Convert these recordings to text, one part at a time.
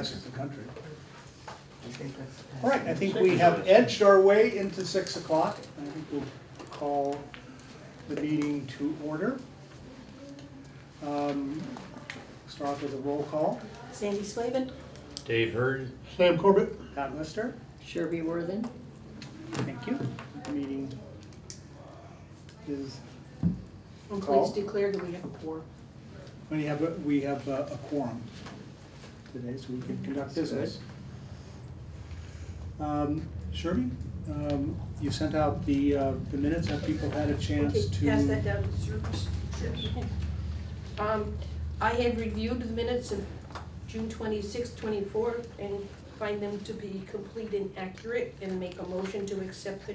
rest of the country. All right, I think we have edged our way into 6 o'clock. I think we'll call the meeting to order. Start with a roll call. Sandy Slavin. Dave Hurd. Sam Corbett. Pat Lister. Sherby Worthen. Thank you. The meeting is And please called. declare that we have a quorum. We have a quorum today, so we can conduct business. Sherby, you sent out the minutes. Have people had a chance to? Pass that down to the service. I had reviewed the minutes of June 26th, 24, and find them to be complete and accurate, and make a motion to accept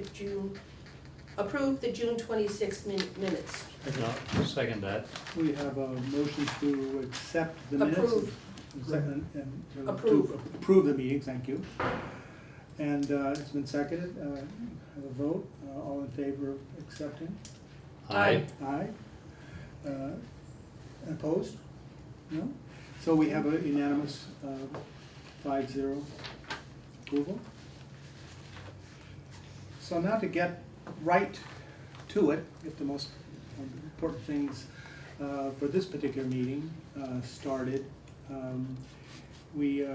approve the June 26th minutes. No, second that. We have a motion to accept the minutes. Approve. And to Approve. approve the meeting, thank you. And it's been seconded. Have a vote. All in favor of accepting? Aye. Aye. Opposed? No? So we have a unanimous 5-0 approval. So now to get right to it, get the most important things for this particular meeting started. We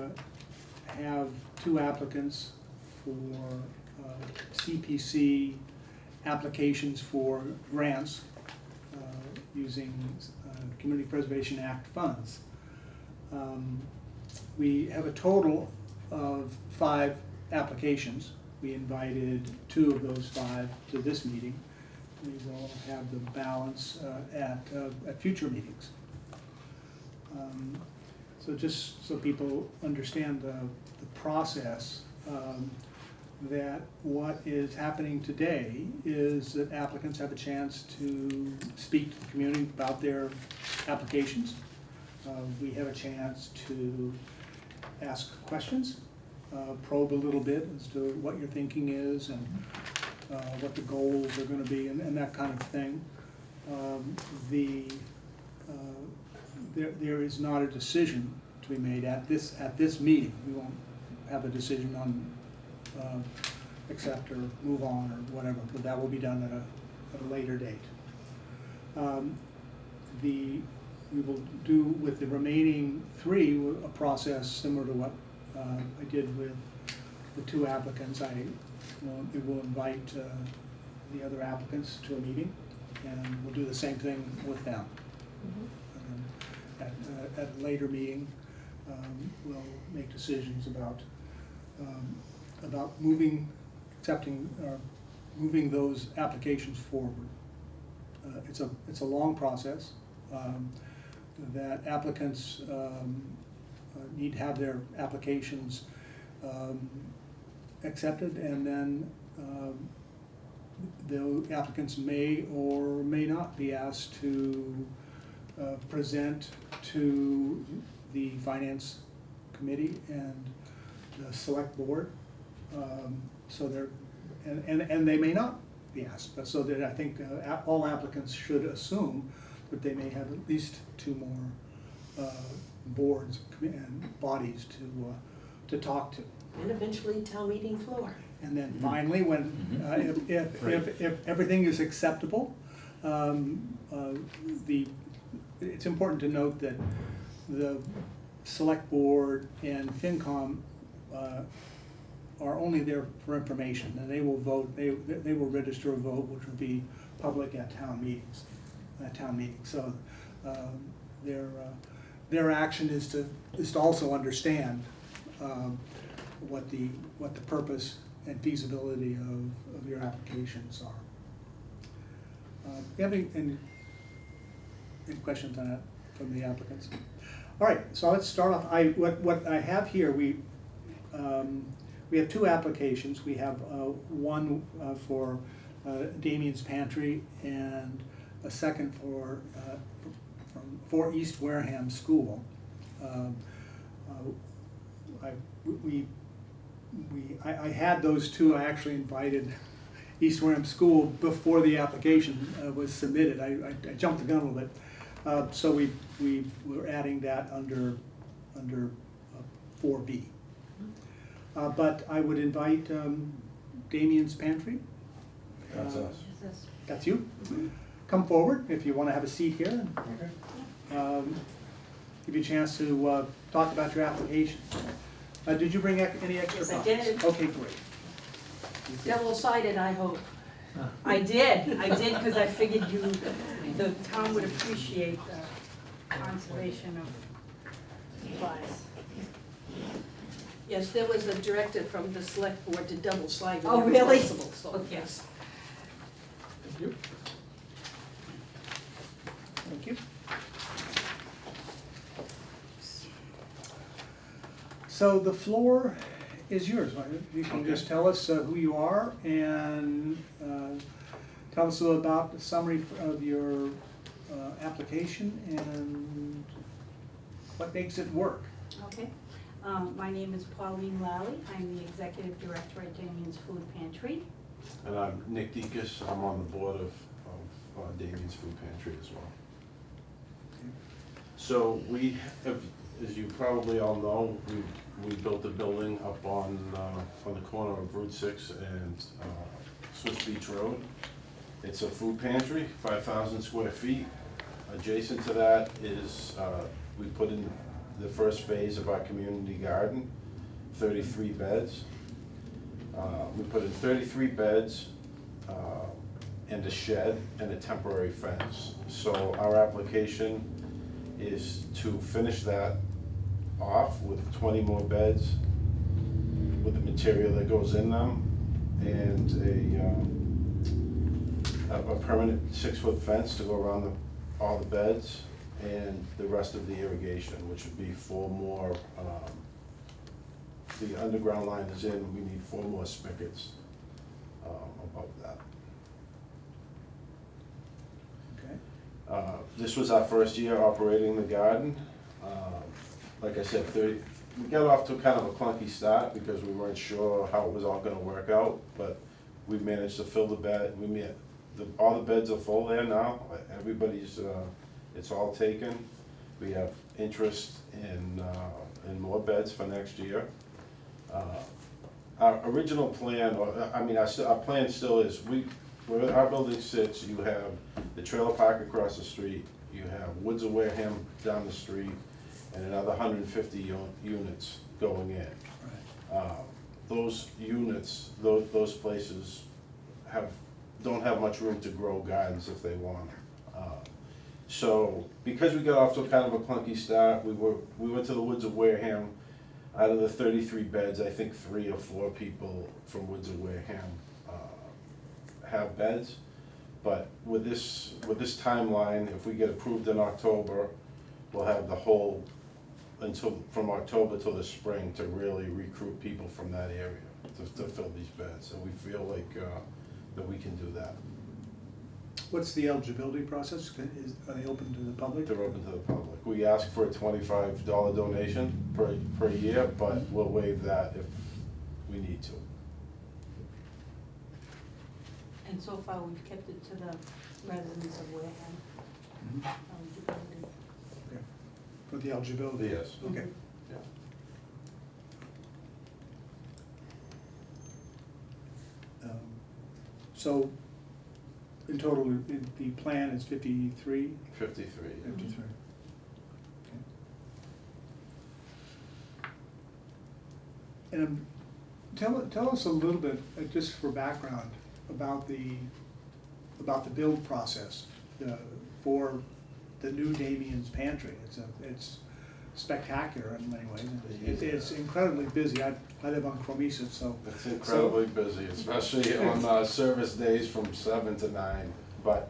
have two applicants for CPC applications for grants using Community Preservation Act funds. We have a total of 5 applications. We invited 2 of those 5 to this meeting. We will have the balance at future meetings. So just so people understand the process, that what is happening today is that applicants have a chance to speak to the community about their applications. We have a chance to ask questions, probe a little bit as to what your thinking is and what the goals are going to be and that kind of thing. There is not a decision to be made at this meeting. We won't have a decision on accept or move on or whatever, but that will be done at a later date. We will do with the remaining 3 a process similar to what I did with the 2 applicants. We will invite the other applicants to a meeting, and we'll do the same thing with them. At a later meeting, we'll make decisions about moving those applications forward. It's a long process. That applicants need to have their applications accepted, and then the applicants may or may not be asked to present to the Finance Committee and the Select Board. So they're, and they may not be asked, but so that I think all applicants should assume that they may have at least 2 more boards and bodies to talk to. And eventually town meeting floor. And then finally, when if everything is acceptable, it's important to note that the Select Board and FinCom are only there for information, and they will vote. They will register a vote, which will be public at town meetings. So their action is to also understand what the purpose and feasibility of your applications are. Do you have any questions on that from the applicants? All right, so let's start off. What I have here, we have 2 applications. We have one for Damien's Pantry and a second for East Wareham School. I had those 2. I actually invited East Wareham School before the application was submitted. I jumped the gun a little bit. So we were adding that under 4B. But I would invite Damien's Pantry. That's us. That's you? Come forward if you want to have a seat here. Okay. Give you a chance to talk about your application. Did you bring any extra Yes, I copies? did. Okay, great. Double-sided, I hope. I did, because I figured the town would appreciate the conservation of supplies. Yes, there was a directive from the select board to double slide Oh, whenever really? possible, so Okay. yes. Thank you. Thank you. So the floor is yours. You can just tell us who you are and tell us a little about the summary of your application and what makes it work. Okay. My name is Pauline Lally. I'm the executive director at Damien's Food Pantry. And I'm Nick Deacus. I'm on the board of Damien's Food Pantry as well. So we have, as you probably all know, we built a building up on the corner of Route 6 and Swiss Beach Road. It's a food pantry, 5,000 square feet. Adjacent to that is, we put in the first phase of our community garden, 33 beds. We put in 33 beds and a shed and a temporary fence. So our application is to finish that off with 20 more beds with the material that goes in them and a permanent 6-foot fence to go around all the beds and the rest of the irrigation, which would be 4 more, the underground line is in, we need 4 more spigots above that. Okay. This was our first year operating the garden. Like I said, we got off to kind of a clunky start because we weren't sure how it was all gonna work out, but we managed to fill the bed, all the beds are full there now. Everybody's, it's all taken. We have interest in more beds for next year. Our original plan, our plan still is, where our building sits, you have the trailer park across the street, you have Woods of Wareham down the street, and another 150 units going in. Those units, those places don't have much room to grow gardens if they want. So because we got off to kind of a clunky start, we went to the Woods of Wareham. Out of the 33 beds, I think 3 or 4 people from Woods of Wareham have beds. But with this timeline, if we get approved in October, we'll have the whole, from October till the spring to really recruit people from that area to fill these beds. So we feel like that we can do that. What's the eligibility process? Are they open to the public? They're open to the public. We ask for a $25 donation per year, but we'll waive that if we need to. And so far, we've kept it to the residents of Wareham. Mhm. eligibility. Okay. For the eligibility? Yes. Okay. Yeah. So, in total, the plan is 53? 53. yeah. 53. Okay. And tell us a little bit, just for background, about the build process for the new Damien's Pantry. It's spectacular in many ways. It's incredibly busy. I live on Cromesis, so. It's incredibly busy, especially on service days from 7 to 9. But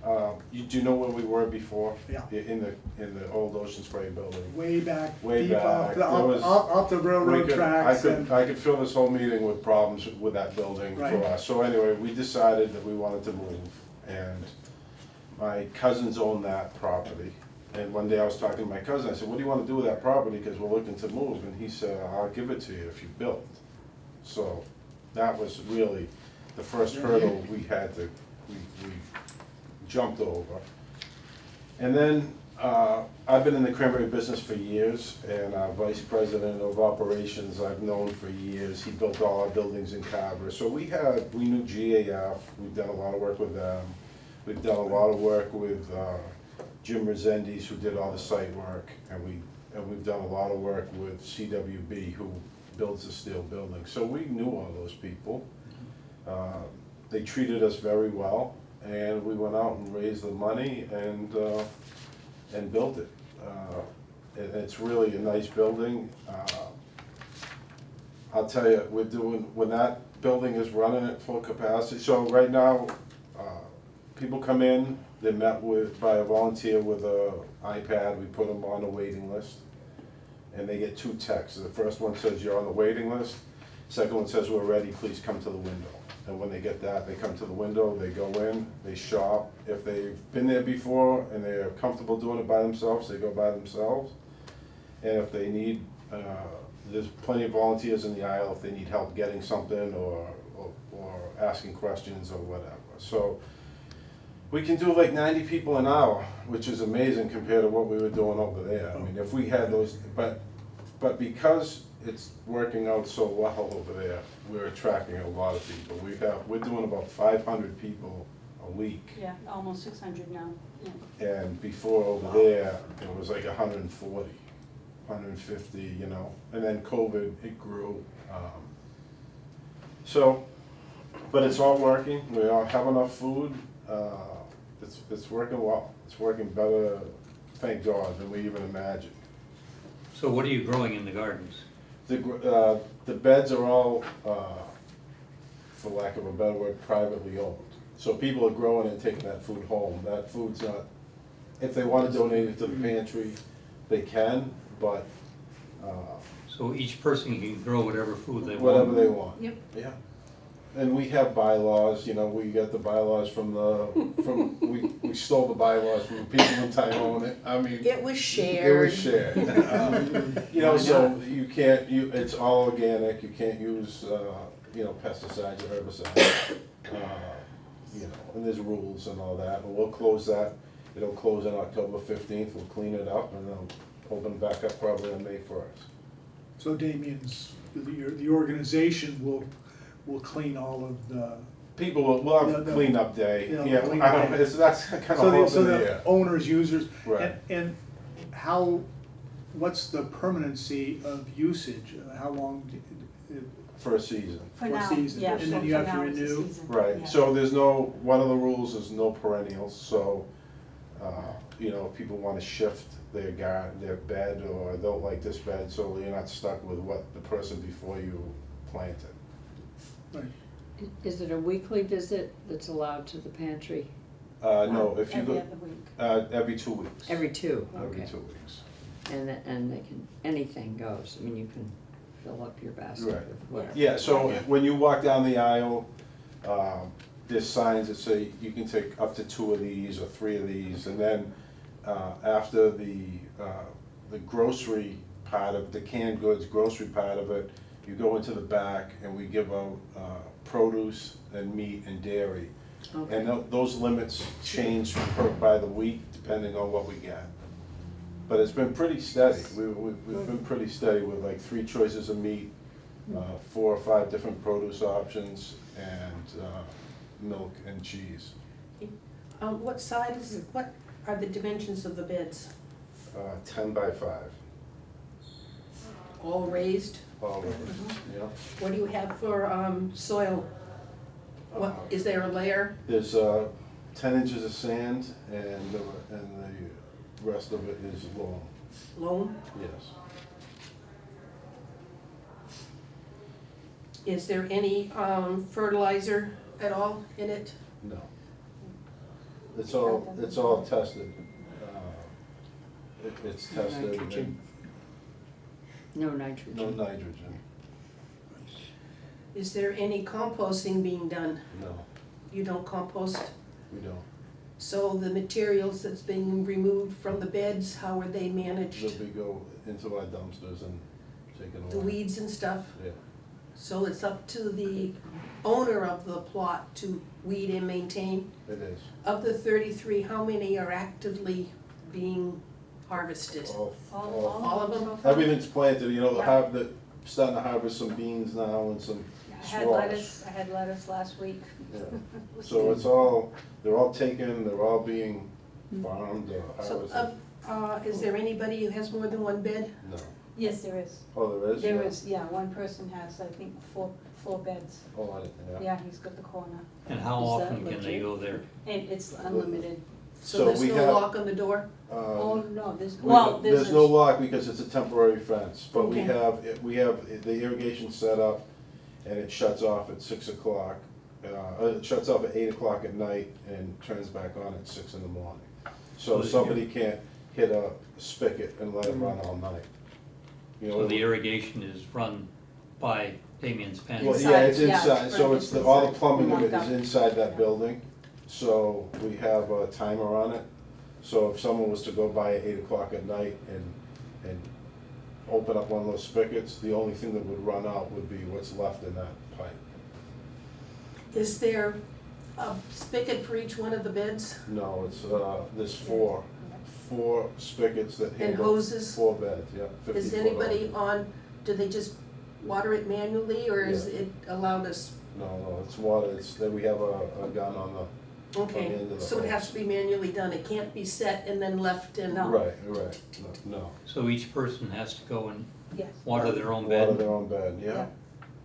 do you know where we were before? Yeah. In the old Ocean Spray building. Way back, Way deep back. off the railroad tracks. I could fill this whole meeting with problems with that building for Right. us. So anyway, we decided that we wanted to move, and my cousins own that property. And one day I was talking to my cousin, I said, what do you want to do with that property, because we're looking to move? And he said, I'll give it to you if you build. So that was really the first hurdle we jumped over. And then I've been in the cranberry business for years, and our vice president of operations I've known for years. He built all our buildings in Carver. So we knew GAF, we've done a lot of work with them. We've done a lot of work with Jim Resendes, who did all the site work, and we've done a lot of work with CWB, who builds the steel building. So we knew all those people. They treated us very well, and we went out and raised the money and built it. It's really a nice building. I'll tell you, when that building is running at full capacity, so right now, people come in, they're met by a volunteer with a iPad, we put them on a waiting list, and they get 2 texts. The first one says you're on the waiting list, second one says we're ready, please come to the window. And when they get that, they come to the window, they go in, they shop. If they've been there before and they're comfortable doing it by themselves, they go by themselves. And if they need, there's plenty of volunteers in the aisle if they need help getting something or asking questions or whatever. So we can do like 90 people an hour, which is amazing compared to what we were doing over there. I mean, if we had those, but because it's working out so well over there, we're attracting a lot of people. We're doing about 500 people a week. Yeah, almost 600 now, yeah. And before over there, it was like 140, 150, you know. And then COVID, it grew. But it's all working. We all have enough food. It's working well. It's working better, thank God, than we even imagined. So what are you growing in the gardens? The beds are all, for lack of a better word, privately owned. So people are growing and taking that food home. That food's not, if they want to donate it to the pantry, they can, but So each person can grow whatever food they want? whatever they want. Yep. Yeah. And we have bylaws, you know, we got the bylaws we stole the bylaws from the people in Tyone. I mean. It was It shared. was shared. You know, so you can't, it's all organic, you can't use, pesticides or herbicides. You know, and there's rules and all that, and we'll close that, it'll close on October 15th, we'll clean it up, and then open back up probably on May 1st. So Damien's, the organization will clean all of the, We'll have a cleanup day, yeah, I don't, that's kind of up so in the the air. owners, users. Right. And what's the permanency of usage? How long, For a season. For For now, season, yeah, and so then you for have to now it's a renew? season. Right, Yeah. so there's one of the rules is no perennials, so, if people wanna shift their bed, or don't like this bed, so you're not stuck with what the person before you planted. right, Is it a weekly visit that's allowed to the pantry? No, if you Every go, other week. every 2 weeks. Every 2, Every okay. 2 weeks. And they can, anything goes, I mean, you can fill up your basket Right. with whatever. Yeah, so Yeah. when you walk down the aisle, there's signs that say you can take up to 2 of these or 3 of these, and then after the grocery part of, the canned goods grocery part of it, you go into the back and we give out produce and meat and dairy. Okay. And those limits change by the week depending on what we get. But it's been pretty steady. We've been pretty steady with like 3 choices of meat, 4 or 5 different produce options, and milk and cheese. What are the dimensions of the beds? 10 by 5, All raised? all of it, yeah. What do you have for soil? What, is there a layer? There's 10 inches of sand, and the rest of it is loam, Loam? yes. Is there any fertilizer at all in it? No. It's all tested. It's No tested, nitrogen. and No nitrogen. no nitrogen, Is there any composting being done? no, You don't compost? we don't. So the materials that's being removed from the beds, how are they managed? We go into our dumpsters and take it away. The weeds and stuff? Yeah, So it's up to the owner of the plot to weed and maintain? it is. Of the 33, how many are actively being harvested? All of them? so far. Everything's planted, you know, Yeah. starting to harvest some beans now and some I had squash. lettuce last week. Yeah. So it's all, they're all taken, they're all being Mm-hmm. farmed or So, harvested. is there anybody who has more than one bed? No. Yes, there is. Oh, there is? There Yeah. is, yeah, one person has, I think, four beds. Oh, yeah. Yeah, he's got the corner, And how Is that often can they legit? go there? and it's unlimited. So there's we no have, lock on the door? Oh, no, there's, we- well, there's no lock because it's a temporary fence, but Okay. we have the irrigation set up and it shuts off at 6 o'clock. It shuts off at 8 o'clock at night and turns back on at 6 in the morning. So So somebody can't hit a spigot and let it run all night. You know, So the irrigation is run by Damien's Well, Pens? yeah, it's Inside, yeah, inside, so it's it's, all the inside. plumbing of it Locked is up. inside that Yeah. building. So we have a timer on it. So if someone was to go by at 8 o'clock at night and open up one of those spigots, the only thing that would run out would be what's left in that pipe. Is there a spigot for each one of the beds? No, it's, there's four spigots that And handle hoses? 4 beds, yeah, 50 Is foot anybody hose. on, do they just water it manually, or is Yeah. it allowed us? No, it's water, that we have a gun on the, Okay, the end of the so it has hose. to be manually done, it can't be set and then left and? No. right, no. So each person has to go and yes. water their own Water bed? their own bed, yeah.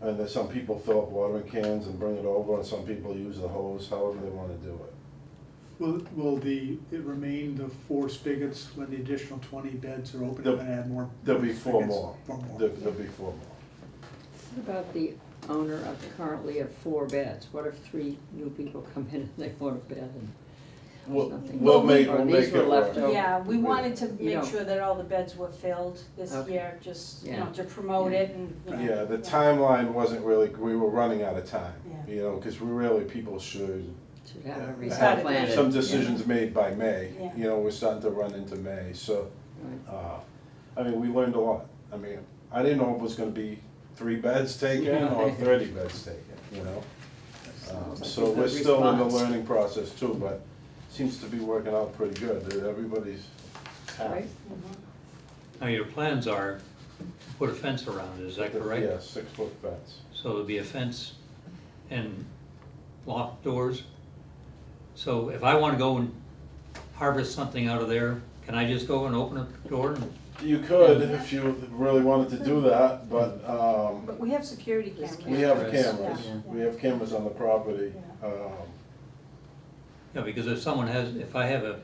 And then some people fill up watering cans and bring it over, and some people use the hose, however they wanna do it. Will it remain the 4 spigots when the additional 20 beds are open, There'll- and add more? There'll be 4 spigots? more. 4 more. There'll be 4 more. What about the owner of currently of 4 beds? What if 3 new people come in and they want a bed and We'll, nothing? we'll make, Or we'll these make were it left work. over. Yeah, we wanted to You make know. sure that all the beds were filled this Okay. year, just, you Yeah. know, to promote it and, you know. Yeah, the timeline wasn't really, we were running out of time, Yeah. you know, cause people should Should have have everything Started planted. some decisions made by May. Yeah. You know, we're starting to run into May, so, Right. I mean, we learned a lot. I mean, I didn't know it was gonna be 3 beds taken or 30 beds taken, you know? Sounds like So a we're good still in the response. learning process too, but seems to be working out pretty good. Everybody's happy. Right. Mhm. Now, your plans are to put a fence around it, is that correct? Yeah, 6-foot fence. So there'll be a fence and locked doors? So if I wanna go and harvest something out of there, can I just go and open up the door and? You could if you really wanted to do that, but, But we have security There's cameras. we have Cameras. cameras. Yeah. We have cameras on the property. Yeah. Yeah, because if I have a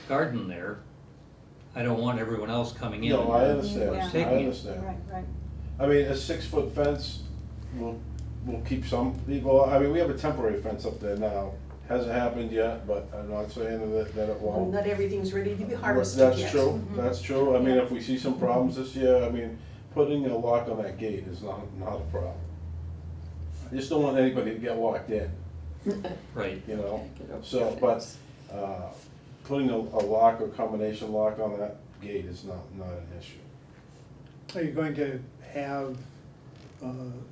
garden there, I don't want everyone else coming in. No, I and understand, Yeah. I taking it. understand. Right, right. I mean, a 6-foot fence will keep some people, I mean, we have a temporary fence up there now. Hasn't happened yet, but I'm not saying that it Well, won't. not everything's ready to be harvested yet. That's true, Mhm. that's true. I mean, Yeah. if we see some problems this year, I mean, putting a lock on that gate is not a problem. I just don't want anybody to get locked in, Right, you know? Can't get over So, the but, fence. putting a lock or combination lock on that gate is not an issue. Are you going to have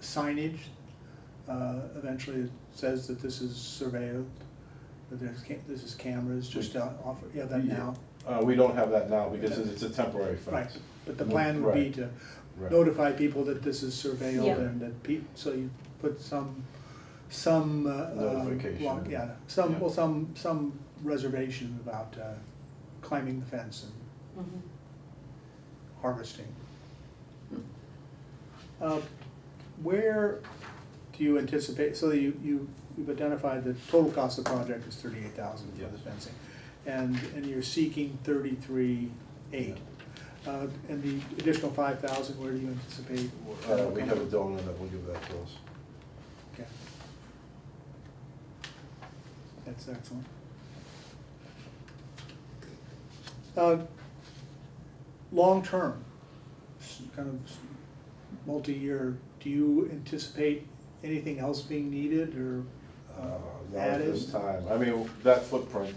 signage eventually that says that this is surveilled? That this is cameras, just to offer, you have that now? We don't have that now because it's a temporary Right, fence. but the plan would be Right. to Right. notify people that this is surveilled Yeah. and that so you put some Notification. yeah, Yeah. some reservation about climbing the fence and Mhm. harvesting. Where do you anticipate, so you've identified the total cost of the project is $38,000 for the Yes. fencing, and you're seeking 33,800. And the additional 5,000, where do you anticipate? We have a donor that will give that to us. Okay. That's excellent. Long-term, kind of multi-year, do you anticipate anything else being needed or Not at this added? time. I mean, that footprint,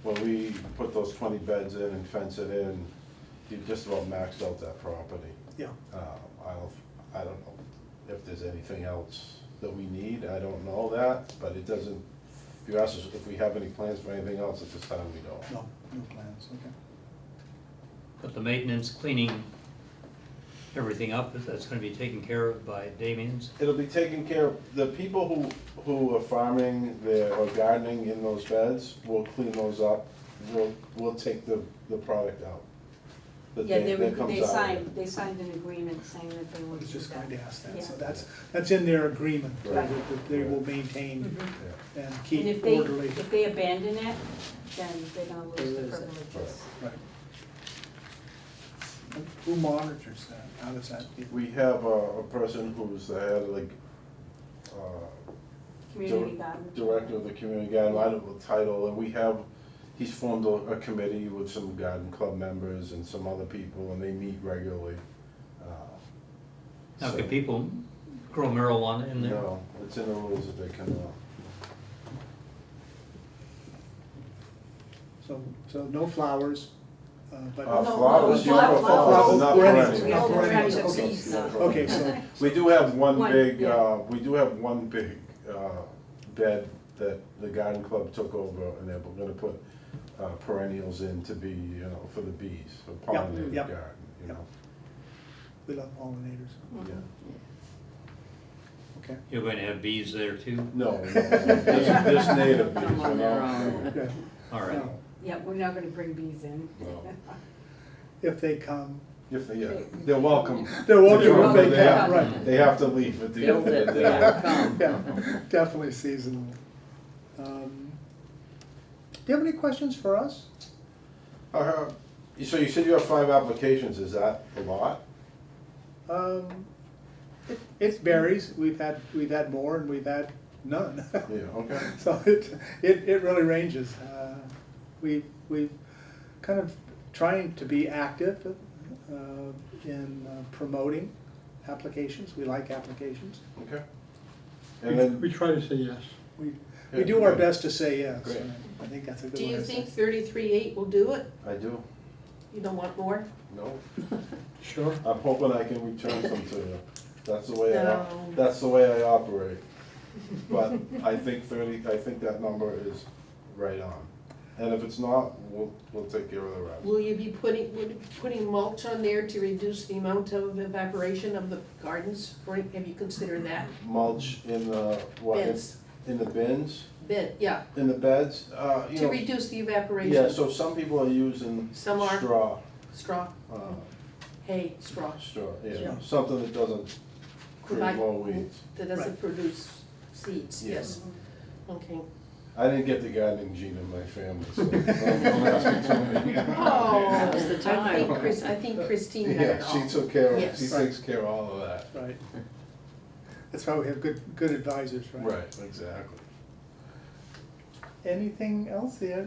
when we put those 20 beds in and fence it in, you just about maxed out that property. Yeah, I don't know if there's anything else that we need, I don't know that, but it doesn't, if you ask us if we have any plans for anything else at this time, we don't. no plans, okay. But the maintenance, cleaning everything up, that's gonna be taken care of by Damien's. It'll be taken care of, the people who are farming there or gardening in those beds will clean those up. We'll take the product out. Yeah, That comes they out. signed, they signed an agreement saying that they I would was do just that. going to ask that, so Yeah. that's in their agreement, Right. that they will maintain Mhm. Yeah. and And keep if orderly. they abandon it, then they're gonna They lose the lose it. privileges. Right. Who monitors that? How does that get? We have a person who's the head of the, Community garden. director of the community garden, I don't know the title, and he's formed a committee with some garden club members and some other people, and they meet regularly. Now, So- can people grow marijuana in there? No, it's in the rules that they cannot. So no flowers, but. Flowers, you flower- grow flowers, but not perennials, perennials. not perennials, perennials, okay. seeds, No no. perennials. Okay, so, We do have one One, big, yeah. we do have one big, bed that the garden club took over, and they're gonna put, perennials in to be, for the bees, for pollinator yep. garden, you know? we love pollinators, Yeah. okay. You're going to have bees there too? No, this native bees, Come on you their know? own. Good. All right. No, Yeah, we're not gonna bring bees in. No. if they come, If they, they're welcome. they're welcome if they They have- come, right. They have to leave at the end Build of it, the they day. will come. Yeah, definitely seasonal. Do you have any questions for us? So you said you have 5 applications, is that a lot? It varies, we've had more and we've had none. Yeah, okay. So it really ranges. We've kind of trying to be active in promoting applications. We like applications. Okay. And then, We try to say yes. We do our best to say yes. Great. I think that's a good Do way you to say think it. 33.8 will do it? I do, You don't want more? no, Sure. I'm hoping I can return some to you. That's the way No. that's the way I operate. But I think that number is right on. And if it's not, we'll take care of the rest. Will you be putting mulch on there to reduce the amount of evaporation of the gardens? Or have you considered that? Mulch in the, what, Beds, in the bins, bed, yeah, in the beds, you to know. reduce the evaporation. Yeah, so some people are using Some are. straw, Straw, hay, straw, yeah, Yeah. something that doesn't create Provide- more weeds. that doesn't Right. produce seeds, Yeah. yes. Okay. I didn't get the gardening gene in my family, so don't ask me too many. Oh, Now's the time. I think Christine got Yeah, it all. she took care of, Yes. she takes care of all of that. Right. That's why we have good advisors, right? Right, exactly. Anything else? I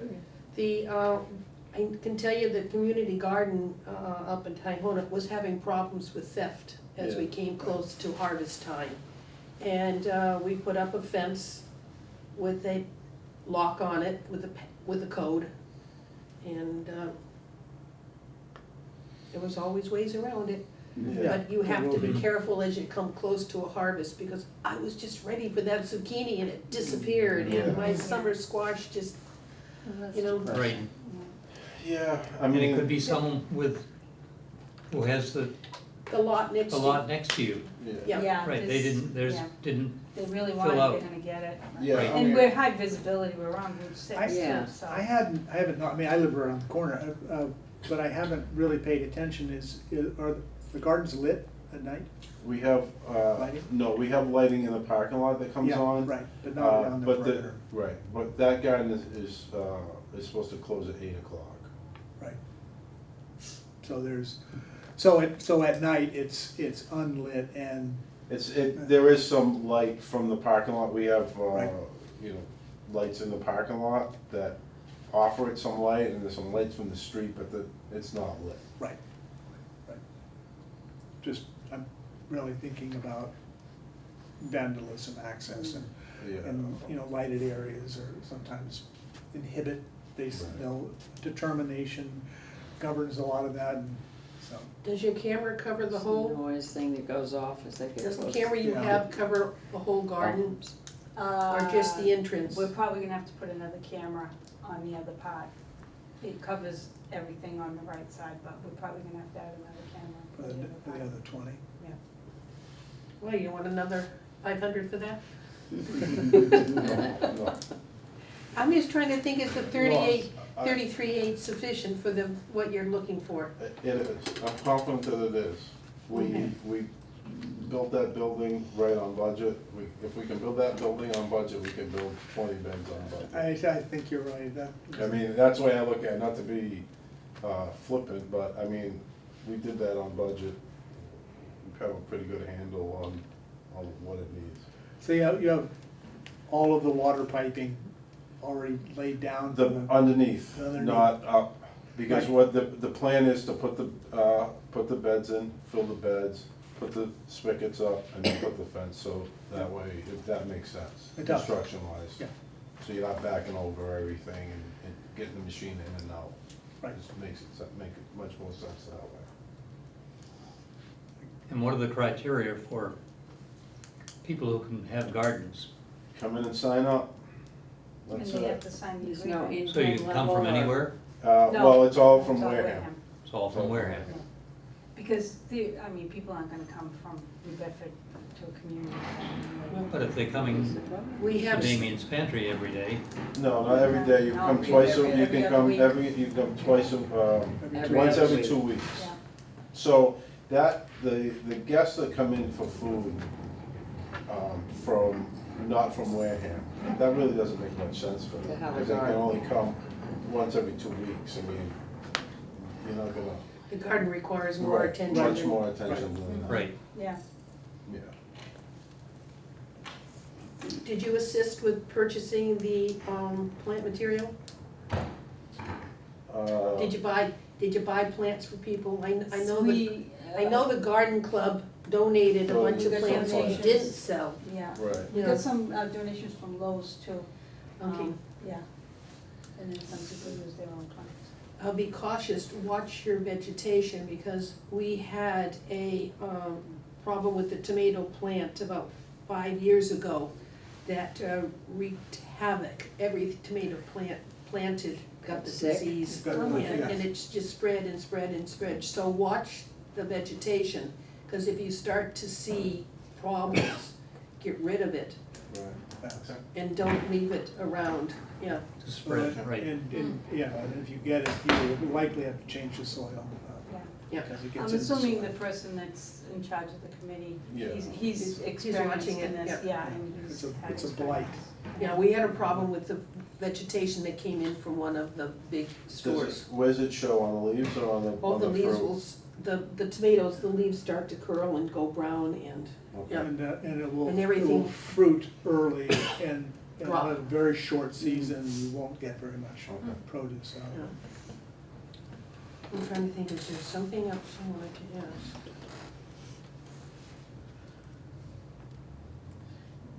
can tell you the community garden up in Tyhonet was having problems with theft as we Yeah. came close to harvest time. And we put up a fence with a lock on it with a code. And there was always ways around it. Yeah. But you have to be Mhm. careful as you come close to a harvest, because I was just ready for that zucchini and it disappeared, Yeah. and my summer squash just, you know. Right, Yeah, I and mean. it could be someone who has the The lot next to. lot next to you. Yeah. Yeah. Right, they this- yeah. didn't, They really fill want it, out. they're gonna get it. Yeah, Right. I And mean, we're high visibility, we're on Route 6 Yeah. too, so. I haven't not, I mean, I live around the corner, but I haven't really paid attention, are the gardens lit at night? we have, Lighting? no, we have lighting in the parking lot that comes Yeah, on. right, but not around the But perimeter. right, but that garden is supposed to close at 8 o'clock. Right. So at night, it's unlit and, There is some light from the parking lot, we have, Right. Lights in the parking lot that offer it some light, and there's some lights from the street, but it's not lit. right. Just, I'm really thinking about vandalism, access, and lighted areas are sometimes inhibit, determination governs a lot of that, and so. Does your camera cover the It's whole, noise thing that goes off as they get does close. the camera you Yeah. have cover the whole garden, or just the entrance? We're probably gonna have to put another camera on the other part. It covers everything on the right side, but we're probably gonna have to add another camera. For the other 20. Yeah. Well, you want another 500 for that? No. I'm just trying to think, is the 38, Well, I- 33.8 sufficient for the, what you're looking for? It is, I'm confident that it is. Okay. We built that building right on budget. If we can build that building on budget, we can build 20 beds on budget. I think you're right, that. I mean, that's the way I look at it, not to be flippant, but I mean, we did that on budget. We have a pretty good handle on what it needs. So you have all of the water piping already laid down? The from underneath, Underneath. not up, because Right. what the plan is to put the beds in, fill the beds, put the spigots up, and then put the fence, so that way, if that makes sense, It does. construction wise. Yeah. So you're not backing over everything and getting the machine in and out. Right. Just makes it much more sense that way. And what are the criteria for people who can have gardens? Come in and sign up. And That's they have it. to sign the There's no agreement. So you can come from anywhere? No, Well, it's all from it's all Wareham. It's all from Wareham. Yeah. Because people aren't gonna come from New Bedford to a community. But if they're coming We to have, Damien's Pantry every day, No, not every day, you No, come every- twice, every- you every can other come week. you come twice, Every once other every week. 2 weeks. Yeah. So that, the guests that come in for food, not from Wareham, that really doesn't make much sense for To them. have a Because they can garden. only come once every 2 weeks, I mean, you're not gonna. the garden requires more Right, attention. Much than- more attention than that. right? Yeah, Yeah. Did you assist with purchasing the plant material? Did you buy plants for people? I know I know the garden club donated a Oh, bunch of we got plants that donations. didn't sell. yeah. Right. We Yeah. got some donations from Lowe's too. Okay. Yeah. And then some people use their own plants. I'll be cautious, watch your vegetation, because we had a problem with the tomato plant about 5 years ago that wreaked havoc. Every tomato plant planted got the Sick? disease. Got it, And yes. and it's just spread and spread and spread. So watch the vegetation, because if you start to see problems, get rid of it Right. and don't leave it around, yeah. To spread, right? And, yeah, and if you get it, you will likely have to change the soil, Yeah. Yeah. because it I'm gets into the assuming the soil. person that's in charge of the committee, Yeah. he's He's experienced watching in it, this, yeah. yeah, and he's had It's a blight. experience. Yeah, we had a problem with the vegetation that came in from one of the big stores. Where's it show, on the leaves or on the All the fruit? leaves will, the tomatoes, the leaves start to curl and go brown and, Okay. yeah. And it will, And it everything- will fruit early and in Drop. a very short season, you won't get very much Okay. produce out of yeah. it. I'm trying to think, is there something else I wanted to ask?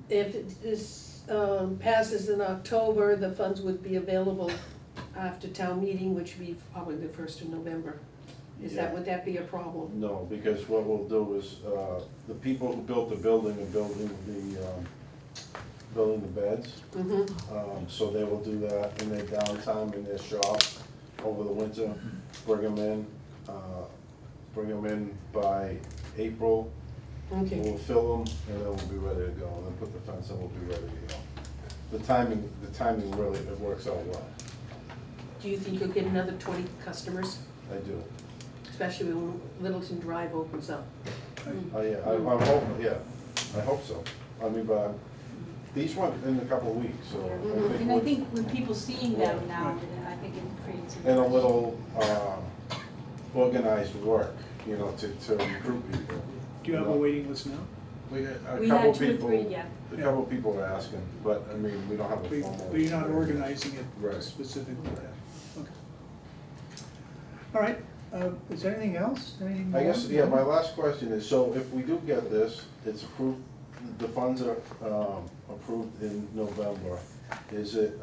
If this passes in October, the funds would be available after town meeting, which would be probably the 1st of November. Yeah. Would that be a problem? No, because what we'll do is, the people who built the building are building the beds. Mm-hmm. So they will do that in their downtime, in their shop, over the winter, bring them in by April. Okay, We'll fill them, and then we'll be ready to go, and then put the fence in, we'll be ready to go. The timing really, it works out well, do you think you'll get another 20 customers, I do. especially when Littleton Drive opens up? Oh, yeah, I'm hoping, yeah, I hope so. I mean, but these went in a couple of weeks, so Mhm. And I we're- think with people seeing them now, I think it creates. and a little organized work, you know, to recruit people. Do you have a waiting list now? We had a We couple had 2 or people, 3, yeah. a couple people were asking, but I mean, we don't have a But formal. but you're not organizing it Right. specifically, yeah, okay. All right, is there anything else? Anything I guess, more? yeah, my last question is, so if we do get this, it's approved, the funds are approved in November, is it,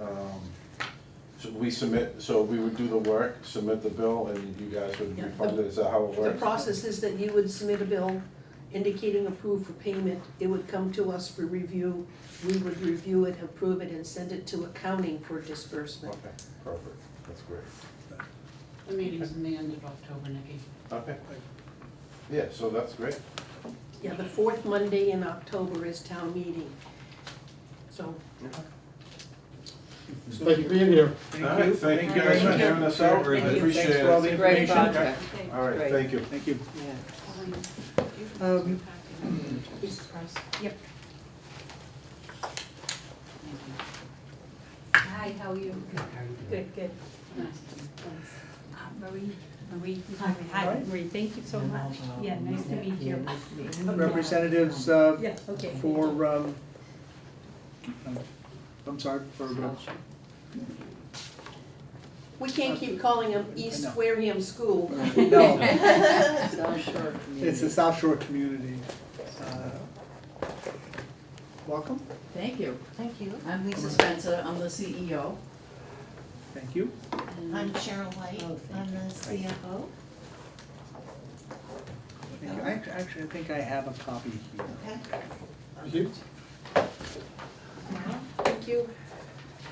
should we submit, so we would do the work, submit the bill, and you guys would Yeah, refund it, is that how it The works? process is that you would submit a bill indicating approved for payment. It would come to us for review. We would review it, approve it, and send it to accounting for disbursement. Okay, perfect, that's great. The meeting's in the end of October, Nikki. Okay. Yeah, so that's great. Yeah, the fourth Monday in October is town meeting. So, So Thank you for being here. Thank All right, you. thank you very guys for much. having us out, I Thank you. appreciate Thanks for all the it. Great information. project. All right, Great. thank you. Thank you. Yeah. Um, yep. Hi, how are you? Good, good. Marie, hi, Marie, thank you so much. Yeah, nice to meet you. Representatives Yeah, okay. for, I'm sorry, for, We can't keep calling them East No. Wareham School. no, South Shore Community. it's the South Shore community. Welcome, Thank you. Thank you. I'm Lisa Spencer, I'm the CEO. thank you. I'm Cheryl White. Oh, thank I'm the CFO. Thank you. Actually, I think I have a copy here. Okay. Thank you. Thank you.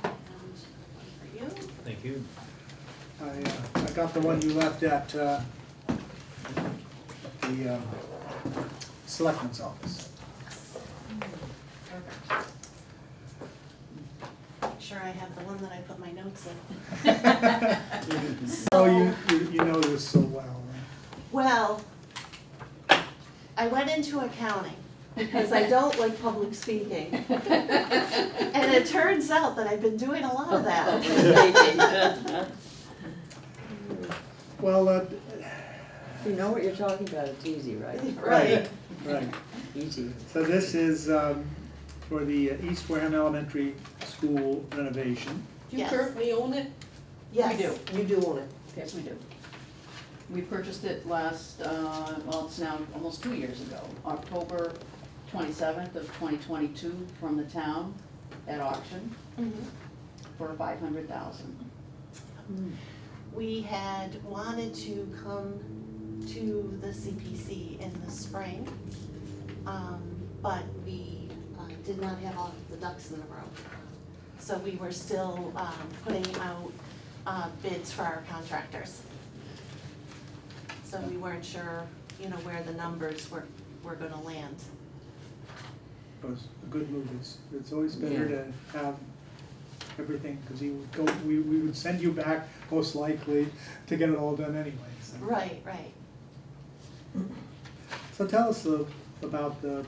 For you. Thank you. I got the one you left at the selectman's office. Perfect. Make sure I have the one that I put my notes in. Oh, you know this so well, right? Well, I went into accounting because I don't like public speaking. And it turns out that I've been doing a lot of that. Well, You know what you're talking about, it's easy, right? Right. right. Easy. So this is for the East Wareham Elementary School renovation. Do you Yes. currently own it? Yes. You do, you do own it. Yes, we do. We purchased it last, well, it's now almost 2 years ago, October 27th of 2022 from the town at auction Mhm. for $500,000. We had wanted to come to the CPC in the spring, but we did not have all the ducks in a row. So we were still putting out bids for our contractors. So we weren't sure, you know, where the numbers were gonna land. It was a good move. It's always better to have everything, because we would send you back most likely to get it all done anyway, so. Right, right. So tell us about the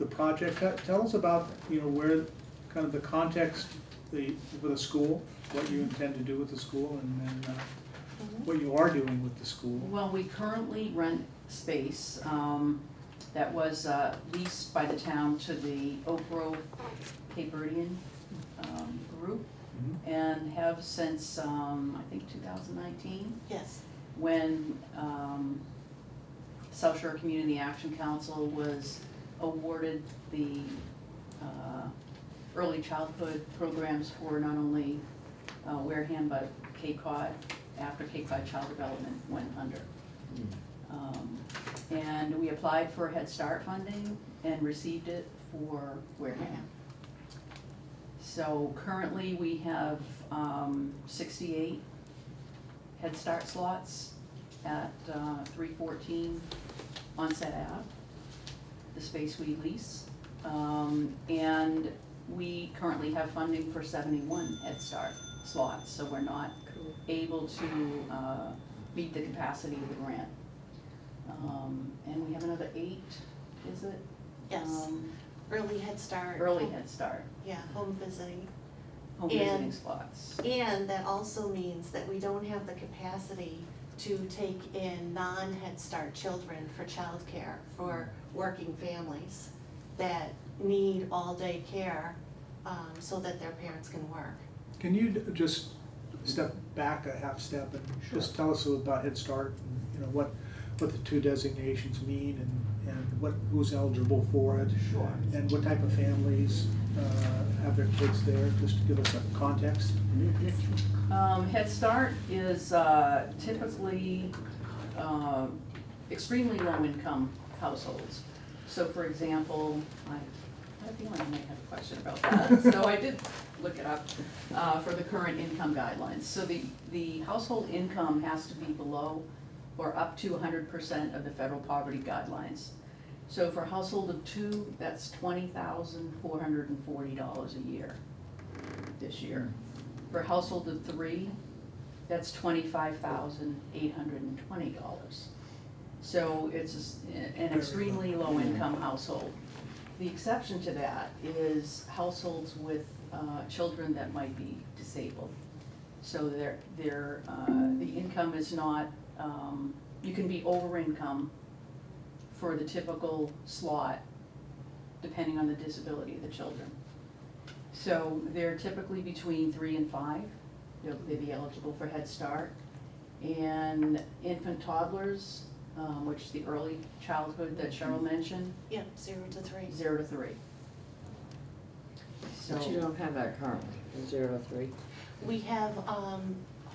project. Tell us about, where, kind of the context for the school, what you intend to do with the school, and then what you are doing with the school. Well, we currently rent space that was leased by the town to the Oak Grove Cape Verdean group, and have since, I think 2019, Yes. when South Shore Community Action Council was awarded the early childhood programs for not only Wareham, but Cape Cod, after Cape Cod Child Development went under. And we applied for Head Start funding and received it for Wareham. So currently, we have 68 Head Start slots at 314 Onset Ave, the space we lease. And we currently have funding for 71 Head Start slots, so we're not able to meet the capacity of the grant. And we have another 8, is it? Yes. Early Head Start. Early Head Start, Yeah, home visiting. home And- visiting slots. And that also means that we don't have the capacity to take in non-Head Start children for childcare for working families that need all-day care, so that their parents can work. Can you just step back a half step and just tell us about Head Start, and, what the two designations mean, and who's eligible for it? Sure. And what type of families have their kids there, just to give us a context? Head Start is typically extremely low-income households. So for example, I have a feeling I might have a question about that, so I did look it up, for the current income guidelines. So the household income has to be below or up to 100% of the federal poverty guidelines. So for a household of two, that's $20,440 a year this year. For a household of three, that's $25,820. So it's an extremely low-income household. The exception to that is households with children that might be disabled. So the income is not, you can be over income for the typical slot, depending on the disability of the children. So they're typically between 3 and 5, they'd be eligible for Head Start. And infant toddlers, which is the early childhood that Cheryl mentioned, Yeah, 0 to 3. 0 to 3. But you So, don't have that currently, the 0 to 3? We have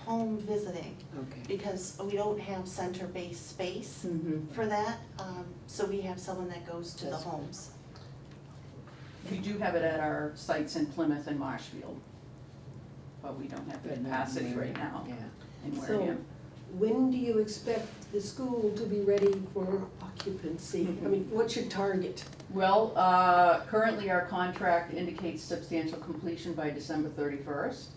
home visiting Okay. because we don't have center-based space mhm. for that. So we have someone that goes to the That's- homes. We do have it at our sites in Plymouth and Marshfield, but we don't have the But not capacity in right now Yeah. in So, Wareham. when do you expect the school to be ready for occupancy? I mean, what's your target? Well, currently our contract indicates substantial completion by December 31st.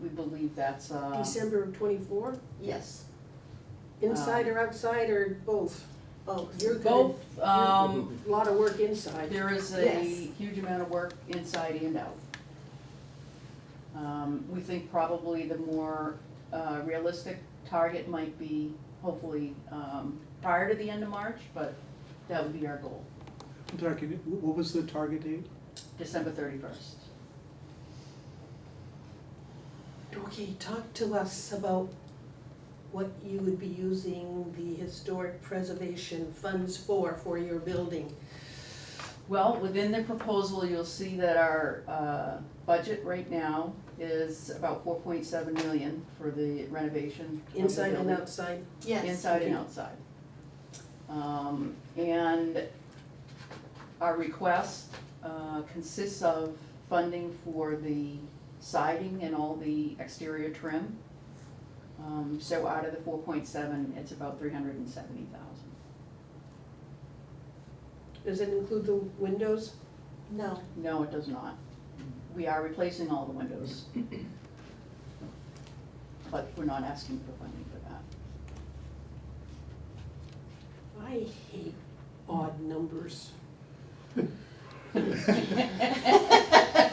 We believe that's, December of '24? Yes, Inside or outside or both? both. You're gonna, both, a lot of work inside. there is a Yes. huge amount of work inside and out. We think probably the more realistic target might be hopefully prior to the end of March, but that would be our goal, I'm sorry, what was the target date? December 31st. Okay, talk to us about what you would be using the historic preservation funds for your building. Well, within the proposal, you'll see that our budget right now is about 4.7 million for the renovation of the Inside and building. outside? Yes. Inside and Okay. outside. And our request consists of funding for the siding and all the exterior trim. So out of the 4.7, it's about 370,000. Does it include the windows? No, No, it does not. We are replacing all the windows. But we're not asking for funding for that. I hate odd numbers.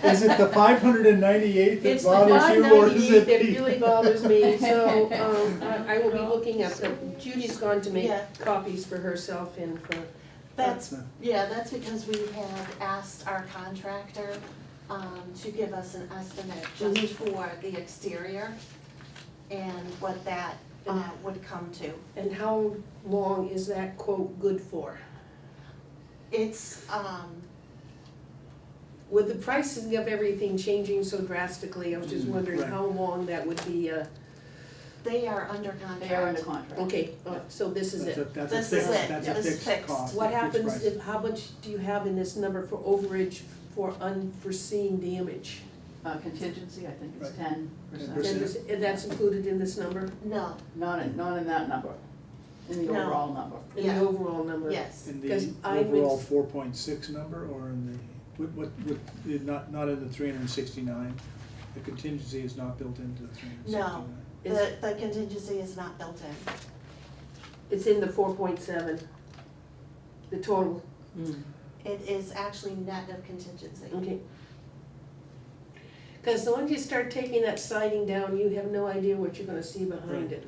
Is it the 598 that It's the bothers you, or is 598 it that the? really bothers me, so, I will be looking at them. Judy's gone to make Yeah. copies for herself and for, that's, yeah, that's because we had asked our contractor to give us an estimate just for the exterior and what that would come to. and how long is that quote good for? It's, With the pricing of everything changing so drastically, I was just wondering Right. how long that would be, they are under contract. They are under contract. okay, so this is That's a, it. that's a This is fixed, it. that's a This is fixed fixed. cost. What fixed happens price. if, how much do you have in this number for overage for unforeseen damage? Contingency, I think it's Right. 10%. 10%. And that's included in this number, No, Not in that number, in the No. overall number. in Yeah. the overall number? yes. In Because the I would overall s- 4.6 number, or in the, not in the 369? The contingency is not built into the 369? The contingency is not built in. It's in the 4.7, the total, It is actually net of contingency. okay. Because once you start taking that siding down, you have no idea what you're gonna see behind it.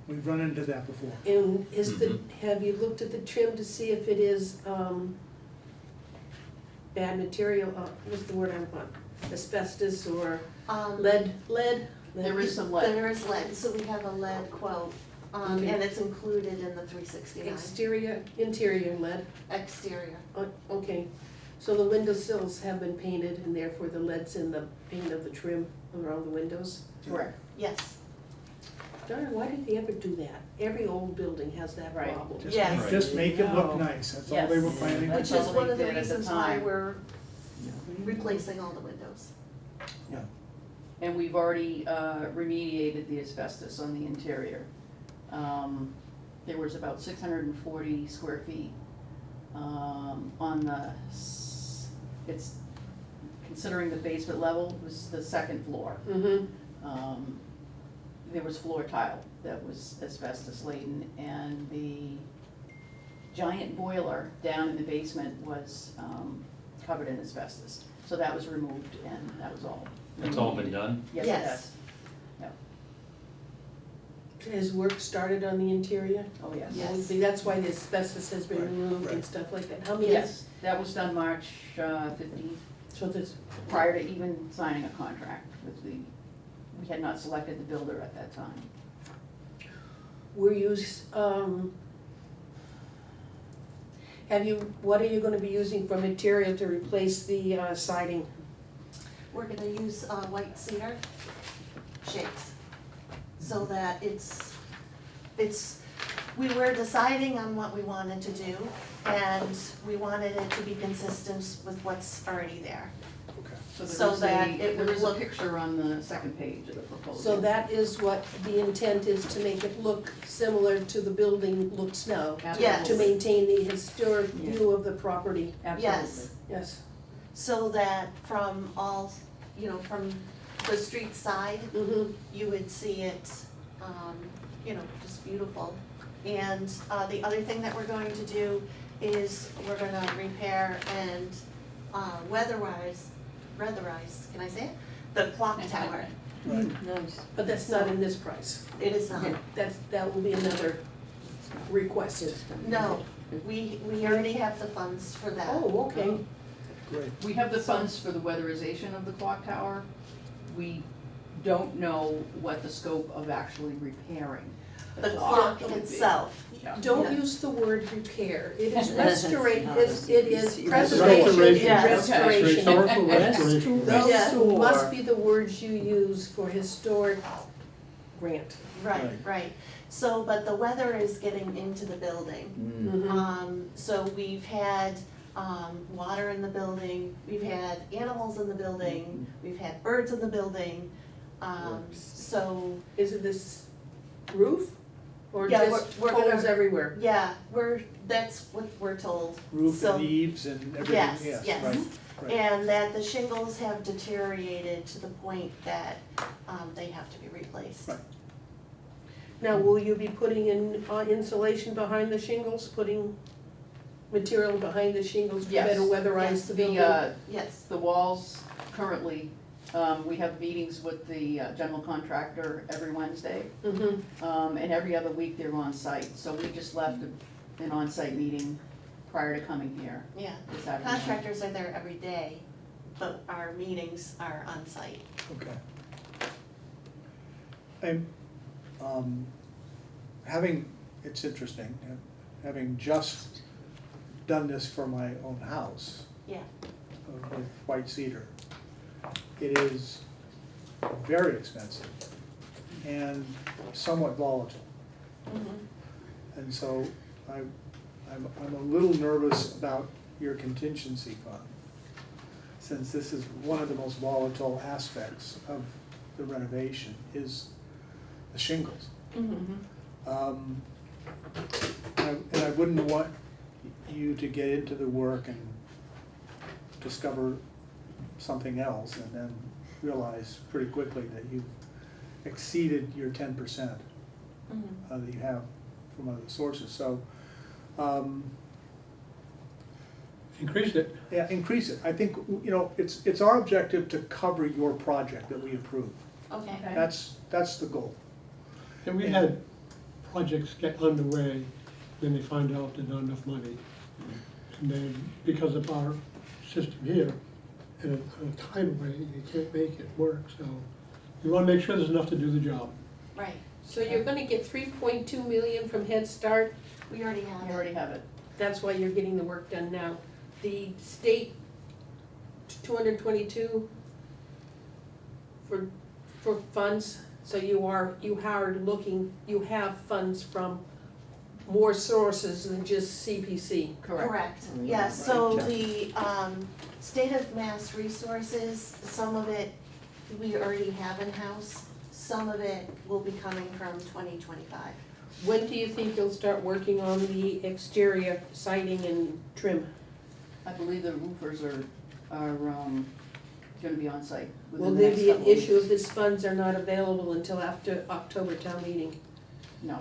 We've run into that before. And is the, have you looked at the trim to see if it is, bad material, what's the word I want? Asbestos or lead? There is some lead. There is lead, so we have a lead quote, Okay. and it's included in the 369 Exterior, interior lead, exterior. okay. So the windowsills have been painted and therefore the lead's in the paint of the trim around the windows? Correct. Yes, Darn, why did they ever do that? Every old building has that Right. problem. Yes. Just make it look No. nice, that's all they were Yes. planning to Which do. That's is all one they of the did at the reasons why time. we're replacing all the windows. And we've already remediated the asbestos on the interior. There was about 640 square feet on the, it's, considering the basement level was the second floor. Mm-hmm. There was floor tile that was asbestos laden, and the giant boiler down in the basement was covered in asbestos. So that was removed, and that was all. It's all been done? Yes, it Yes. has. Has work started on the interior? Oh, yes. Yes. That's why the asbestos has been Right, removed and right. stuff like that. How many? Yes, that was done March 15th, So this, prior to even signing a contract with the, we had not selected the builder at that time. were you, what are you gonna be using for material to replace the siding? We're gonna use white cedar shakes, so that it's, we were deciding on what we wanted to do, and we wanted it to be consistent with what's already there. Okay. So there is that a, it there would is a look- picture on the second page of the proposal. So that is what the intent is, to make it look similar to the building looks now. Yes. To maintain the historic Yeah. view of the property, Absolutely. Yes, yes. so that from all, from the street side, Mm-hmm. you would see it, just beautiful. And the other thing that we're going to do is we're gonna repair and weatherize, can I say it? The clock tower. Nice. But that's not in this price. It is not. Yeah. That will be another request. No, we already have the funds for that. Oh, okay. Great. We have the funds for the weatherization of the clock tower. We don't know what the scope of actually repairing The clock would be. itself. Yeah. Don't Yeah. use the word repair. It is restoration, No, it is it's preservation restoration. and Yes. restoration. Historical restoration. Those Restore. must be the words you use for historic grant. Right, Right. right. So, but the weather is getting into the building. Mm. So we've had, water in the building, we've had animals in the building, we've had birds in the building. So, Is it this roof? Or Yeah, just we're holes gonna- everywhere? yeah, that's what we're told. Roof So- and eaves and everything, Yes, yes, yes. right, right. And that the shingles have deteriorated to the point that, they have to be replaced. Right. Now, will you be putting in insulation behind the shingles, putting material behind the shingles to Yes. better weatherize Yes. the The, building? Yes, the walls currently, we have meetings with the general contractor every Wednesday. Mm-hmm. And every other week they're on site, so we just left an on-site meeting prior to coming here yeah. this afternoon. Contractors are there every day, but our meetings are on site. Okay. And, it's interesting, having just done this for my own house, Yeah, with white cedar, it is very expensive and somewhat volatile. And so I'm a little nervous about your contingency fund, since this is one of the most volatile aspects of the renovation is the shingles. And I wouldn't want you to get into the work and discover something else and then realize pretty quickly that you've exceeded your 10% that you have from other sources. So, Increase it. yeah, increase it. I think, it's our objective to cover your project that we approve. okay. Okay. That's the goal. And we had projects get underway, then they find out there's not enough money. And then, because of our system here, in a time way, you can't make it work, so you wanna make sure there's enough to do the job. Right, So you're gonna get 3.2 million from Head Start, we already have We it. already have it. that's why you're getting the work done now. The state, 222 for funds, So you are looking, you have funds from more sources than just CPC. Correct, Oh, yeah, yes, so right. the, State of Mass resources, some of it we already have in-house, some of it will be coming from 2025. When do you think you'll start working on the exterior siding and trim? I believe the roofers are gonna be on site Will within the there next be an couple of issue if weeks. these funds are not available until after October town meeting? No,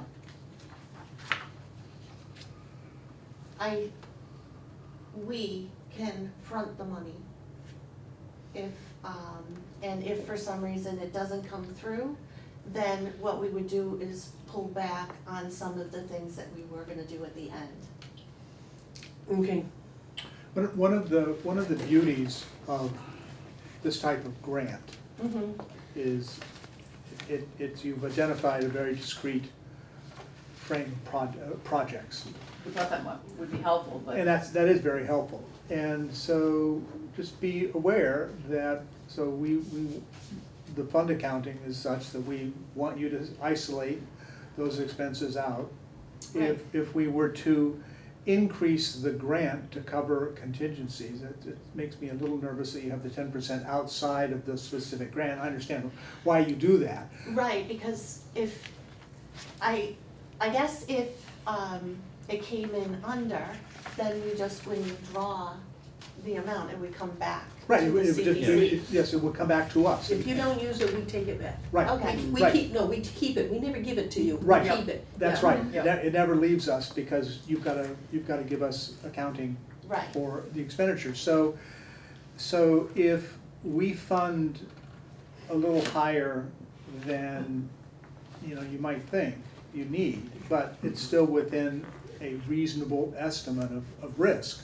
We can front the money if, and if for some reason it doesn't come through, then what we would do is pull back on some of the things that we were gonna do at the end. Okay. One of the beauties of this type of grant is it's, you've identified a very discrete frame of projects. we thought that would be helpful, but. And that is very helpful. And so just be aware that, so the fund accounting is such that we want you to isolate those expenses out. If we were to increase the grant to cover contingencies, it makes me a little nervous that you have the 10% outside of the specific grant. I understand why you do that. Right, because if, I guess if, it came in under, then we just wouldn't draw the amount and we come back Right, to the it would CPC. just, yes, it would come back to us. If you don't use it, we take it back. Right, Okay. We right. we keep it, we never give it to you, we Right. keep it. That's Yeah. right. Yeah. It never leaves us because you've gotta give us accounting Right, for the expenditures. So if we fund a little higher than, you might think you need, but it's still within a reasonable estimate of risk,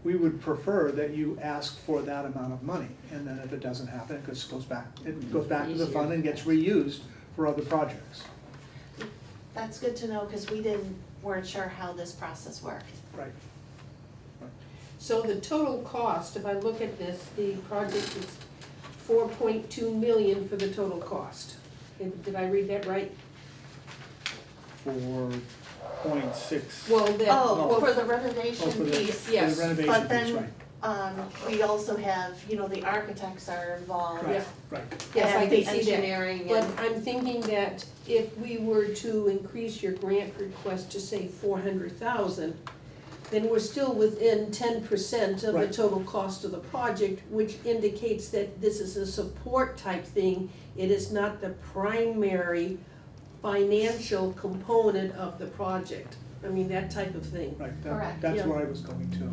we would prefer that you ask for that amount of money. And then if it doesn't happen, it just goes back to the fund and gets reused for other projects. that's good to know, cause weren't sure how this process worked. Right. So the total cost, if I look at this, the project is 4.2 million for the total cost. Did I read that right? 4.6. Well, that, Oh, well, for the renovation For the piece. Yes, renovation But piece, then, right. we also have, the architects are involved. Right, yeah. right. yes, I And can the see that. engineering But and, I'm thinking that if we were to increase your grant request to say 400,000, then we're still within 10% of the Right. total cost of the project, which indicates that this is a support type thing. It is not the primary financial component of the project. I mean, that type of thing. Right, Correct. that's Yeah. where I was going to,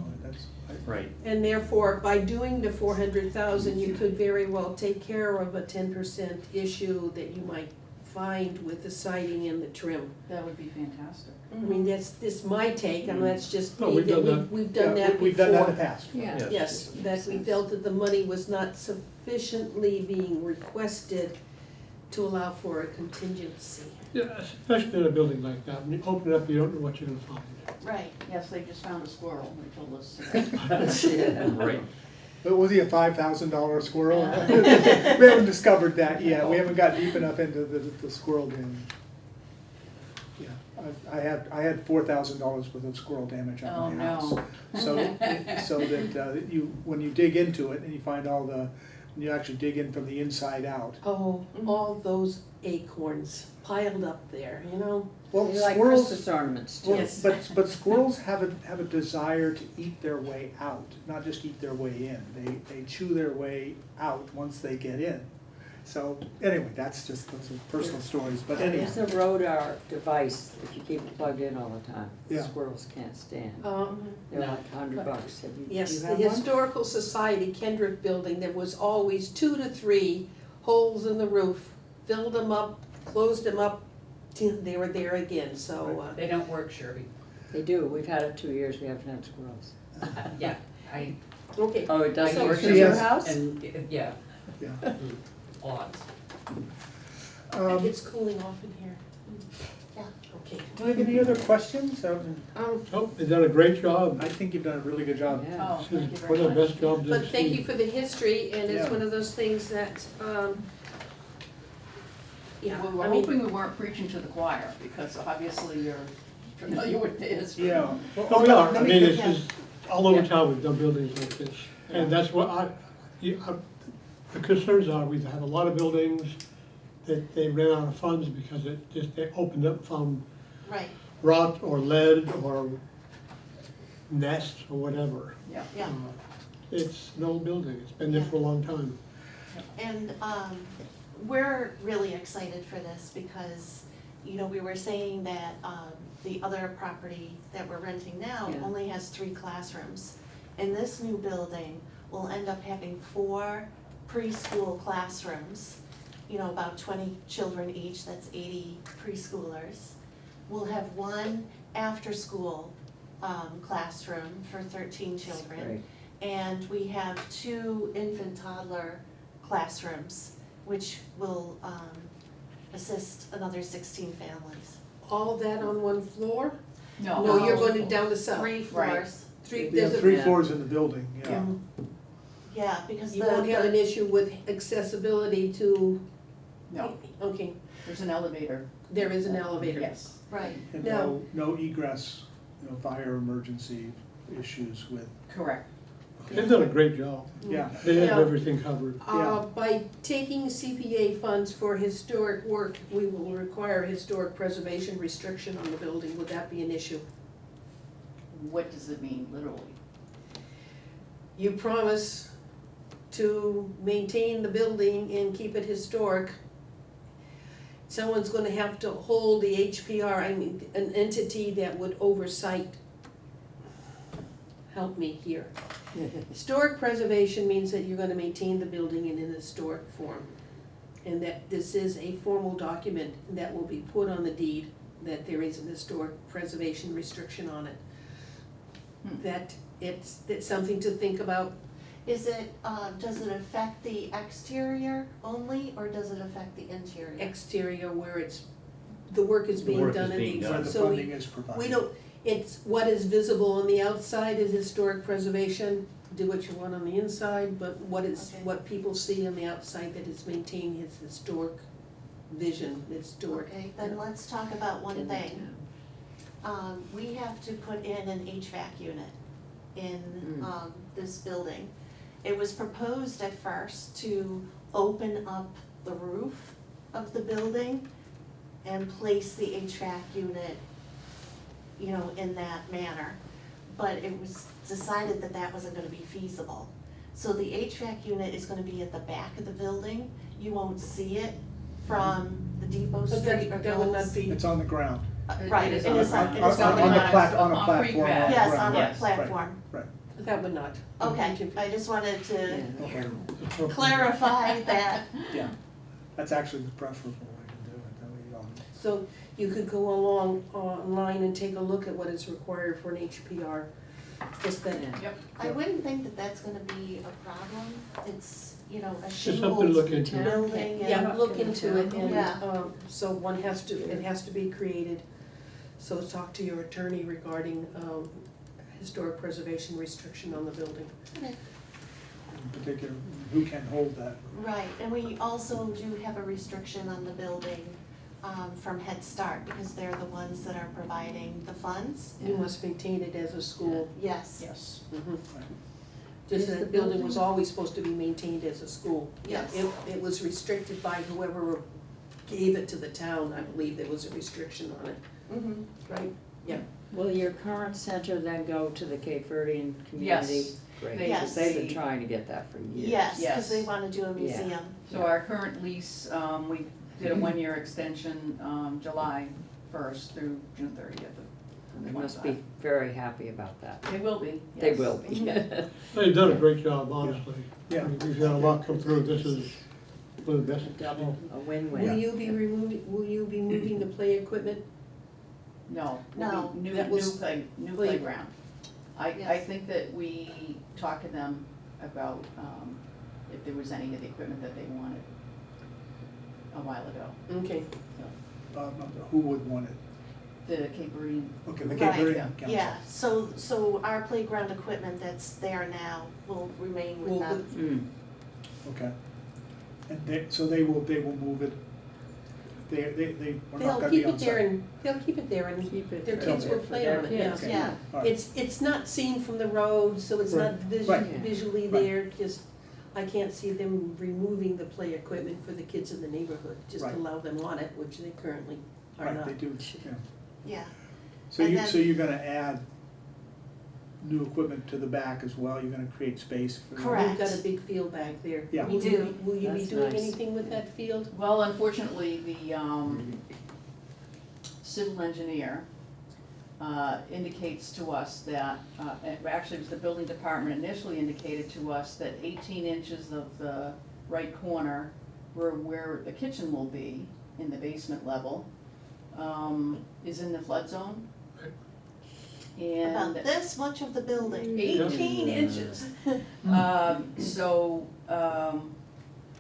Right. And therefore, by doing the 400,000, you could very well take care of a 10% issue that you might find with the siding and the trim. That would be fantastic. I mean, that's my take, and that's just No, me, we've that done that. we've done that before. We've done that in the past. Yeah. Yes, that we felt that the money was not sufficiently being requested to allow for a contingency. Yeah, especially in a building like that, when you open it up, you don't know what you're gonna find. right, Yes, they just found a squirrel, they told us. Right. But was he a $5,000 squirrel? We haven't discovered that yet, we haven't got deep enough into the squirrel damage. Yeah, I had $4,000 worth of squirrel damage Oh, on my house. no. So that when you dig into it and you find when you actually dig in from the inside out. Oh, all those acorns piled up there, Well, They like squirrels, Christmas ornaments too. well, Yes. but squirrels have a desire to eat their way out, not just eat their way in. They chew their way out once they get in. So anyway, those are personal stories, but anyhow. There's a radar device that you keep plugged in all the time. Yeah. Squirrels can't stand. They're No. like $100. Have you, Yes, you the have one? Historical Society Kendrick Building, there was always 2 to 3 holes in the roof, filled them up, closed them up, they were there again, so, They don't work, Sherby. They do. We've had it 2 years. We haven't had squirrels. Yeah, I, okay. Oh, it doesn't So- work So in your yes. house? and, yeah, Yeah. odds. It's cooling off in here. yeah. Okay. Do you have any other questions? Oh, they've done a great job. I think you've done a really good job. Yeah. Oh, This thank you is very one of the much. best jobs I've But thank you seen. for the history, and it's Yeah. one of those things that, Yeah, We were I mean, hoping we weren't preaching to the choir, because obviously you're familiar with the history. Yeah. No, we are, I Let me- mean, it's yeah. just, all over Yeah. town, we've done buildings like this. And that's what the concerns are, we've had a lot of buildings that they ran out of funds because they opened up, found Right, rot or lead or nests or whatever. Yeah. yeah. It's an old building, it's been there for a long time. And we're really excited for this because, you know, we were saying that the other property that we're renting now Yeah. only has 3 classrooms. And this new building will end up having 4 preschool classrooms, you know, about 20 children each, that's 80 preschoolers. We'll have 1 after-school classroom for 13 children. Great. And we have 2 infant toddler classrooms, which will assist another 16 families. all that on one floor? No. No, you're going down the south. 3 Right. floors. Three, You there's have a, 3 Yeah. floors in the building, yeah. Mhm. Yeah, because You won't have an issue with accessibility to, No, okay, there's an elevator. there is an elevator. Yes. right, And No. no egress, fire emergency issues with, Correct. They've done a great job, yeah. they have Yeah. everything covered. By taking CPA funds for historic work, we will require historic preservation restriction on the building. Would that be an issue? What does it mean, literally? You promise to maintain the building and keep it historic. Someone's gonna have to hold the HPR, I mean, an entity that would oversight. Help me here. Historic preservation means that you're gonna maintain the building in an historic form. And that this is a formal document that will be put on the deed, that there is an historic preservation restriction on it. That it's something to think about. Is it, does it affect the exterior only, or does it affect the interior? Exterior where the work is The being work done is in the, being done. Where the so funding is provided. we don't, it's, what is visible on the outside is historic preservation, do what you want on the inside, but what is, Okay. what people see on the outside that is maintaining its historic vision, historic. Okay, then let's talk about one thing. We have to put in an HVAC unit in, this building. It was proposed at first to open up the roof of the building and place the HVAC unit, you know, in that manner. But it was decided that that wasn't gonna be feasible. So the HVAC unit is gonna be at the back of the building. You won't see it from the Depot But Street or that would not Gold's. be, It's on the ground. Right, It is it on is the on, ground. it is It's on the on the ground. on a concrete platform. pad. Yes, on a Yes. platform. that would not. Okay, I just wanted to Okay, clarify that. yeah. That's actually the preferable way to do it, that way you don't. So you could go along, online and take a look at what is required for an HPR, just that. Yeah. Yep. I wouldn't think that that's gonna be a problem. It's, you know, a Just something to shingled look into. building Yeah, and, look into it and, Yeah. so it has to be created. So talk to your attorney regarding, historic preservation restriction on the building. Okay. In particular, who can hold that? Right, and we also do have a restriction on the building, from Head Start, because they're the ones that are providing the funds. You must maintain it as a school. Yes, Yes. Mhm. Right. Just Is the that building building- was always supposed to be maintained as a school. Yes. It was restricted by whoever gave it to the town, I believe there was a restriction on it, mhm, right? Will your current center then go to the Cape Verdean community? Yes. Great, Yes. because they've been trying to get that for years. yes, Yes. cause they wanna do a Yeah. museum. So our current lease, we did a 1-year extension, July 1st through June 30th of They must 25. be very happy about that. They will be, yes. They will be. They've done a great job, honestly. Yeah. We've had a lot come through, this is one of the best. Double, a Will win-win. you be moving the play equipment? No, No. new That was new play- playground. I Yes. think that we talked to them about, if there was any of the equipment that they wanted a while ago. Okay, Who would want it? The Cape Verdean, Okay, the Right, Cape Verdean yeah. Council. Yeah, so our playground equipment that's there now will remain with Will them. Mm. Okay. And so they will move it we're not They'll gonna be keep on it there site. and, they'll keep it there and Keep it their for kids their- will for play their on it, yeah. kids. Yeah. All right. It's not seen from the road, so it's not Right. Right. visually Right. there, just, I can't see them removing the play equipment for the kids in the neighborhood, just Right. allow them on it, which they currently are Right, not. they do, yeah. Yeah, So And you, then- so you're gonna add new equipment to the back as well, you're gonna create space for. Correct. We've got a big field back there. Yeah. We do. Will you be That's doing nice. anything with that field? Well, unfortunately, the civil engineer indicates to us that, actually it was the building department initially indicated to us that 18 inches of the right corner where the kitchen will be in the basement level is in the flood zone. about And this much of the building. 18 inches. So,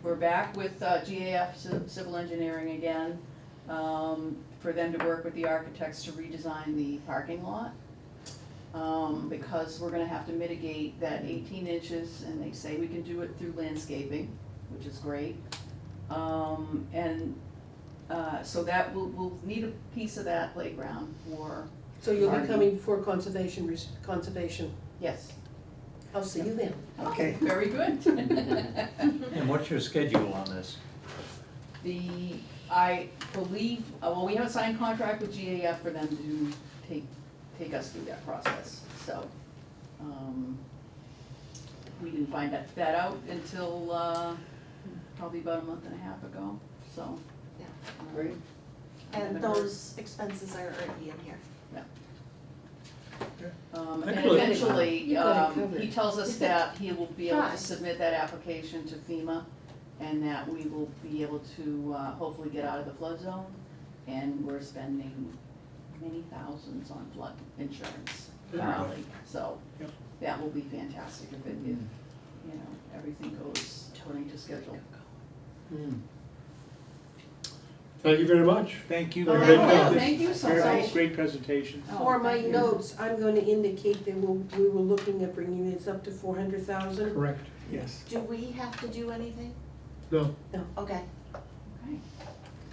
we're back with GAF Civil Engineering again, for them to work with the architects to redesign the parking lot. Because we're gonna have to mitigate that 18 inches, and they say we can do it through landscaping, which is great. So that we'll need a piece of that playground for, So you'll be Parking. coming for conservation, yes. I'll see you then. Okay. Very good. And what's your schedule on this? I believe, well, we have a signed contract with GAF for them to take us through that process, so. We didn't find that out until, probably about a month and a half ago, so. Yeah. Great. And those expenses are already in here. And Excellent. eventually, You got it covered. he tells us that he will be able Try. to submit that application to FEMA, and that we will be able to, hopefully get out of the flood zone. And we're spending many thousands on flood insurance currently, so Yep. that will be fantastic if everything goes according to schedule. Thank you very much. Thank you. All very right. much. Yeah, thank you so Very much. Great presentation. Oh, For my thank you. notes, I'm going to indicate that we were looking at bringing this up to 400,000. Correct. Yes. Do we have to do anything? No, Okay, Okay.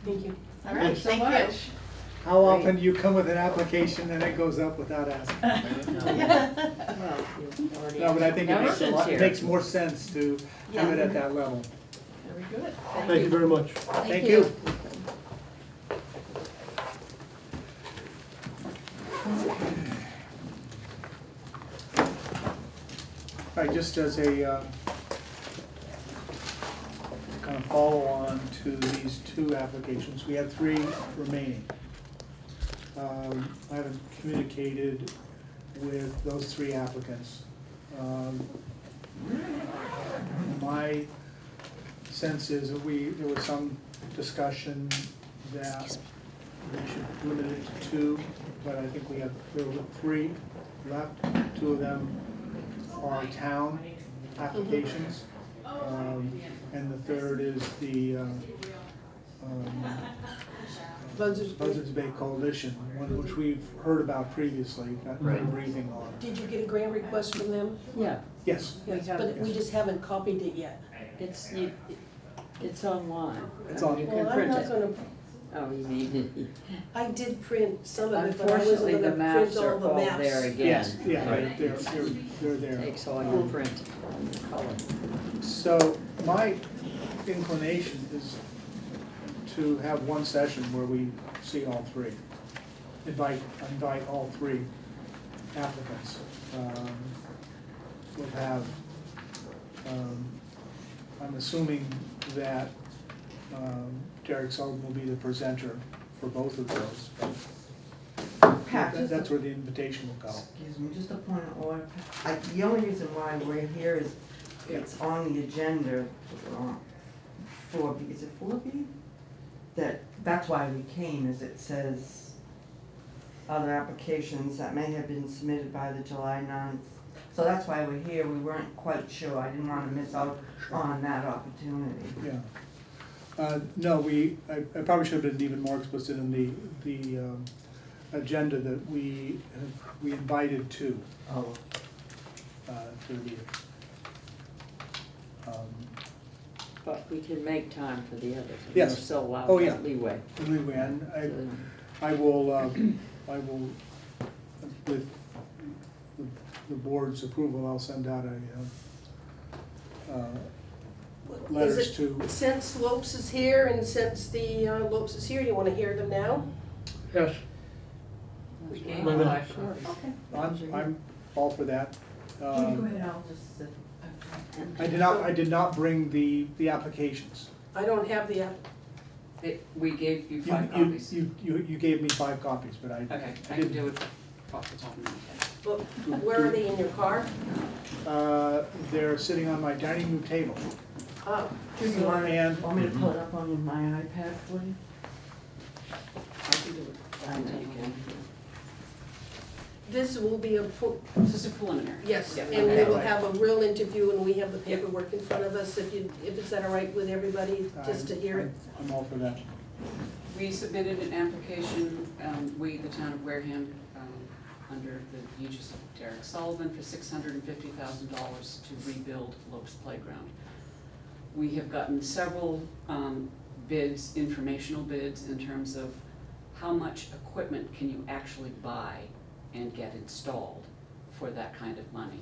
Thank you. all right, Thanks so thank you. much. How often do you come with an application and it goes up without asking? Well, you've already No, but I think it Never makes a since lot, it here. makes more sense to have it Yeah. at that level. Very good. thank you very much. Thank you. All right, just as a kind of follow-on to these two applications, we have 3 remaining. I haven't communicated with those 3 applicants. My sense is that there was some discussion that we should limit it to 2, but I think there were 3 left. 2 of them are town applications. And the third is the Buzzards Bay Coalition, one which we've heard about previously, got a Right. briefing on. Did you get a grant request from them? Yeah, Yes, Yes, have but it. we just haven't copied it yet. it's online. It's on- You Well, can I'm print not it. gonna, Oh, you mean, I did print some of it, but I wasn't unfortunately, gonna the print maps all are the all maps. there again. yes, yeah, Right. they're there. Takes all your print, color. So my inclination is to have one session where we see all 3. Invite all 3 applicants. We'll have, I'm assuming that Derek Sullivan will be the presenter for both of those. Pat, That's where the invitation will go. excuse me, just a point of order. The only reason why we're here is it's on the agenda for, is it 4B? That's why we came, is it says other applications that may have been submitted by the July 9th. So that's why we're here, we weren't quite sure, I didn't wanna miss out on that opportunity. Yeah. No, I probably should have been even more explicit in the agenda that we invited to Oh. the meeting. But we can make time for the others. and Yes. We're still allowed Oh, yeah. that leeway. Anyway, and So, I will, with the board's approval, I'll send out letters Is it- to, Since Lopes is here and since the Lopes is here, you wanna hear them now? Yes, We gave Well, you then- 5 copies. I'm all for that. Go ahead, I'll just sit. I did not bring the applications. I don't have the, We gave you You, 5 you, copies. you gave me 5 copies, but I Okay, I can didn't. do it off the top of my head. well, where are they in your car? They're sitting on my dining room table. Oh, Do you want And- me to pull it up on my iPad for you? I can do it. I'll take it. this will be a, This is a preliminary. yes, Yeah, and we okay. will have a real interview and we have the paperwork in front of us, if it's that all right with everybody, just to hear it. I'm all for that. We submitted an application, we, the town of Wareham, under the aegis of Derek Sullivan for $650,000 to rebuild Lopes Playground. We have gotten several bids, informational bids, in terms of how much equipment can you actually buy and get installed for that kind of money.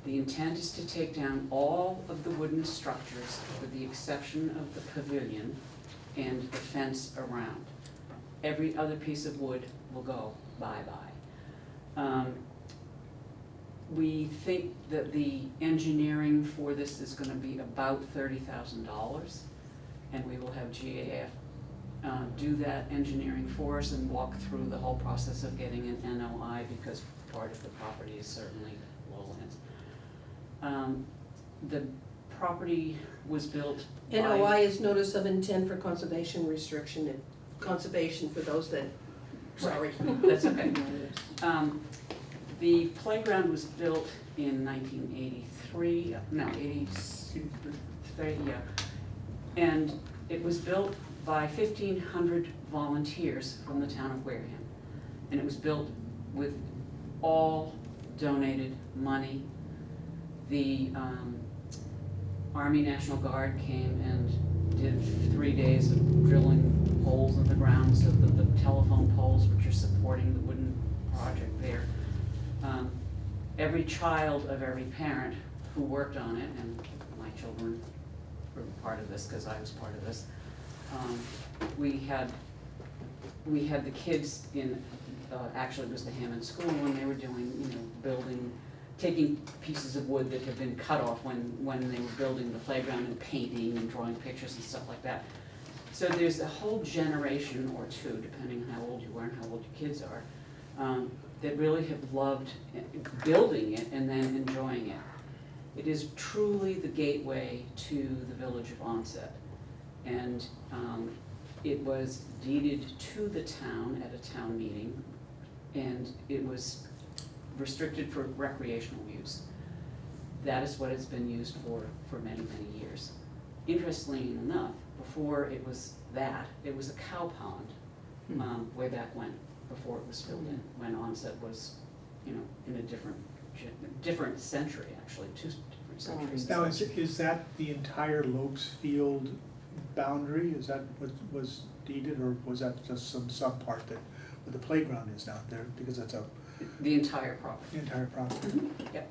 The intent is to take down all of the wooden structures with the exception of the pavilion and the fence around. Every other piece of wood will go bye-bye. We think that the engineering for this is gonna be about $30,000, and we will have GAF do that engineering for us and walk through the whole process of getting an NOI, because part of the property is certainly lowlands. The property was built by. NOI is notice of intent for conservation restriction, and conservation for those that, sorry. That's okay. The playground was built in 1983, no, 83, yeah. And it was built by 1,500 volunteers from the town of Wareham. And it was built with all donated money. The Army National Guard came and did 3 days of drilling holes in the ground so that the telephone poles, which are supporting the wooden project there, every child of every parent who worked on it, and my children were part of this because I was part of this, we had the kids in, actually it was the Hammond School, when they were doing, building, taking pieces of wood that had been cut off when they were building the playground and painting and drawing pictures and stuff like that. So there's a whole generation or two, depending on how old you are and how old your kids are, that really have loved building it and then enjoying it. It is truly the gateway to the village of Onset. And it was deeded to the town at a town meeting, and it was restricted for recreational use. That is what it's been used for many, many years. Interestingly enough, before it was that, it was a cow pond, way back when, before it was filled in, when Onset was, in a different century, actually, 2 different centuries. Now, is that the entire Lopes Field boundary? Is that what was deeded, or was that just some subpart that, where the playground is down there? Because that's The entire property. the entire property. Yep.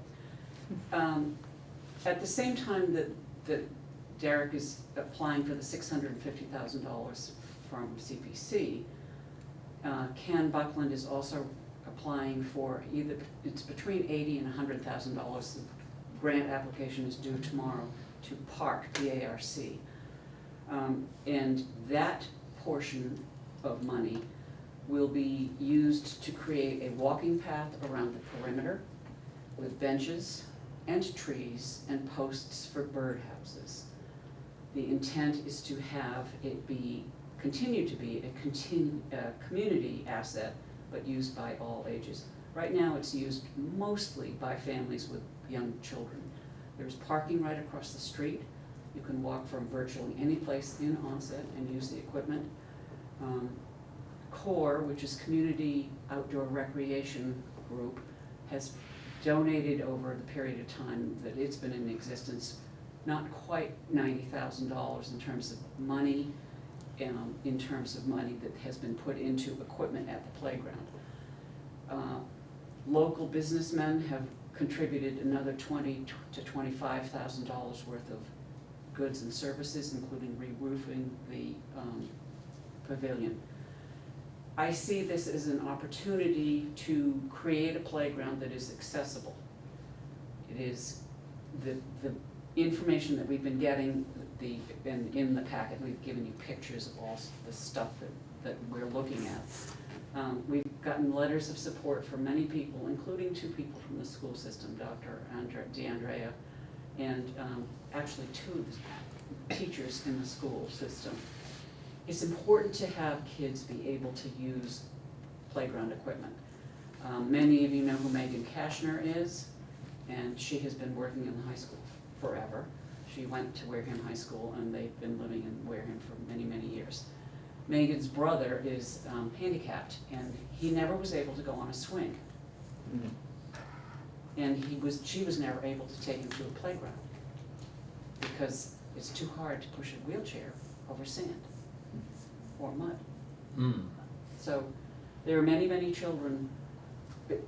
At the same time that Derek is applying for the $650,000 from CPC, Ken Buckland is also applying for it's between $80,000 and $100,000. The grant application is due tomorrow to PARC, P-A-R-C. And that portion of money will be used to create a walking path around the perimeter with benches and trees and posts for birdhouses. The intent is to have it continue to be a community asset, but used by all ages. Right now, it's used mostly by families with young children. There's parking right across the street. You can walk from virtually any place in Onset and use the equipment. CORE, which is Community Outdoor Recreation Group, has donated over the period of time that it's been in existence not quite $90,000 in terms of money, in terms of money that has been put into equipment at the playground. Local businessmen have contributed another $20,000 to $25,000 worth of goods and services, including re-roofing the pavilion. I see this as an opportunity to create a playground that is accessible. It is the information that we've been getting, and in the packet, we've given you pictures of all the stuff that we're looking at. We've gotten letters of support from many people, including 2 people from the school system, Dr. DeAndrea, and actually 2 of the teachers in the school system. It's important to have kids be able to use playground equipment. Many of you know who Megan Kashner is, and she has been working in the high school forever. She went to Wareham High School, and they've been living in Wareham for many, many years. Megan's brother is handicapped, and he never was able to go on a swing. And she was never able to take him to a playground because it's too hard to push a wheelchair over sand or mud. So there are many, many children,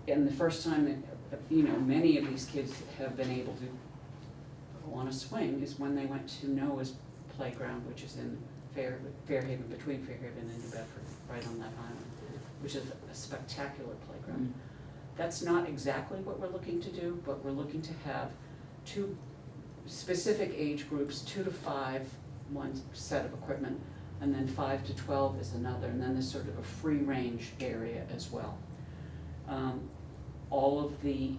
and the first time that, many of these kids have been able to go on a swing is when they went to Noah's playground, which is in Fairhaven, between Fairhaven and New Bedford, right on that island, which is a spectacular playground. That's not exactly what we're looking to do, but we're looking to have 2 specific age groups, 2 to 5, one set of equipment, and then 5 to 12 is another, and then there's sort of a free range area as well. All of the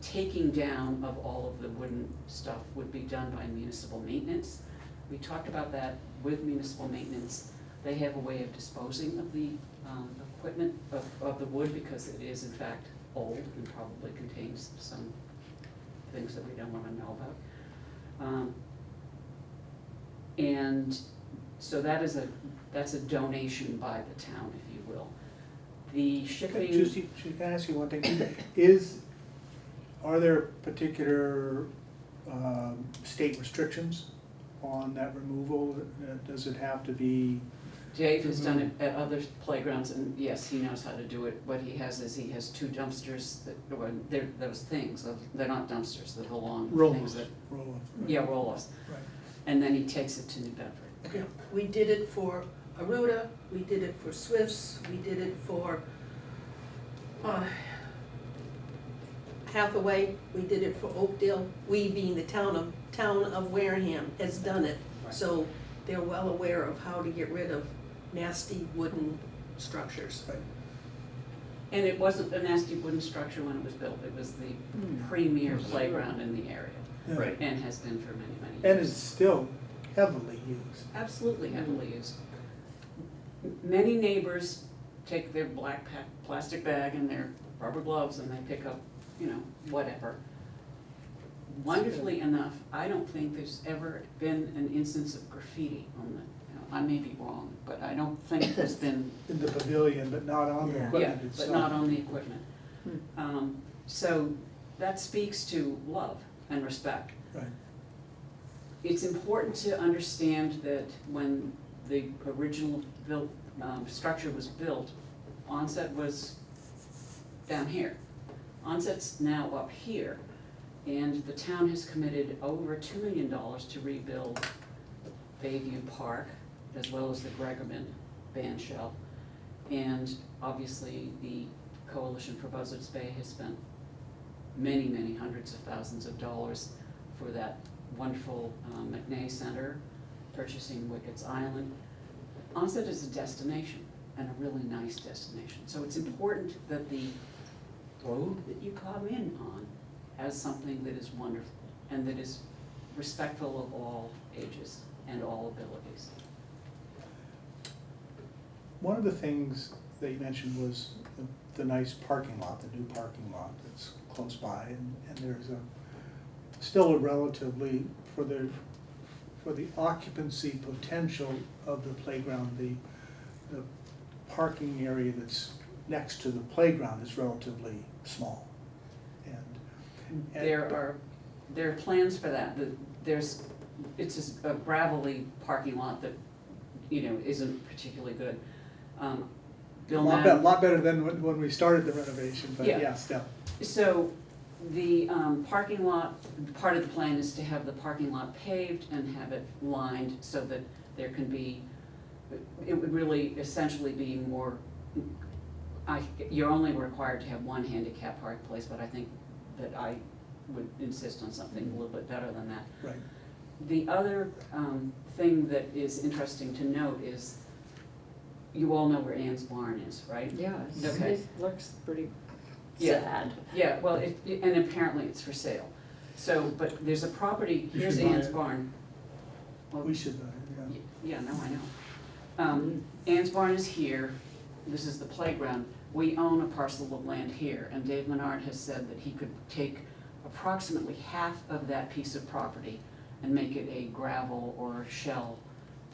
taking down of all of the wooden stuff would be done by municipal maintenance. We talked about that with municipal maintenance. They have a way of disposing of the equipment, of the wood, because it is in fact old and probably contains some things that we don't want to know about. And so that's a donation by the town, if you will. The shipping. Can I ask you one thing? Are there particular state restrictions on that removal? Does it have to be? Dave has done it at other playgrounds, and yes, he knows how to do it. What he has is 2 dumpsters that, they're those things, they're not dumpsters, they're the long things that. Roll-offs. Yeah, roll-offs. Right. And then he takes it to New Bedford. Yeah, we did it for Aruda, we did it for Swifts, we did it for Hathaway, we did it for Oakdale. We, being the town of Wareham, has done it. Right. So they're well aware of how to get rid of nasty wooden structures. Right. And it wasn't a nasty wooden structure when it was built, it was the premier playground in the area, Yeah. Right. and has been for many, many years. And is still heavily used. Absolutely heavily used. Many neighbors take their black plastic bag and their rubber gloves and they pick up, whatever. Wonderfully enough, I don't think there's ever been an instance of graffiti on I may be wrong, but I don't think there's been. In the pavilion, but not on the Yeah. equipment Yeah, itself. but not on the equipment. So that speaks to love and respect. Right. It's important to understand that when the original structure was built, Onset was down here. Onset's now up here, and the town has committed over $2 million to rebuild Bayview Park, as well as the Gregerman band shell. And obviously, the Coalition for Buzzards Bay has spent many, many hundreds of thousands of dollars for that wonderful McNay Center, purchasing Wickett's Island. Onset is a destination, and a really nice destination. So it's important that the road that you come in on has something that is wonderful and that is respectful of all ages and all abilities. One of the things that you mentioned was the nice parking lot, the new parking lot that's close by, and there's still a relatively, for the occupancy potential of the playground, the parking area that's next to the playground is relatively small. And There are there are plans for that. It's just a gravelly parking lot that, isn't particularly good. Bill Madden. Lot better than when we started the renovation, but Yeah. yeah, still. So the parking lot, part of the plan is to have the parking lot paved and have it lined so that there can be, it would really essentially be more, you're only required to have one handicap parking place, but I think that I would insist on something a little bit better than that. Right. The other thing that is interesting to note is, you all know where Ann's Barn is, right? Yeah, Okay. it looks pretty Yeah. sad. Yeah, well, and apparently it's for sale. So, but there's a property, You here's should buy Ann's it. Barn. Well, We should, yeah. Yeah, no, I know. Ann's Barn is here, this is the playground. We own a parcel of land here, and Dave Menard has said that he could take approximately half of that piece of property and make it a gravel or shell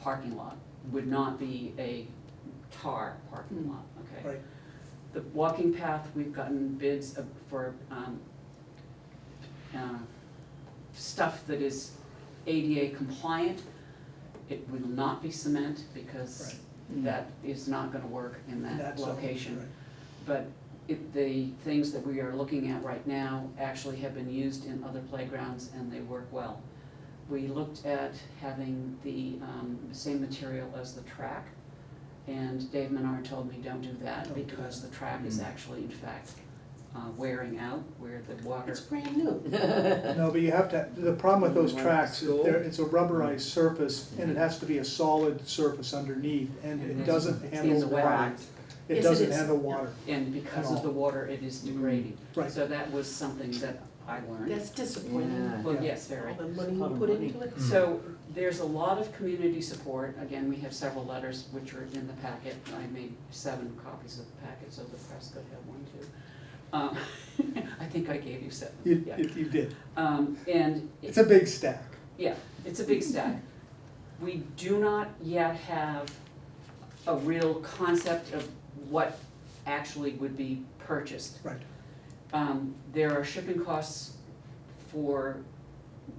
parking lot. Would not be a tar parking lot, okay? Right. The walking path, we've gotten bids for stuff that is ADA compliant. It will not be cement because that is not gonna work in that That's all, location. right. But the things that we are looking at right now actually have been used in other playgrounds and they work well. We looked at having the same material as the track, and Dave Menard told me don't do that Don't do because that. the track is actually in fact wearing out where the water. It's brand new. No, but you have to, the problem with those Like tracks, school? it's a rubberized surface, and it has to be a solid surface underneath, and And it it's- doesn't it's handle in the water. wetlands. It Yes, it doesn't is. handle water. And because At of the all. water, it is degrading. Right. So that was something that I learned. That's disappointing. Yeah. Well, Yeah. yes, very. All the money Lot you of put money. into it. So there's a lot of community support. Again, we have several letters which are in the packet. I made 7 copies of the packet, so the press could have one too. I think I gave you 7. Yeah. You did. And It's a big stack. yeah, it's a big stack. We do not yet have a real concept of what actually would be purchased. Right. There are shipping costs for,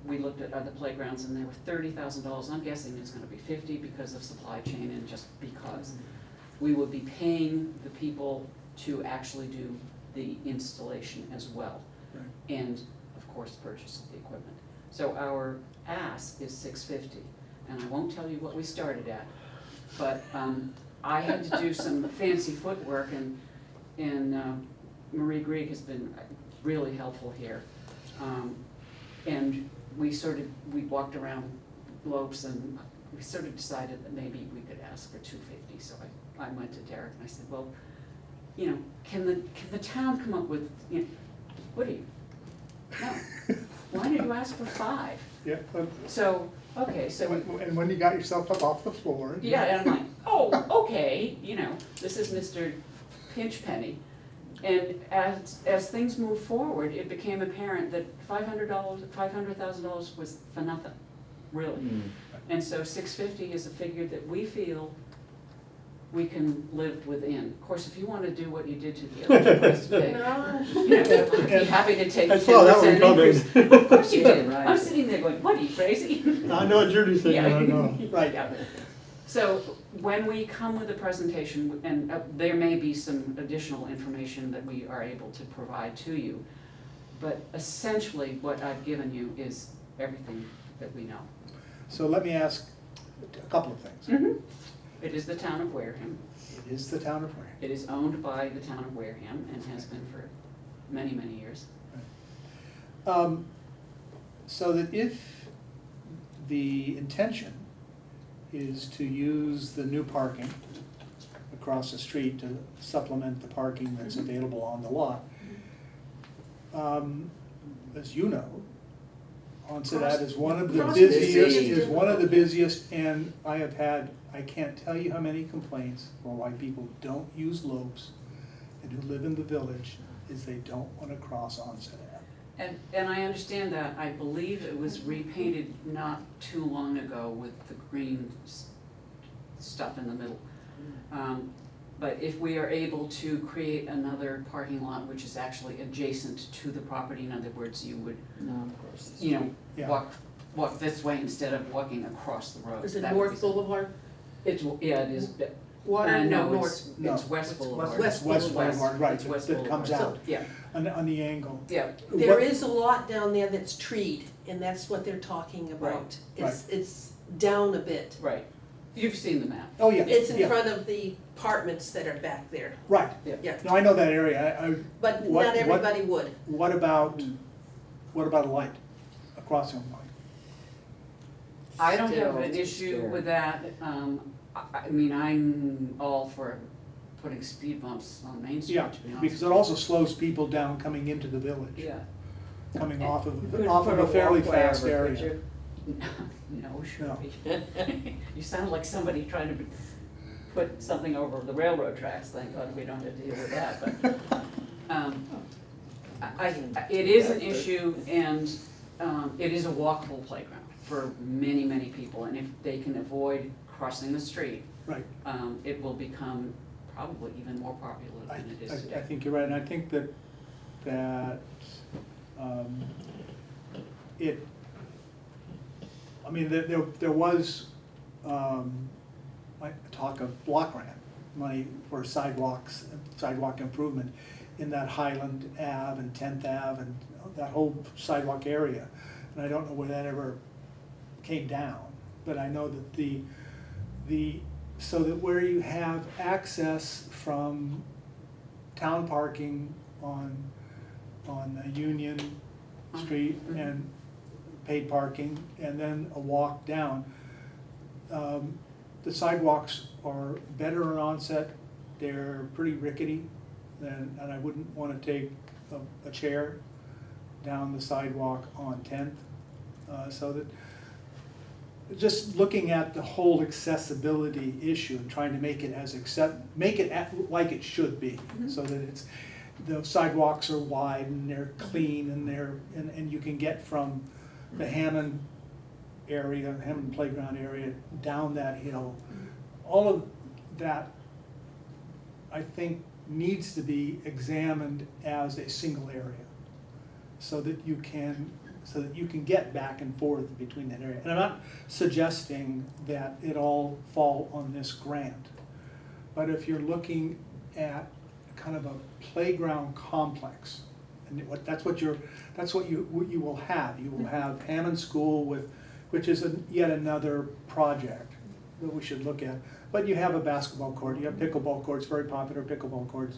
we looked at other playgrounds and they were $30,000. I'm guessing it's gonna be 50 because of supply chain and just because. We would be paying the people to actually do the installation as well. Right. And of course, purchase the equipment. So our ask is $650, and I won't tell you what we started at, but I had to do some fancy footwork, and Marie Grieg has been really helpful here. And we walked around Lopes, and we sort of decided that maybe we could ask for $250. So I went to Derek and I said, well, can the town come up with, Woody, no, why did you ask for 5? Yeah. So, okay, so, And when you got yourself up off the floor. yeah, and I'm like, oh, okay, this is Mr. Pinchpenny. And as things moved forward, it became apparent that $500,000 was for nothing, really. And so $650 is a figure that we feel we can live within. Of course, if you want to do what you did to the electric price today, I'd be happy to take I saw that 10% one coming. increase. Of course you did. Right. I'm sitting there going, what, are you crazy? I know what Judy's thinking, I know. Right. Yeah. So when we come with a presentation, and there may be some additional information that we are able to provide to you, but essentially what I've given you is everything that we know. So let me ask a couple of things. It is the town of Wareham. It is the town of Wareham. It is owned by the town of Wareham and has been for many, many years. So that if the intention is to use the new parking across the street to supplement the parking that's available on the lot, as you know, Onset Ave is one of the Across the street busiest, is is one of the difficult. busiest, and I have had, I can't tell you how many complaints for why people don't use Lopes and who live in the village, is they don't wanna cross Onset Ave. And I understand that. I believe it was repainted not too long ago with the green stuff in the middle. But if we are able to create another parking lot which is actually adjacent to the property, in other words, you would, No, of course. you know, Yeah. walk this way instead of walking across the road. Is it that would be North something. Boulevard? It's, yeah, it is. Water, No, North. it's No. West Boulevard. West West Boulevard. Boulevard, right, It's West that comes Boulevard. out Yeah, on the angle. yeah, There What- is a lot down there that's treed, and that's what they're talking about. Right. It's down a bit. right. You've seen the map. Oh, yeah. It's in yeah, front of the apartments that are back there, Right, yeah. no, I know that area, But What- not everybody would. what about a light, a crossing light? I don't have an Still, issue still. with that. I mean, I'm all for putting speed bumps on Main Street, Yeah, to be honest. because it also slows people down coming into the village, Yeah. coming off You of, couldn't off of put a fairly walkway fast over, could area. you? No, No. sure. You sound like somebody trying to put something over the railroad tracks. Thank God we don't have to deal with that, but, it is an issue and, it is a walkable playground for many, many people. And if they can avoid crossing the street, Right, it will become probably even more popular I, than it is I today. think you're right, and I think that, it, I mean, there was, like, talk of block grant money for sidewalks, sidewalk improvement in that Highland Ave and 10th Ave and that whole sidewalk area. And I don't know where that ever came down, but I know that so that where you have access from town parking on Union Street and paid parking, and then a walk down, the sidewalks are better on Onset, they're pretty rickety, and I wouldn't wanna take a chair down the sidewalk on 10th, so that, just looking at the whole accessibility issue and trying to make it like it should be, so that it's, the sidewalks are wide and they're clean and you can get from the Hammond area, Hammond Playground area, down that hill. All of that, I think, needs to be examined as a single area, so that you can get back and forth between that area. And I'm not suggesting that it all fall on this grant, but if you're looking at kind of a playground complex, and that's what you will have. You will have Hammond School which is yet another project that we should look at. But you have a basketball court, you have pickleball courts, very popular pickleball courts,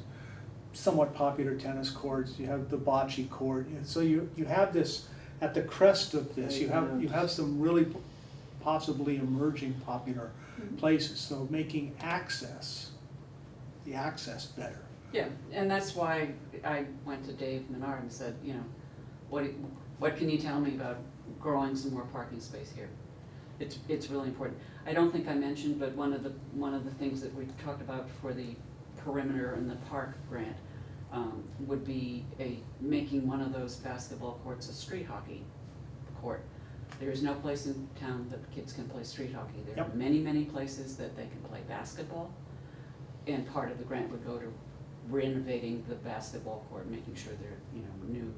somewhat popular tennis courts, you have the bocce court. And so you have this, at the crest of this, you have some really possibly emerging popular places. So making the access better. Yeah, and that's why I went to Dave Menard and said, you know, what can you tell me about growing some more parking space here? It's really important. I don't think I mentioned, but one of the things that we talked about for the perimeter and the park grant would be making one of those basketball courts a street hockey court. There is no place in town that kids can play street hockey. There are many, many places that they can play basketball, and part of the grant would go to renovating the basketball court, making sure they're, new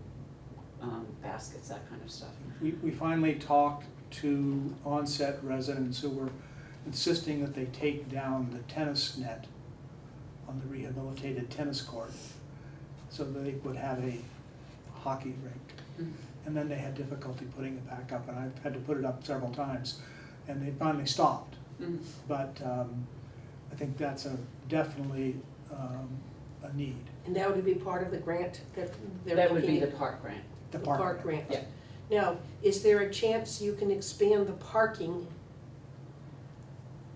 baskets, that kind of stuff. We finally talked to Onset residents who were insisting that they take down the tennis net on the rehabilitated tennis court so that they would have a hockey rink. And then they had difficulty putting it back up, and I've had to put it up several times, and they finally stopped. But I think that's definitely a need. And that would be part of the grant that they're That would be looking the at? park grant. The Park grant. Yeah. Now, is there a chance you can expand the parking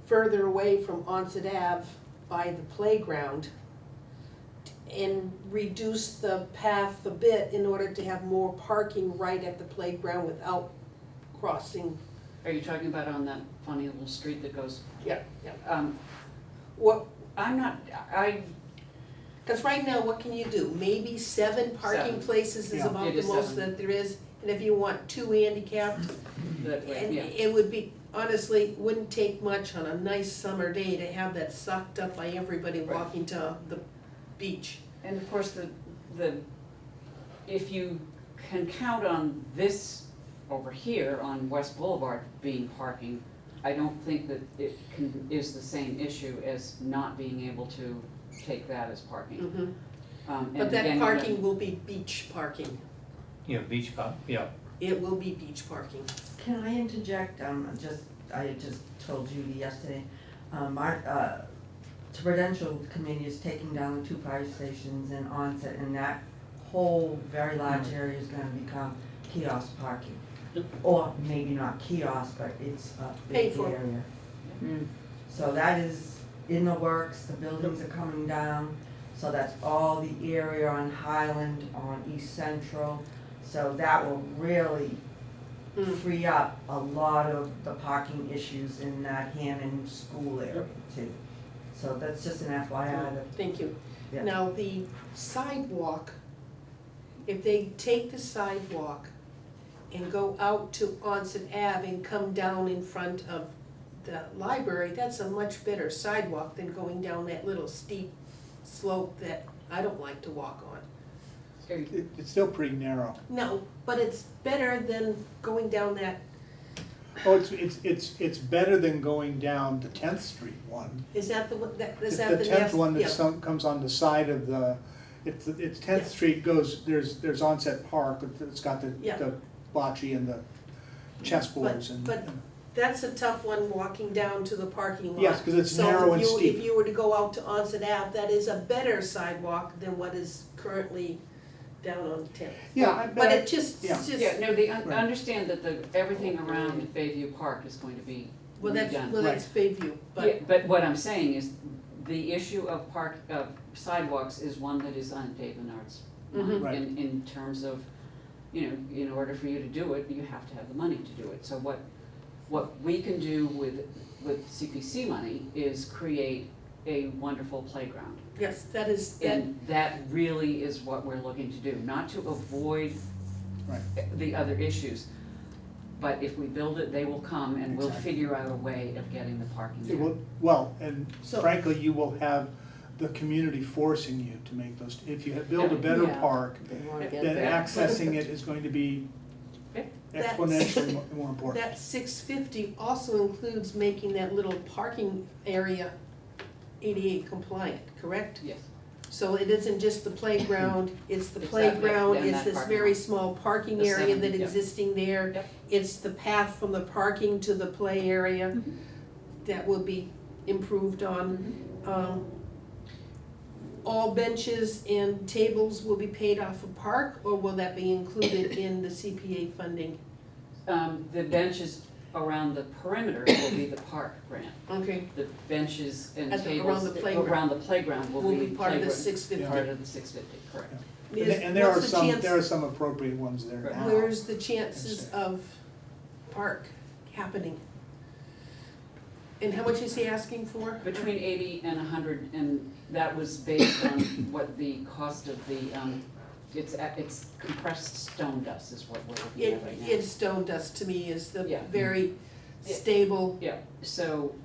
further away from Onset Ave by the playground and reduce the path a bit in order to have more parking right at the playground without crossing? Are you talking about on that funny little street that goes? Yeah. Um, What, I'm not, Cause right now, what can you do? Maybe 7 parking Seven. places is Yeah. about It the is most 7. that there is. And if you want 2 handicapped, That way, and yeah. it would be, honestly, wouldn't take much on a nice summer day to have that sucked up by everybody Right. walking to the beach. And of course, if you can count on this over here on West Boulevard being parking, I don't think that it is the same issue as not being able to take that as parking. Mhm. And But that again, you got- parking will be beach parking. Yeah, beach cop, yeah. It will be beach parking. Can I interject? I just told Judy yesterday, our, Prudential Committee is taking down the 2 fire stations in Onset, and that whole very large area is gonna become kiosk parking. Or maybe not kiosk, but it's a Paid big for. area. Mm. So that is in the works, the buildings are coming down, so that's all the area on Highland, on East Central. So that will really Mm. free up a lot of the parking issues in that Hammond school area too. So that's just an FYI that, Thank you. yeah. Now, the sidewalk, if they take the sidewalk and go out to Onset Ave and come down in front of the library, that's a much better sidewalk than going down that little steep slope that I don't like to walk on. It's still pretty narrow. No, but it's better than going down that, Oh, it's better than going down the 10th Street one. is that the one, is The that the 10th next? one Yeah. that comes on the side of the, it's 10th Yeah. Street goes, there's Onset Park, it's got Yeah. the bocce and the chessboards But that's a tough one walking down to the parking lot. Yes, 'cause it's narrow and So steep. if you were to go out to Onset Ave, that is a better sidewalk than what is currently down on 10th. Yeah, But it just, yeah. it's just, Yeah, no, Right. understand that everything around Bayview Park is going to be well, that's, redone. well, that's Bayview, Yeah, but, but what I'm saying is, the issue of sidewalks is one that is on Dave Menard's mind. Mhm. Right. In terms of, in order for you to do it, you have to have the money to do it. So what we can do with CPC money is create a wonderful playground. yes, that is, that, And that really is what we're looking to do, not to avoid Right. the other issues. But if we build it, they will come and we'll Exactly. figure out a way of getting the parking there. It will, well, and So- frankly, you will have the community forcing you to make those, if you build a better Yeah. park, They wanna get then there. accessing it is going to be Yeah. exponentially more important. that 650 also includes making that little parking area ADA compliant, correct? Yes. So it isn't just the playground, it's the It's that- playground, and it's that this parking very lot. small parking The area 7, that yep. existing there. Yep. It's the path from the parking to the play area Mm-hmm. that will be improved on. All benches and tables will be paid off of park, or will that be included in the CPA funding? The benches around the perimeter will be the park grant. Okay, The benches and At the- tables around the playground. around the playground will be part of the playground- 650. Part of the 650, correct. And there are What's the some, chance- there are some appropriate ones there Right. now. Where's the chances of park happening? And how much is he asking for? Between 80 and 100, and that was based on what the cost of the, it's compressed stone dust is what we're looking at right now. It's stone dust to me is the Yeah. very Yeah. stable, Yeah, so,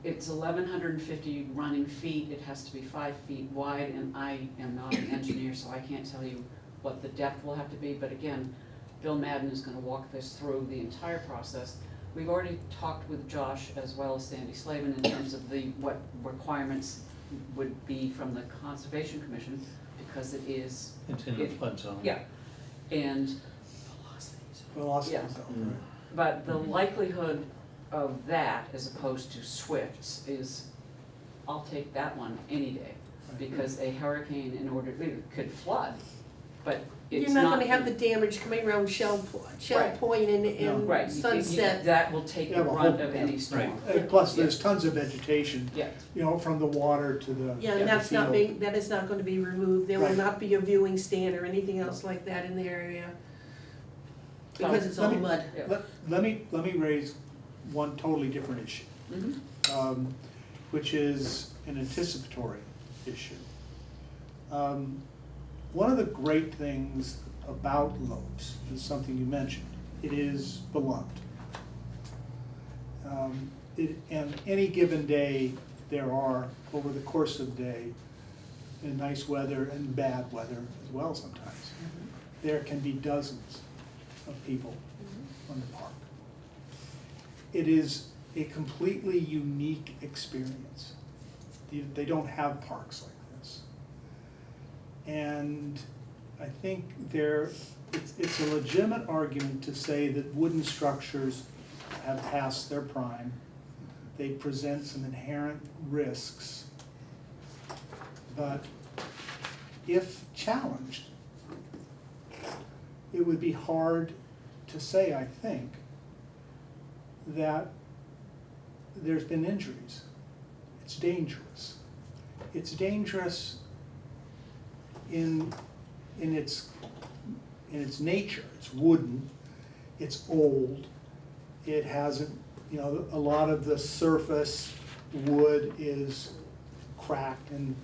it's 1,150 running feet, it has to be 5 feet wide, and I am not an engineer, so I can't tell you what the depth will have to be, but again, Bill Madden is gonna walk this through the entire process. We've already talked with Josh as well as Sandy Slavin in terms of what requirements would be from the Conservation Commission, because it is, It's in the flood zone. yeah, and Velocity Yeah. zone, right. but the likelihood of that, as opposed to Swift's, is, I'll take that one any day. Because a hurricane, it could flood, but it's you're not. not gonna have the damage coming around Shell Right. Point and Right, and you- Sunset. that will take You the have a brunt whole- of any storm. Plus, there's tons of vegetation, Yeah, from the water to the Yeah, the and that's not field. being, that is not gonna be removed, there will Right. not be a viewing stand or anything else like that in the area. Because it's all Let me- mud. yeah. Let me raise one totally different issue, Mhm. which is an anticipatory issue. One of the great things about Lopes is something you mentioned. It is beloved. And any given day, there are, over the course of the day, in nice weather and bad weather as well sometimes, there can be dozens of people on the park. It is a completely unique experience. They don't have parks like this. And I think it's a legitimate argument to say that wooden structures have passed their prime. They present some inherent risks. But if challenged, it would be hard to say, I think, that there's been injuries. It's dangerous. It's dangerous in its nature. It's wooden, it's old, it hasn't, a lot of the surface wood is cracked and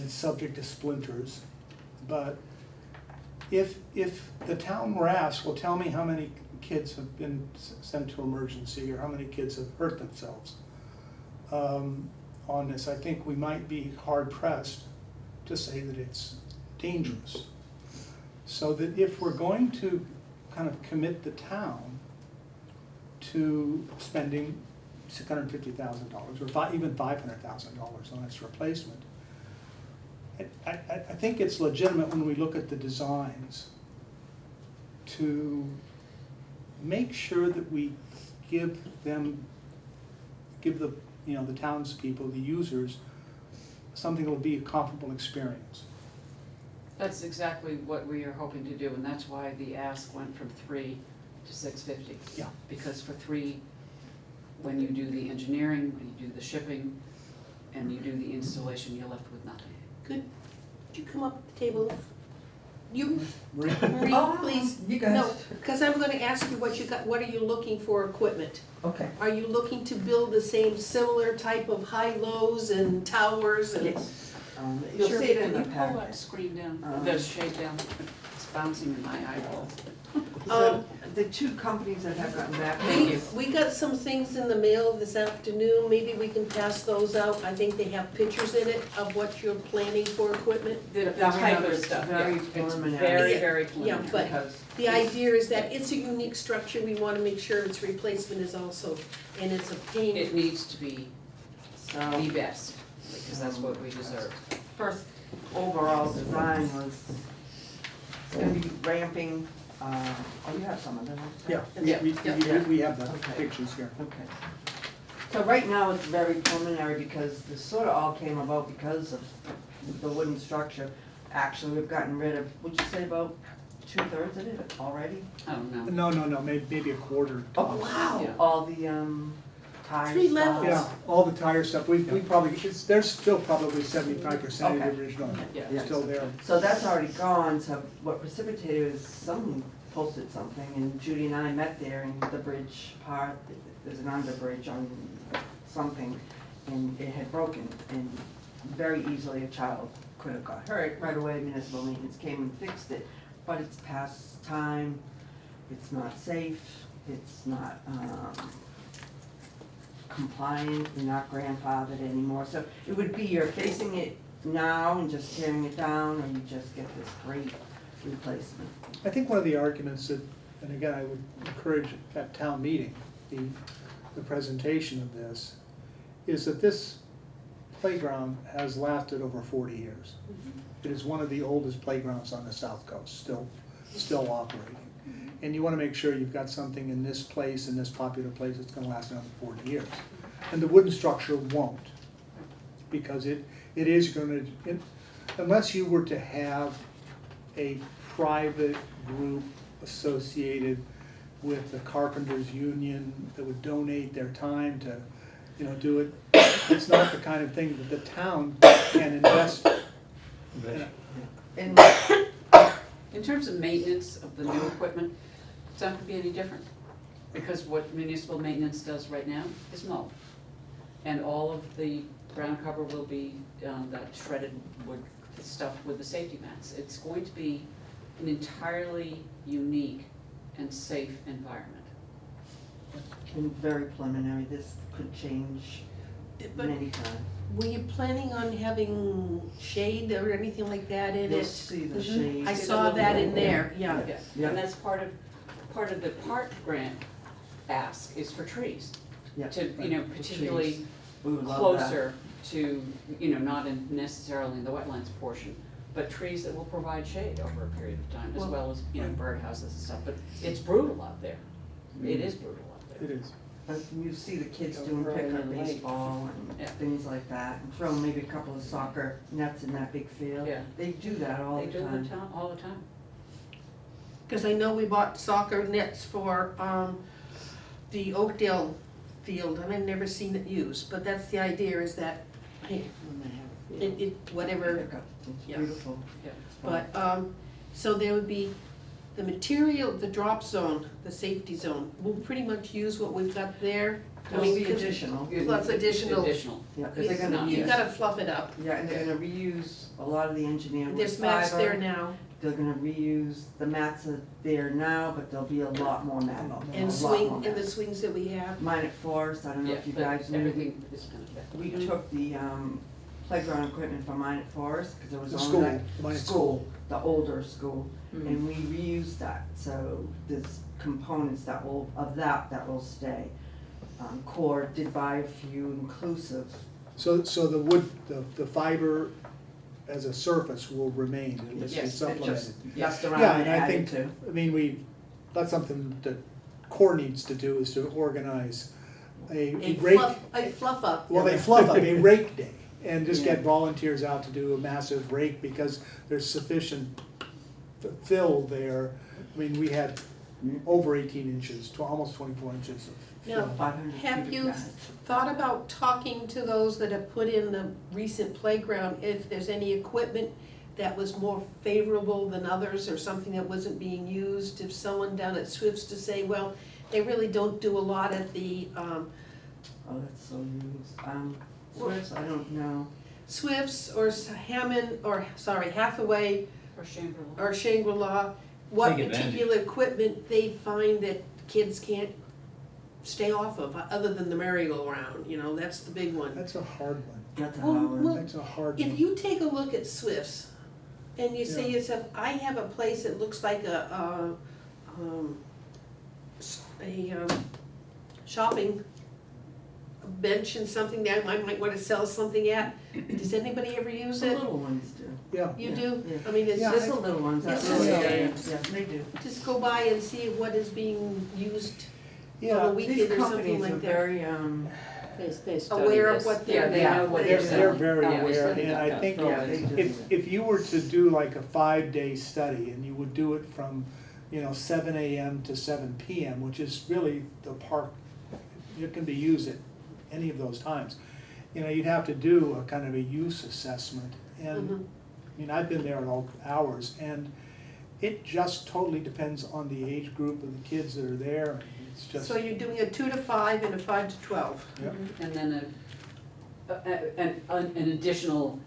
subject to splinters. But if the town were asked, well, tell me how many kids have been sent to emergency or how many kids have hurt themselves on this, I think we might be hard pressed to say that it's dangerous. So that if we're going to kind of commit the town to spending $650,000 or even $500,000 on its replacement, I think it's legitimate when we look at the designs to make sure that we give the townspeople, the users, something that will be a comparable experience. That's exactly what we are hoping to do, and that's why the ask went from 3 to 650. Yeah. Because for 3, when you do the engineering, when you do the shipping, and you do the installation, you're left with nothing. Could you come up to the table? You, Marie? Marie, please. You guys. No, because I'm gonna ask you what you got, what are you looking for equipment? Okay. Are you looking to build the same similar type of high-lows and towers and? Yes. You'll Sure, see it in can the you pull that packet. screen down, Um, the shade down? It's bouncing in my eyeballs. So the two companies that have gotten back. We got some things in the mail this afternoon, maybe we can pass those out. I think they have pictures in it of what you're planning for equipment. The Now, type remember, of it's stuff, very yeah, it's preliminary. very, Yeah, very yeah, preliminary. but Because the idea is that it's a unique structure, we wanna make sure its replacement is also, and it's a pain. It needs to be so the best, because that's what we deserve. first overall design was, it's gonna be ramping, you have some of them, right? Yeah, Yeah. we have the Okay. pictures here. Okay. So right now it's very preliminary because this sort of all came about because of the wooden structure. Actually, we've gotten rid of, would you say about 2/3 of it already? I don't know. No, maybe a quarter. Oh, wow. Yeah. All the tire Three stuff. levels. Yeah, all the tire stuff, we probably, there's still probably 75% of Okay. the original Yeah. still there. So that's already gone, so what precipitated is someone posted something and Judy and I met there in the bridge part, there's an underbridge on something, and it had broken, and very easily a child could have got hurt. Right away, municipal maintenance came and fixed it, but it's past time, it's not safe, it's not compliant, you're not grandfathered anymore. So it would be you're facing it now and just tearing it down, or you just get this great replacement. I think one of the arguments that, and again, I would encourage at town meeting, the presentation of this, is that this playground has lasted over 40 years. It is one of the oldest playgrounds on the South Coast, still operating. And you want to make sure you've got something in this place, in this popular place, that's going to last another 40 years. And the wooden structure won't, because it is going to, unless you were to have a private group associated with the Carpenters Union that would donate their time to, do it, it's not the kind of thing that the town can invest in. And In terms of maintenance of the new equipment, it's not gonna be any different. Because what municipal maintenance does right now is mow. And all of the ground cover will be that shredded wood stuff with the safety mats. It's going to be an entirely unique and safe environment. And very preliminary, this could change But many times. were you planning on having shade or anything like that in You'll it? see the Mhm. shades. I See the saw little- that in there, yeah. Yeah. And that's part of the park grant ask is for trees. Yeah, To, right, you know, the particularly trees. We would love that. closer to, you know, not in necessarily in the wetlands portion, but trees that will provide shade over a period of time, as Well, well as, you know, birdhouses and stuff, but it's brutal out there. It is brutal out It there. is. But you see the kids Go doing right pickup in the lake. baseball Yeah. and things like that, and throw maybe a couple of soccer nets in that big field. Yeah. They do that all They the do it time. all the time. Cause I know we bought soccer nets for, the Oakdale field, and I've never seen it used, but that's the idea, is that, hey, whatever, Pickup, it's Yeah. beautiful. Yeah. It's fun. but, so there would be the material, the drop zone, the safety zone, we'll pretty much use what we've got there. I It'll mean, be 'cause additional. Plus additional. Additional. Yeah, 'cause they're It's- gonna You use, gotta fluff it up, yeah, and they're gonna reuse a lot of the engineered wood there's mats there fiber. now, They're gonna reuse, the mats are there now, but there'll be a lot more mat. and the swings that we have. Mine at Forest, I don't know Yeah, if you but guys knew, everything is gonna be. we took the playground equipment from mine at Forest, cause it was The on school, that mine at school, the older school, Mm. and we reused that, so there's components that will stay. Core did buy a few inclusive, So the wood, the fiber as a surface will remain, it'll just be yes, it supplemented. just messed around Yeah, and and I added think, to. I mean, that's something that Core needs to do, is to organize a rake. A fluff up. Well, they fluff up a rake day and just get Yeah. volunteers out to do a massive rake because there's sufficient fill there. I mean, we had over 18 inches, almost 24 inches of Now, fill. 500 have cubic you yards. thought about talking to those that have put in the recent playground, if there's any equipment that was more favorable than others, or something that wasn't being used? If someone down at Swift's to say, well, they really don't do a lot at the, Oh, that's so used. Swifts, I don't know. Swift's or Hathaway Or Shangri-La. or Shangri-La, what Take advantage. particular equipment they find that kids can't stay off of, other than the merry-go-round, you know, that's the big one. That's a hard one. That's a Well, hard one. well, That's a hard If one. you take a look at Swift's, and you say Yeah. to yourself, I have a place that looks like a shopping bench and something that I might wanna sell something at, does anybody ever use The it? little ones do. Yeah, You Yeah, do? yeah. I mean, it's Yeah, Just just, the little ones, that's It's really, just- yeah, they do. just go by and see what is being used on a yeah, weekend These or something companies are like that. very, They study Aware of this. what Yeah, they're. they know what they're, they're they're selling. very Yeah, aware, they and I study think that. yeah, they do. if you were to do like a 5-day study, and you would do it from, 7 AM to 7 PM, which is really the park, it can be used at any of those times. You'd have to do a kind of a use assessment, and, Mhm. I've been there at all hours, and it just totally depends on the age group of the kids that are there, and it's just. So you're doing a 2 to 5 and a 5 to 12. Yeah. And then an additional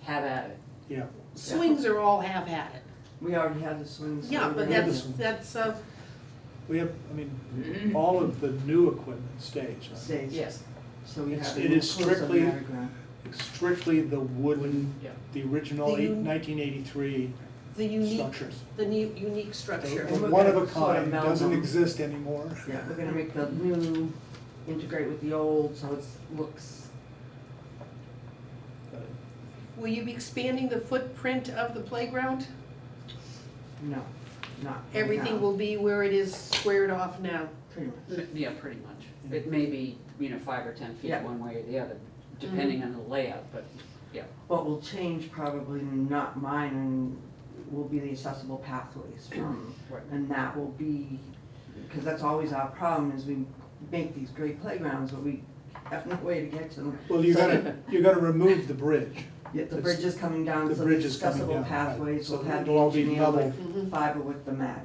have at it. Yeah, Swings are all have had it. We already have the swings. Yeah, we but already have that's, the that's, we have, all of the new equipment stays, right? Stays. Yes. So we It's- have. it an is inclusive strictly- merry-go-round. Strictly the wooden, Yeah. the original The 1983 the unique, structures. the new, unique structure. The we're one of gonna a sort of kind, meld doesn't them. exist anymore. Yeah, we're gonna make the new integrate with the old, so it looks, Will you be expanding the footprint of the playground? no, not right Everything now, will be where it is squared off now. pretty much. Yeah, pretty much. It may be, 5 or 10 feet Yeah. one way or the other, depending on the layout, but What will change probably, not mine, and will be the accessible pathways from, Right. and that will be, because that's always our problem, is we make these great playgrounds, but we have no way to get to them. Well, you So- gotta remove the bridge. Yeah, the It's- bridge is coming down, the so bridge the is coming accessible down, right. pathways So will have the it'll all be engineer level. like Mhm. fiber with the mat.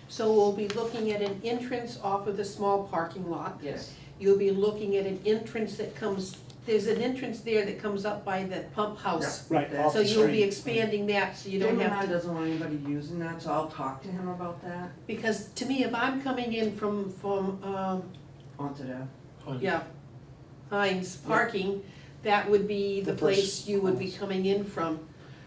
So we'll be looking at an entrance off of the small parking lot. yes. You'll be looking at an entrance that comes there's an entrance there that comes up by the pump house. Right, Yeah. off So the you'll be street. expanding that, so you don't Jim and I have to, doesn't want anybody using that, so I'll talk to him about that because to me, if I'm coming in from, onto that. yeah, Heinz parking, that would be the The place first you would be house. coming in from.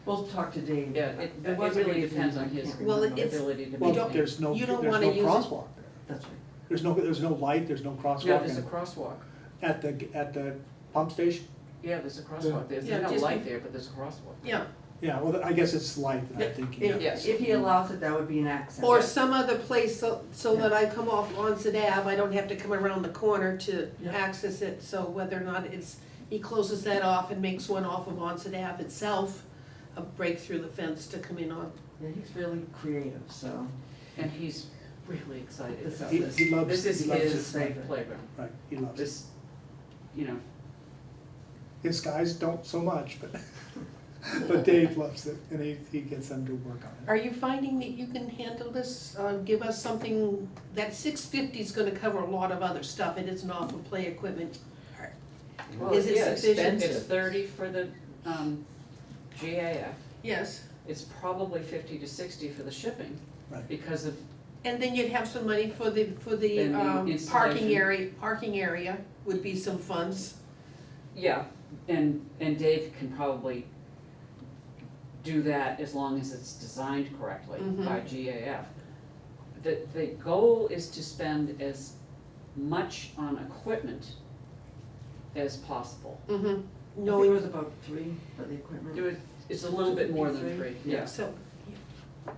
We'll talk to Dave. Yeah, it There it was a really reason, depends I on his can't Well, remember. it's- ability to Well, maintain. there's no You don't crosswalk wanna use it. there. That's right. There's no light, there's no No, crosswalk there's a in- crosswalk. at the pump station? Yeah, there's a crosswalk. There's Yeah, no just light be- there, but there's a crosswalk. Yeah, Yeah, well, I guess it's light that I'm thinking of. Yes. If he allows it, that would be an accent. or some other place, so that I come off Onset Ave, I don't have to come around the corner to Yeah. access it, so whether or not he closes that off and makes one off of Onset Ave itself, a break through the fence to come in on. Yeah, he's really creative, so. And he's really excited This about He- this. he loves- This is he loves his his playground. playground. Right, he loves it. This, you know, His guys don't so much, but Dave loves it, and he gets them to work on it. Are you finding that you can handle this, give us something, that 650 is gonna cover a lot of other stuff, it isn't off of play equipment. well, Is it yeah, it's sufficient? It's 30 for the GAF. Yes, It's probably 50 to 60 for the shipping Right. because of, and then you'd have some money for the, Then the parking installation. parking area would be some funds. yeah, and Dave can probably do that as long as it's designed correctly by GAF. The goal is to spend as much on equipment as possible. I think it Knowing, was about 3 for the equipment. It's a little bit more than 3, Yeah. yeah. so,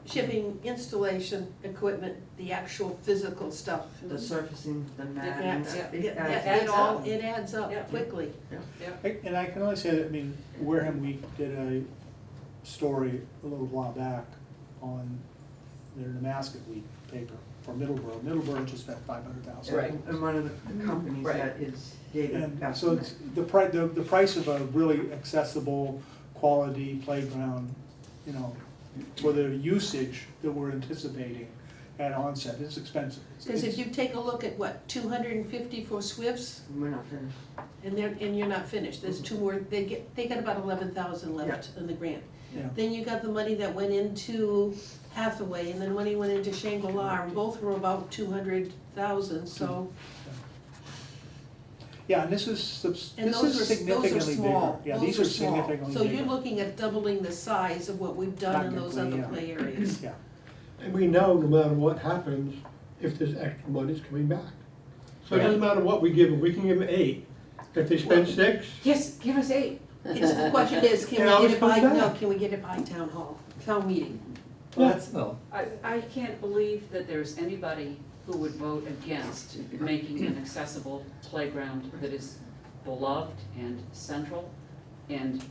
shipping, installation, equipment, the actual physical stuff. The surfacing, the It matting, adds, yeah, it it adds all, up. it adds Yeah. up quickly. And I can only say that, I mean, Wareham Week did a story a little while back on their Nemasket Week paper for Middleborough. Middleborough just spent $500,000. Right. And one of the companies Right. that is David And so it's the price of a really accessible, quality playground, you know, for the usage that we're anticipating at onset, it's expensive. Because if you take a look at what, 250 for Swifts, We're not finished. and you're not finished, there's two more, they got about 11,000 left in the grant. Yeah. Then you got the money that went into Hathaway, and then money went into Shangri-La, and both were about 200,000, so, Yeah, and this is, and this those is are significantly bigger. small, Yeah, those these are are small. significantly So bigger. you're looking at doubling the size of what we've done in those other Technically, play areas. Yeah, And we know no matter what happens, if there's extra money, it's coming back. So it doesn't matter what we give them, we can give them 8. If they spend 6, Yes, give us 8. It's, the question is, can It we always get it by, comes no, back. can we get it by town hall, town meeting? Well, that's, well, I can't believe that there's anybody who would vote against making an accessible playground that is beloved and central and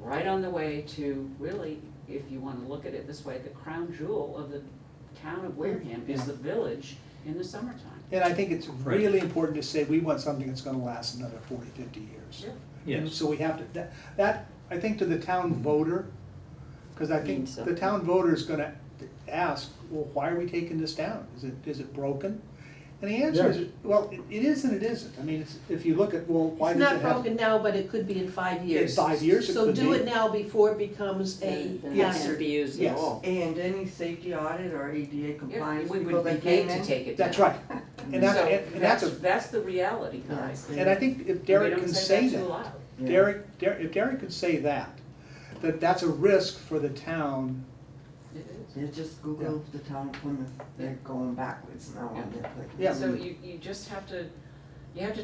right on the way to really, if you wanna look at it this way, the crown jewel of the town of Wareham is the village in the summertime. and I think it's Right. really important to say, we want something that's gonna last another 40, 50 years. And yes. so we have to, that, I think to the town voter, because I think Means the something. town voter is gonna ask, well, why are we taking this down? Is it broken? And the answer is, Yes. well, it is and it isn't. I mean, if you look at, well, why It's does it not have? broken now, but it could be in 5 years. 5 years it So could do be. it now before it becomes a Then it Yes. can't hazard. be used at Yes. all. And any safety audit or ADA compliance We people would be that came paid in. to take it down. That's right. And that's, So and that's a, that's the reality, guys. and I think if Derek can say We don't say that too that, loud. Yeah. if Derek can say that, that's a risk for the town. It is. You just Google the town of Plymouth, they're going backwards now on their playground. Yeah. So you just have to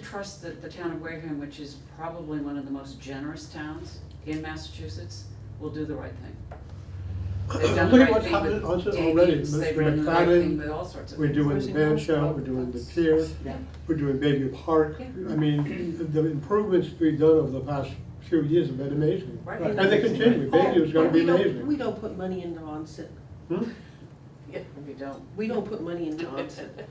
trust that the town of Wareham, which is probably one of the most generous towns in Massachusetts, will do the right thing. They've done the Look at right what's thing happening with also already. Davies, they've Mr. done the right McFadden, thing with all sorts of we're things. doing the band shell, we're doing the pier, Yeah. we're doing Baby Park. Yeah. I mean, the improvements we've done over the past few years have been amazing. Right. And they continue, Baby is gonna be amazing. We don't put money into onset. Hmm? Yeah, we don't. We don't put money into onset.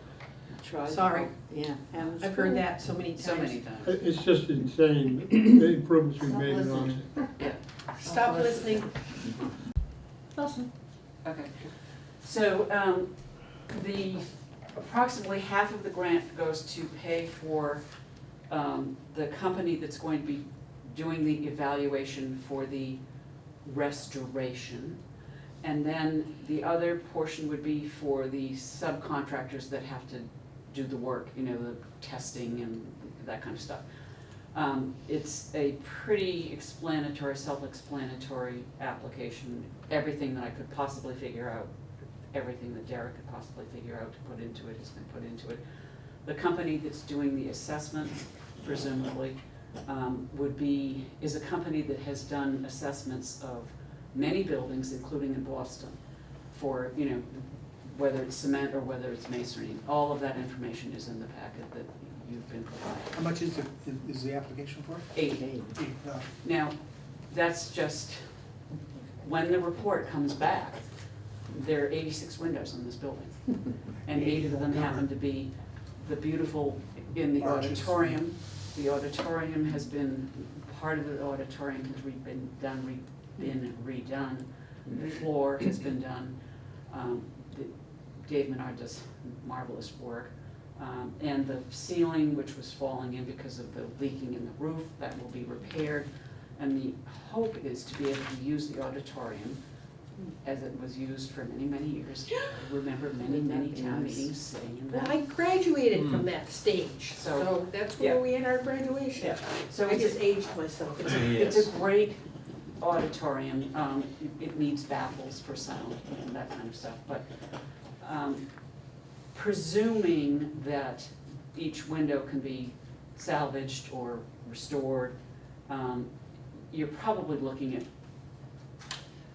Try to Sorry. help. Yeah. Haven's I've heard cool. that so many times. So many times. It's just insane, the improvements we've Stop made in listening. Onset. Yeah, Stop listening. Listen. okay. So, the, approximately half of the grant goes to pay for the company that's going to be doing the evaluation for the restoration. And then the other portion would be for the subcontractors that have to do the work, you know, the testing and that kind of stuff. It's a pretty explanatory, self-explanatory application. Everything that I could possibly figure out, everything that Derek could possibly figure out to put into it has been put into it. The company that's doing the assessment, presumably, is a company that has done assessments of many buildings, including in Boston, for, you know, whether it's cement or whether it's masonry. All of that information is in the packet that you've been provided. How much is the application for? 8. Now, that's just, when the report comes back, there are 86 windows in this building. And 8 of them happen to be the beautiful, in the Arches. auditorium. The auditorium has been, part of the auditorium has been redone. The floor has been done. Dave Menard does marvelous work. And the ceiling, which was falling in because of the leaking in the roof, that will be repaired. And the hope is to be able to use the auditorium as it was used for many, many years. I remember many, many town meetings sitting in Well, that. I graduated from that stage, So, so that's where yeah. we had our graduation. Yeah. So I it's just aged myself. It's a great auditorium. It needs baffles for sound and that kind of stuff, but presuming that each window can be salvaged or restored, you're probably looking at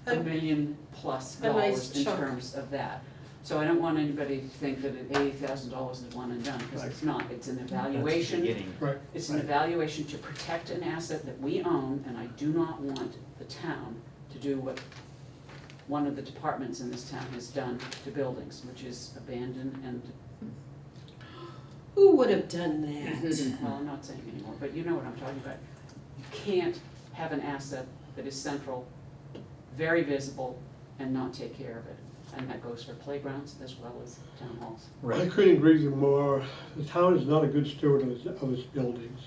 $1 million plus A nice in chunk. terms of that. So I don't want anybody to think that at $80,000 is one and done, because it's not. It's an evaluation. Right. It's an evaluation to protect an asset that we own, and I do not want the town to do what one of the departments in this town has done to buildings, which is abandon and, Who would have done that? well, I'm not saying anymore, but you know what I'm talking about. You can't have an asset that is central, very visible, and not take care of it. And that goes for playgrounds as well as town halls. I Right. couldn't agree with you more. The town is not a good steward of its buildings.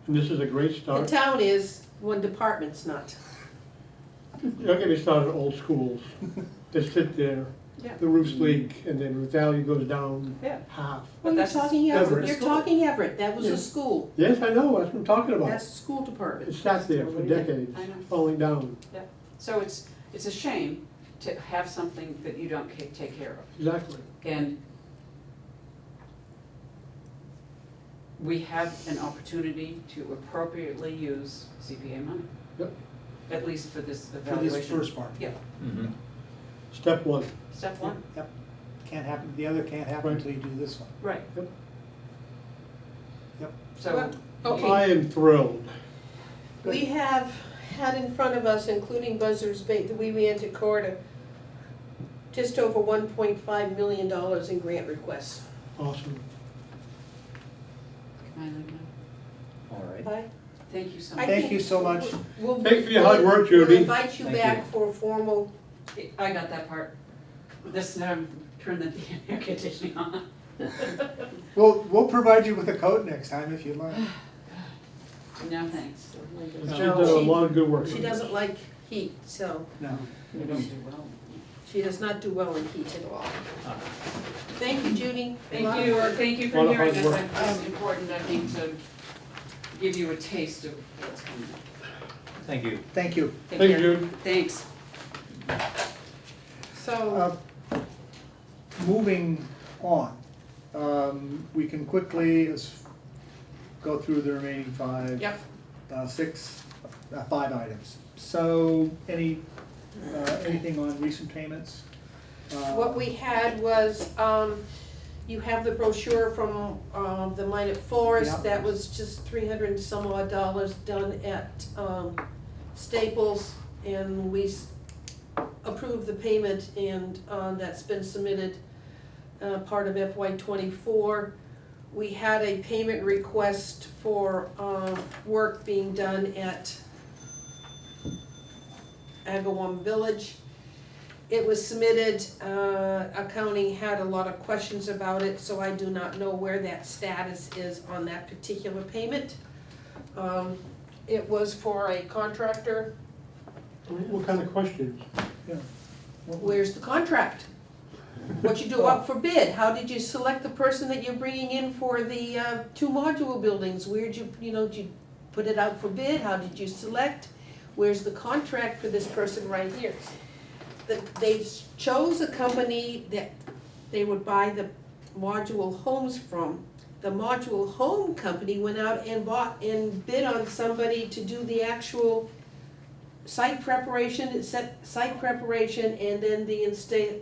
And this is a great The start. town is, one department's not. Don't get me started on old schools. They sit there, Yeah. the roofs leak, and then the value goes down Yeah. half. Well, you're that's talking Everett. Everett, you're talking Everett, that was Yeah. a school, Yes, I know, that's what I'm talking about. that's the school It department. sat there for decades, I know. falling down. So it's a shame to have something that you don't take care of. Exactly. And we have an opportunity to appropriately use CPA money. Yep. At least for this For evaluation. this first part. Yeah, Mhm. Step one. step one, Yep. Can't happen, the other can't happen Right. until you do this one. right. Yep. Yep. So, Okay. I am thrilled. We have had in front of us, including Buzzards Bay, the Wee Wee Corridor, just over $1.5 million in grant requests. Awesome. can I leave now? All right. Bye. Thank you so I much. Thank think you so much. we'll- Thanks for your hard work, Judy. We'll invite you Thank back you. for a formal, I got that part. This, turn the air conditioning on. We'll provide you with a coat next time if you'd like. No, thanks. She's No, done a she- lot of good work. she doesn't like heat, so No. We don't do well. she does not do well in heat at all. Uh, Thank you, Judy. A lot of Thank you, work. thank you for Lot of hearing hard us. work. It's important, I think, to give you a taste of what's coming up. Thank you. Thank you. Take Thank you, care. Judy. Thanks. So, Moving on, we can quickly go through the remaining five. Yep. Five items. So, anything on recent payments? what we had was, you have the brochure from, the Mine at Forest, Yeah. that was just $300 and some odd done at, Staples, and we approved the payment, and, that's been submitted, part of FY '24. We had a payment request for, work being done at Agawam Village. it was submitted, accounting had a lot of questions about it, so I do not know where that status is on that particular payment. It was for a contractor. What kind of questions? Yeah. Where's the contract? What you do out for bid? How did you select the person that you're bringing in for the 2 module buildings? Where'd you, did you put it out for bid? How did you select? Where's the contract for this person right here? They chose a company that they would buy the module homes from. The module home company went out and bought and bid on somebody to do the actual site preparation, and then the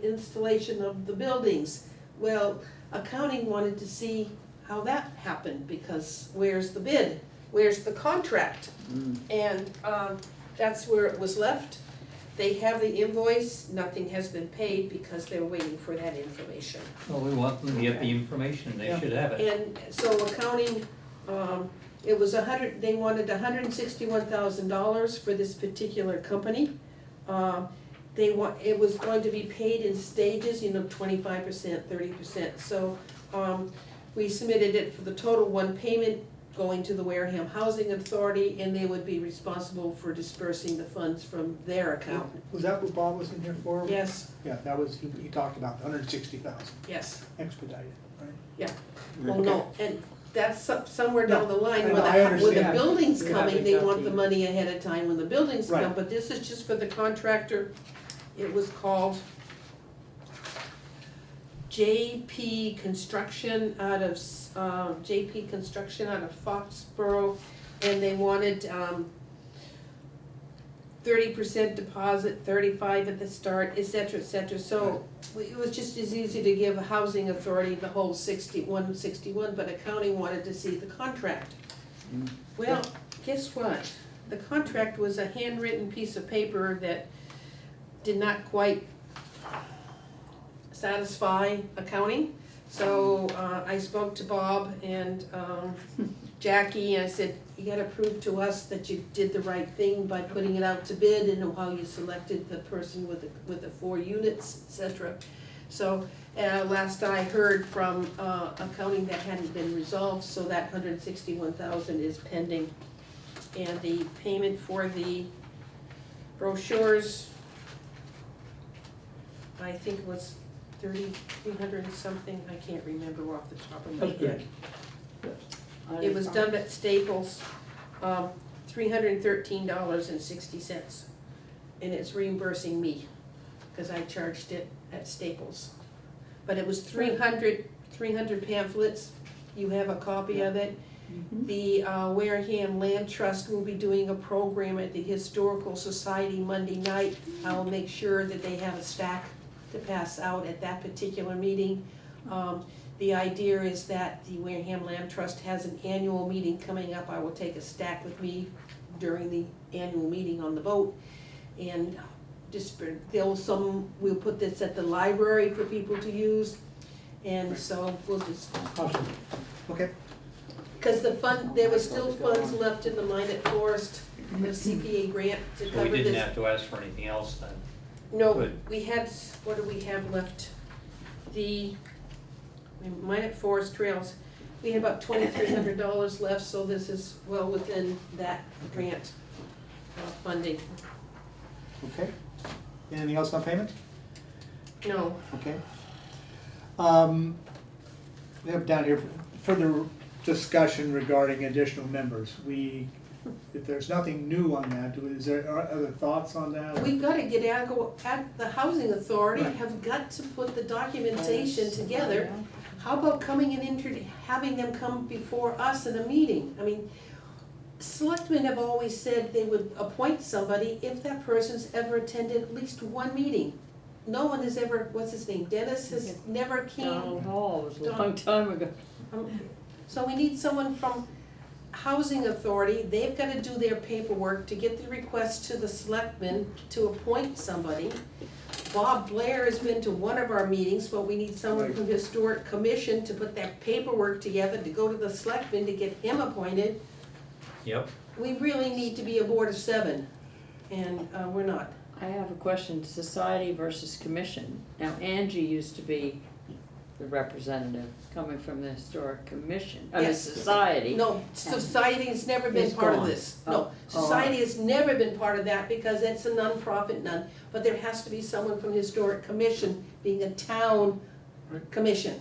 installation of the buildings. Well, accounting wanted to see how that happened, because where's the bid? Where's the contract? And that's where it was left. They have the invoice, nothing has been paid because they're waiting for that information. Well, we want them to get the information, they should have it. And so accounting, it was they wanted $161,000 for this particular company. It was going to be paid in stages, 25%, 30%. So, we submitted it for the total one payment going to the Wareham Housing Authority, and they would be responsible for dispersing the funds from their account. Was that what Bob was in here for? Yes, Yeah, that was, he talked about 160,000 yes, expedited, right? yeah. Well, no, and that's somewhere down the line No, where I the understand. building's Yeah, coming, they want the exactly. money ahead of time when the buildings come, Right. but this is just for the contractor. It was called JP Construction out of Foxborough, and they wanted 30% deposit, 35 at the start, et cetera, et cetera. So it was just as easy to give a housing authority the whole 161, but accounting wanted to see the contract. Well, guess what? The contract was a handwritten piece of paper that did not quite satisfy accounting. So I spoke to Bob and Jackie, and I said, you gotta prove to us that you did the right thing by putting it out to bid, and how you selected the person with the 4 units, et cetera. So last I heard from accounting, that hadn't been resolved, so that $161,000 is pending. And the payment for the brochures, I think it was 300 and something, I can't remember off the top of my That's head. good. It was done at Staples, $313.60, and it's reimbursing me, because I charged it at Staples. But it was 300 pamphlets, you have a copy of it. The Wareham Land Trust will be doing a program at the Historical Society Monday night. I'll make sure that they have a stack to pass out at that particular meeting. The idea is that the Wareham Land Trust has an annual meeting coming up. I will take a stack with me during the annual meeting on the boat. And we'll put this at the library for people to use. And so we'll just, Awesome. Okay. because there was still funds left in the Minot Forest, the CPA grant to So cover we this. didn't have to ask for anything else then. No, Good. we had, what do we have left? The Minot Forest Trails, we have about $2,300 left, so this is well within that grant funding. Okay. Anything else on payment? No, Okay. We have down here further discussion regarding additional members. If there's nothing new on that, is there other thoughts on that? we've got to get the housing authority Right. have got to put the documentation together. How about coming and having them come before us in a meeting? I mean, selectmen have always said they would appoint somebody if that person's ever attended at least one meeting. No one has ever, what's his name, Dennis has never Donald came. Hall, it was a long time ago. So we need someone from housing authority, they've gotta do their paperwork to get the request to the selectmen to appoint somebody. Bob Blair has been to one of our meetings, but we need someone from Historic Commission to put that paperwork together, to go to the selectmen to get him appointed. Yep. We really need to be a board of 7, and we're not. I have a question, society versus commission. Now Angie used to be the representative coming from the historic commission, Yes. society. No, society has never been It's part of gone. this. Oh, No, oh, society has never been part of that because it's a nonprofit but there has to be someone from the historic commission being a town Right. commission.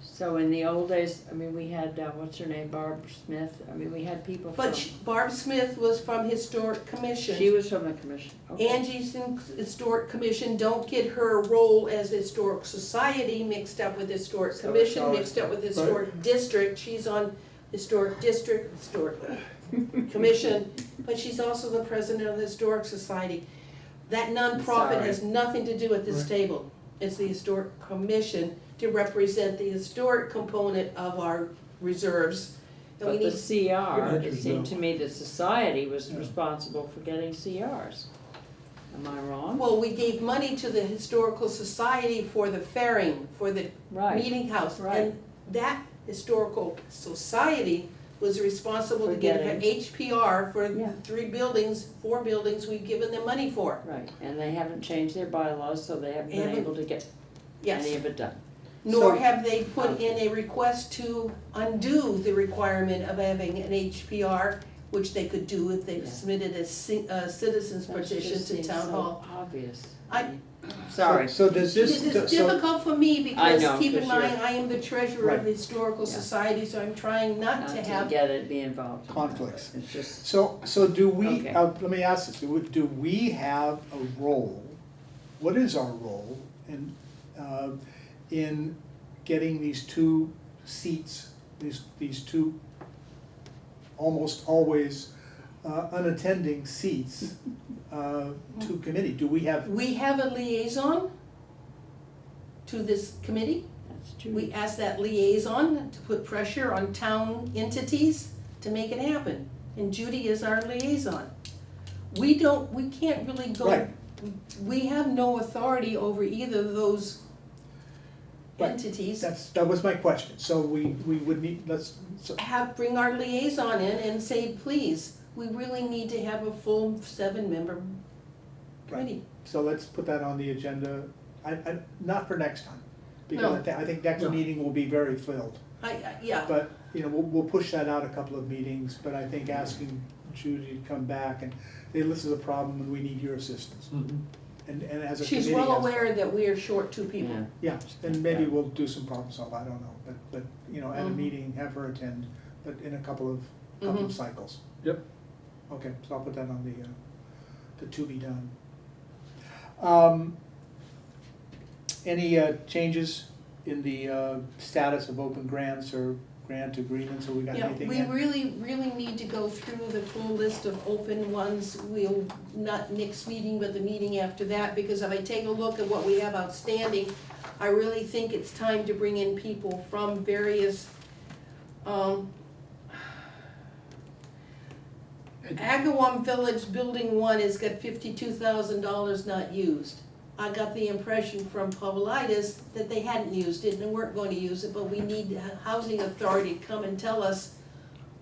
So in the old days, I mean, we had, what's her name, Barb Smith, I mean, we had people from. But Barb Smith was from historic commission. She was from the commission, okay. Angie's in historic commission, don't get her role as historic society mixed up with historic So commission, it's mixed up with historic district, she's on historic district, historic commission, but she's also the president of the historic society. That nonprofit Sorry. has nothing to do at this Right. table, it's the historic commission to represent the historic component of our reserves. And we But the need, CR, it Good. seemed to me the society was Yeah. responsible for getting CRs. Am I wrong? well, we gave money to the historical society for the fairing, for the Right, meeting house. right. And that historical society was responsible to For get an getting- HPR for Yeah. 4 buildings we've given them money for. right, and they haven't changed their bylaws, so they haven't been Haven't- able to get Yes, any of it done. nor So- have they put in a request to undo the requirement of having an HPR, which they could do if they Yeah. submitted a citizen's That petition just to seems town so hall. Obvious. I- Sorry. So does this, It's so, difficult for me because know, keep in 'cause mind, you're- I am the treasurer Right. of the historical Yeah. society, so I'm trying not to have get it, be involved. Conflicts. It's just, so do we, Okay. let me ask this, do we have a role? What is our role in getting these two seats, these two almost always unattending seats to committee? Do we have, We have a liaison to this committee. that's true. We ask that liaison to put pressure on town entities to make it happen. And Judy is our liaison. We can't really go. Right. We have no authority over either of those Right. entities. that was my question, so we would need, Bring our liaison in and say, please, we really need to have a full 7-member committee. so let's put that on the agenda, not for next time. Because No. I think next No. meeting will be very filled. Yeah, But, we'll push that out a couple of meetings, but I think asking Judy to come back and, hey, this is a problem and we need your assistance. And as a committee. she's well as- aware that we are short 2 people. Yeah. Yeah, and maybe we'll do some problem solve, I don't know, but, at a Mhm. meeting, have her attend, but in a couple of Mhm. cycles. Yep. Okay, so I'll put that on the to be done. Any changes in the status of open grants or grant agreements, or we got Yeah, anything we in? really need to go through the full list of open ones. We'll, not next meeting, but the meeting after that, because if I take a look at what we have outstanding, I really think it's time to bring in people from various, Agawam Village Building 1 has got $52,000 not used. I got the impression from Paulides that they hadn't used it and weren't going to use it, but we need the housing authority to come and tell us,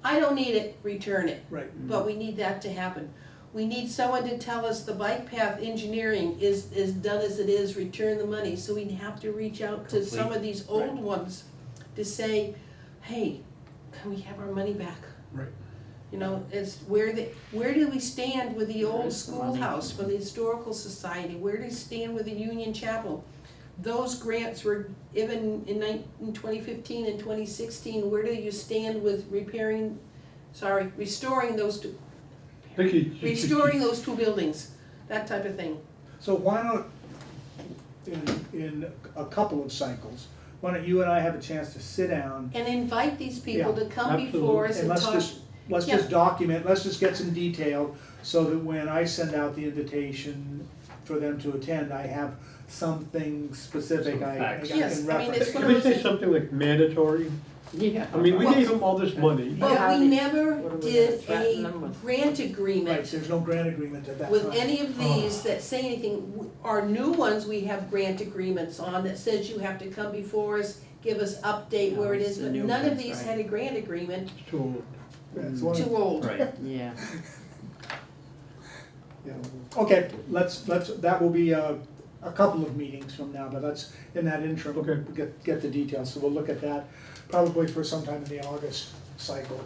I don't need it, return it. Right, But we need that to happen. We need someone to tell us the bike path engineering is done as it is, return the money. So we have to reach out to some of these old Right. ones to say, hey, can we have our money back? right. Where do we stand with the Where old is the money? schoolhouse for the historical society? Where do we stand with the Union Chapel? Those grants were given in 2015 and 2016. Where do you stand with restoring those two, restoring those 2 buildings? That type of thing. So why don't, in a couple of cycles, why don't you and I have a chance to sit down And invite these people Yeah, to come before us and and talk. let's just document, let's just get some detail, so that when I send out the invitation for them to attend, I have something specific Some I facts. can Yes, I mean, it's reference. one Can of we those. say something like mandatory? Yeah. I mean, we Well- gave them all this money. How But do we you- never what are we did gonna threaten them a with? grant Right, agreement there's no grant agreement at that time. with any of these that say anything. Our new ones, we have grant agreements on that says you have to come before us, give us update where it No, is, it's the but new none of ones, these right. had a grant agreement, It's too old. Yeah, it's one of- too old. Right. Yeah, Yeah, okay, that will be a couple of meetings from now, but let's, in that interim, Okay. get the details, so we'll look at that probably for sometime in the August cycle.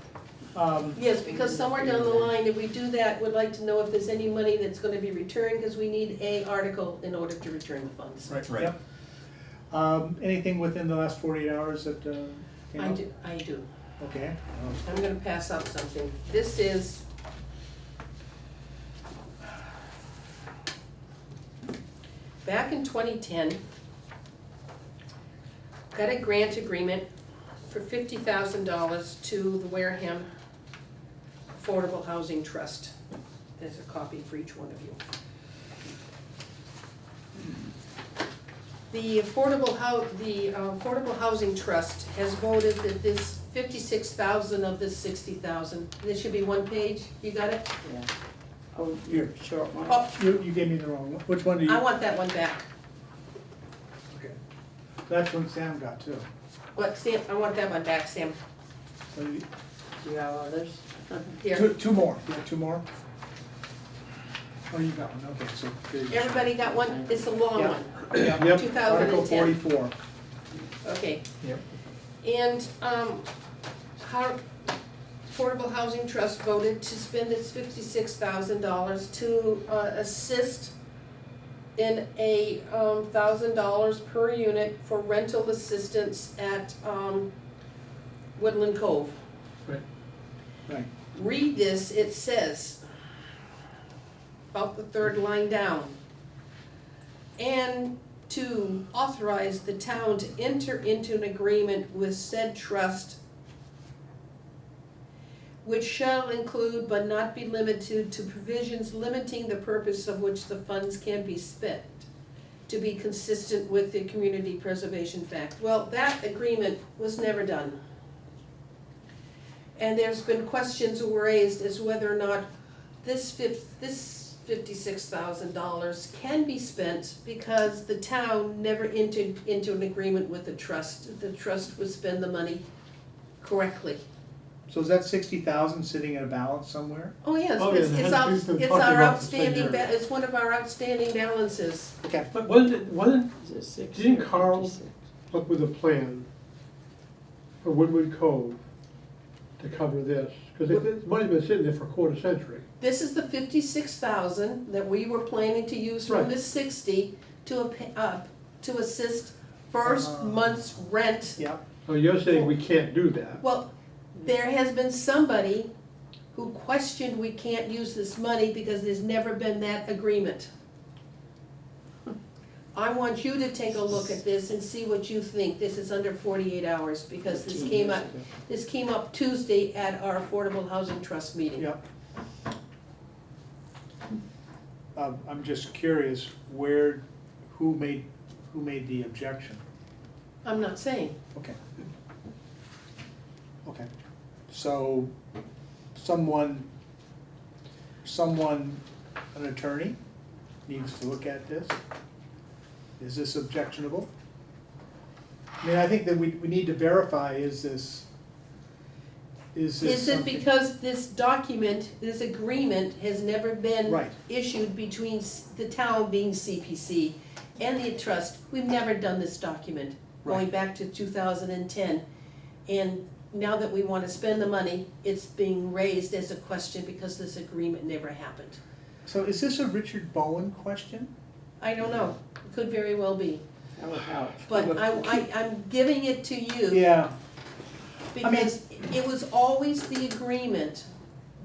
Yes, because somewhere down the line, if we do that, we'd like to know if there's any money that's gonna be returned, because we need a article in order to return the funds. Right. Yep. Anything within the last 48 hours that came up? I do. Okay. I'm gonna pass out something. This is back in 2010, got a grant agreement for $50,000 to the Wareham Affordable Housing Trust. There's a copy for each one of you. The Affordable Housing Trust has voted that this 56,000 of this 60,000, this should be one page, you got it? Yeah. Oh, Here. short one. Oh, You gave me the wrong one. Which one do you? I want that one back. Okay. That's one Sam got too. What, Sam, I want that one back, Sam. So you- Do you have others? Here, Two more, yeah, two more. Oh, you got one, okay, so. there you go. everybody got one? It's a long Yeah. one. Yep, 2010. Article 44. Okay. Yep. And, Affordable Housing Trust voted to spend its $56,000 to, assist in a, $1,000 per unit for rental assistance at, Woodland Cove. Right. Read this, it says, about the third line down. And to authorize the town to enter into an agreement with said trust, which shall include but not be limited to provisions limiting the purpose of which the funds can be spent, to be consistent with the Community Preservation Act. Well, that agreement was never done. And there's been questions raised as whether or not this $56,000 can be spent because the town never entered into an agreement with the trust. The trust would spend the money correctly. So is that 60,000 sitting in a balance somewhere? Oh, yes, Oh, yeah, it's, it it's has- out, we've been it's talking our about this for outstanding, years. it's one of our outstanding balances. Okay. But wasn't Is it 6 Didn't or Carl- 56? up with a plan for Woodward Cove to cover this? Because it might have been sitting there for a quarter century. This is the 56,000 that we were planning to use from Right. the 60 to assist first month's rent. Yep. So you're saying we can't do that? Well, there has been somebody who questioned we can't use this money because there's never been that agreement. I want you to take a look at this and see what you think. This is under 48 hours because this 15 came years up, ago. this came up Tuesday at our Affordable Housing Trust meeting. Yep. I'm just curious who made the objection? I'm not saying. Okay. Okay. So, someone, an attorney needs to look at this. Is this objectionable? I mean, I think that we need to verify, is this Is it something- because this document, this agreement has never been Right. issued between the town being CPC and the trust? We've never done this document, going Right. back to 2010. And now that we want to spend the money, it's being raised as a question because this agreement never happened. So is this a Richard Bowen question? I don't know, it could very well be, That would help. but I'm giving it to you. Yeah. Because it was always the agreement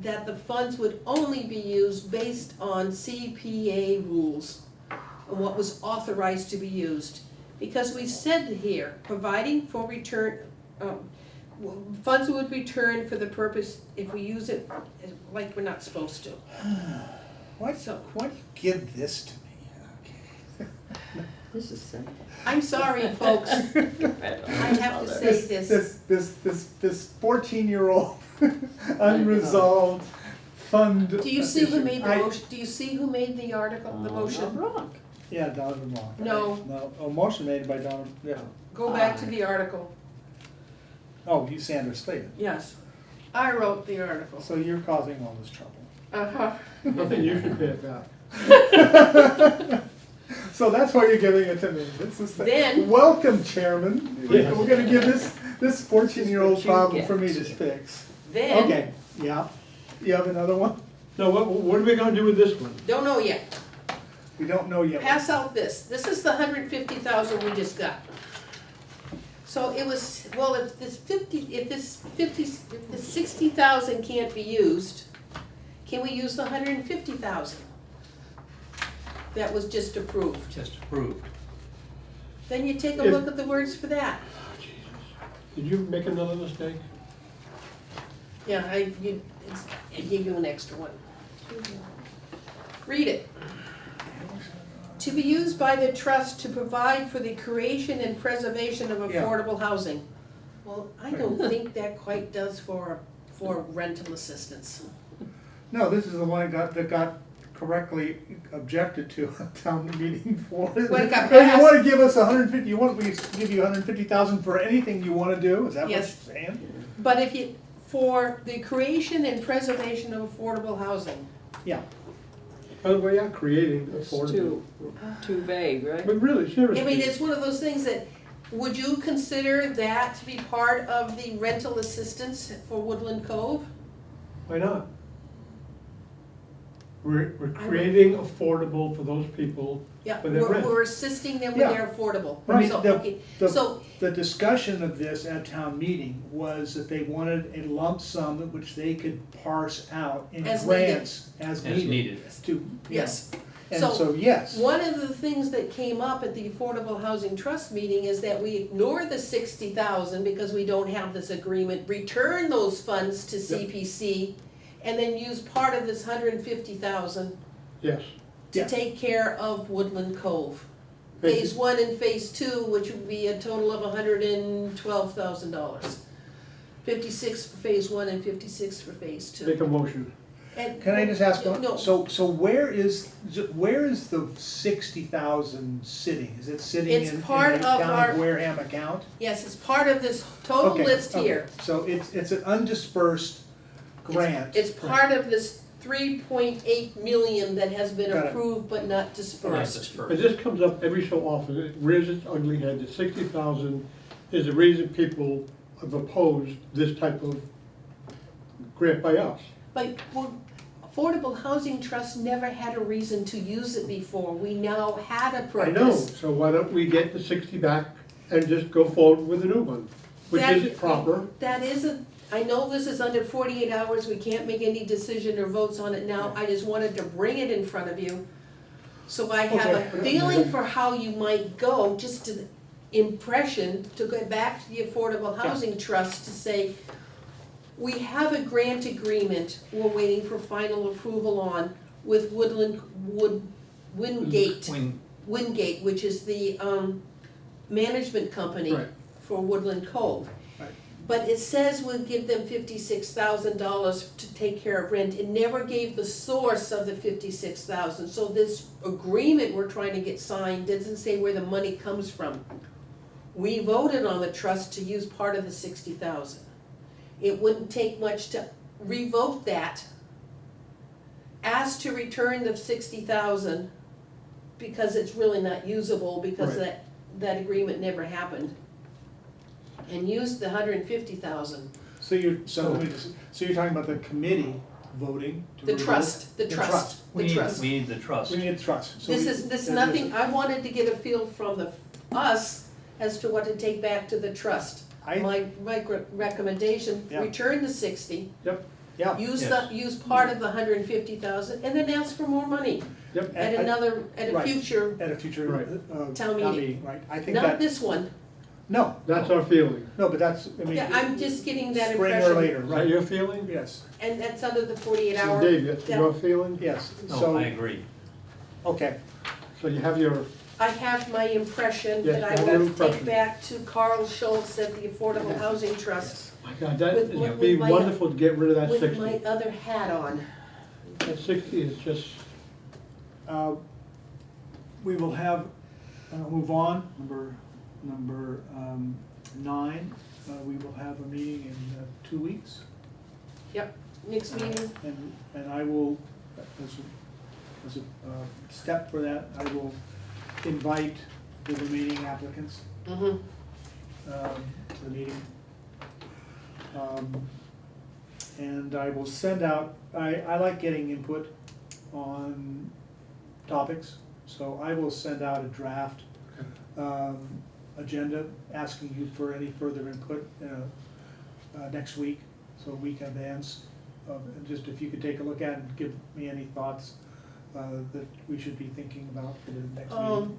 that the funds would only be used based on CPA rules and what was authorized to be used. Because we said here, providing for return, funds would return for the purpose if we use it like we're not supposed to. Why do you give this to me? This is simple. I'm sorry, folks, I have to say this. This 14-year-old unresolved fund. Do you see who made the I- motion, do you see who made the article, the motion? Wrong. Yeah, Donovan Long. No. No, a motion made by Donovan, yeah. Go back to the article. Oh, you Sandra Slayton. Yes, I wrote the article. So you're causing all this trouble. Uh-huh. Nothing you should pay it back. So that's why you're giving it to me. This is Then- welcome, Chairman. Yes. We're gonna give this 14-year-old This is what you problem get. for me to fix. Then, Okay, yeah. You have another one? So what are we gonna do with this one? don't know yet. We don't know yet. Pass out this. This is the 150,000 we just got. So it was, well, if this 60,000 can't be used, can we use the 150,000? That was just approved. Just approved. Then you take a If- look at the words for that. Did you make another mistake? Yeah, I gave you an extra one. Read it. To be used by the trust to provide for the creation and preservation of Yeah. affordable housing. Well, I don't think that quite does for rental assistance. No, this is the one that got correctly objected to at town meeting for. When it got Oh, you passed. wanna give us 150, you want me to give you 150,000 for anything you wanna do? Is that what you're Yes. saying? But if you, for the creation and preservation of affordable housing, Yeah. By the way, yeah, creating It's affordable. too vague, right? But really, seriously. I mean, it's one of those things that, would you consider that to be part of the rental assistance for Woodland Cove? Why not? We're creating affordable for those people. Yeah, For their rent. we're assisting them with Yeah. their affordable. Right, So, the- okay, the- so, The discussion of this at town meeting was that they wanted a lump sum which they could parse out in As needed. grants as As needed. needed. To, yes. and So, so, yes, one of the things that came up at the Affordable Housing Trust meeting is that we ignore the 60,000 because we don't have this agreement, return those funds to CPC, and then use part of this 150,000 Yes. to Yeah. take care of Woodland Cove. Thank Phase you. 1 and phase 2, which would be a total of $112,000. 56 for phase 1 and 56 for phase 2. Make a motion. And- can I just ask, No, so where is the 60,000 sitting? Is it sitting It's in part a of town our- of Wareham account? yes, it's part of this total Okay, list okay. here. So it's an undispersed grant. It's part of this 3.8 million that has been Got it. approved but not Not dispersed. But dispersed. this comes up every so often, it rears its ugly head, the 60,000 is the reason people have opposed this type of grant by us. But Affordable Housing Trust never had a reason to use it before. We now had a I purpose. know, so why don't we get the 60 back and just go forward with a new one, which That- is proper. That isn't, I know this is under 48 hours, we can't make any decision or votes on it now, I just wanted to bring it in front of you. So I have a Okay. feeling for how you might go, just an impression, to go back to the Affordable Housing Trust to say, we have a grant agreement we're waiting for final approval on with Wingate, Wing- which is the, management company Right. for Woodland Cove. Right. But it says we'll give them $56,000 to take care of rent. It never gave the source of the 56,000. So this agreement we're trying to get signed doesn't say where the money comes from. We voted on the trust to use part of the 60,000. It wouldn't take much to revoke that. Ask to return the 60,000 because it's really not usable because Right. that agreement never happened. And use the 150,000. So you're talking about the committee voting to The revoke- trust, the We trust. need the trust. We need a trust. So This we- is that nothing, I wanted to get a feel from us as to what to take back to the trust. I, My recommendation, Yeah. return the 60, yeah. use Yes. use part of the 150,000, and then ask for more money Yep. at a Right. future, At a future, Right. Town meeting. right, I think not that, this one. no, That's our feeling. no, but that's, I mean. Yeah, I'm just getting that Spring or impression. later, Is that right, your feeling? yes, And that's under the 48 So hour. Dave, that's your feeling? yes, No, so, I agree. okay, So you have your, I have my impression Yes, that I I have will your take impression. back to Carl Schultz at the Affordable Yeah. Housing Trust my God, that With- would with be my- wonderful to get rid of that with 60. my other hat on. That 60 is just, we will have, move on, number 9, we will have a meeting in 2 weeks. Next meeting, And I will as a step for that, I will invite the remaining applicants Mm-hmm. to the meeting. And I will send out, I like getting input on topics, so I will send out a draft agenda, asking you for any further input next week, so a week in advance. And just if you could take a look at it and give me any thoughts that we should be thinking about for the next meeting.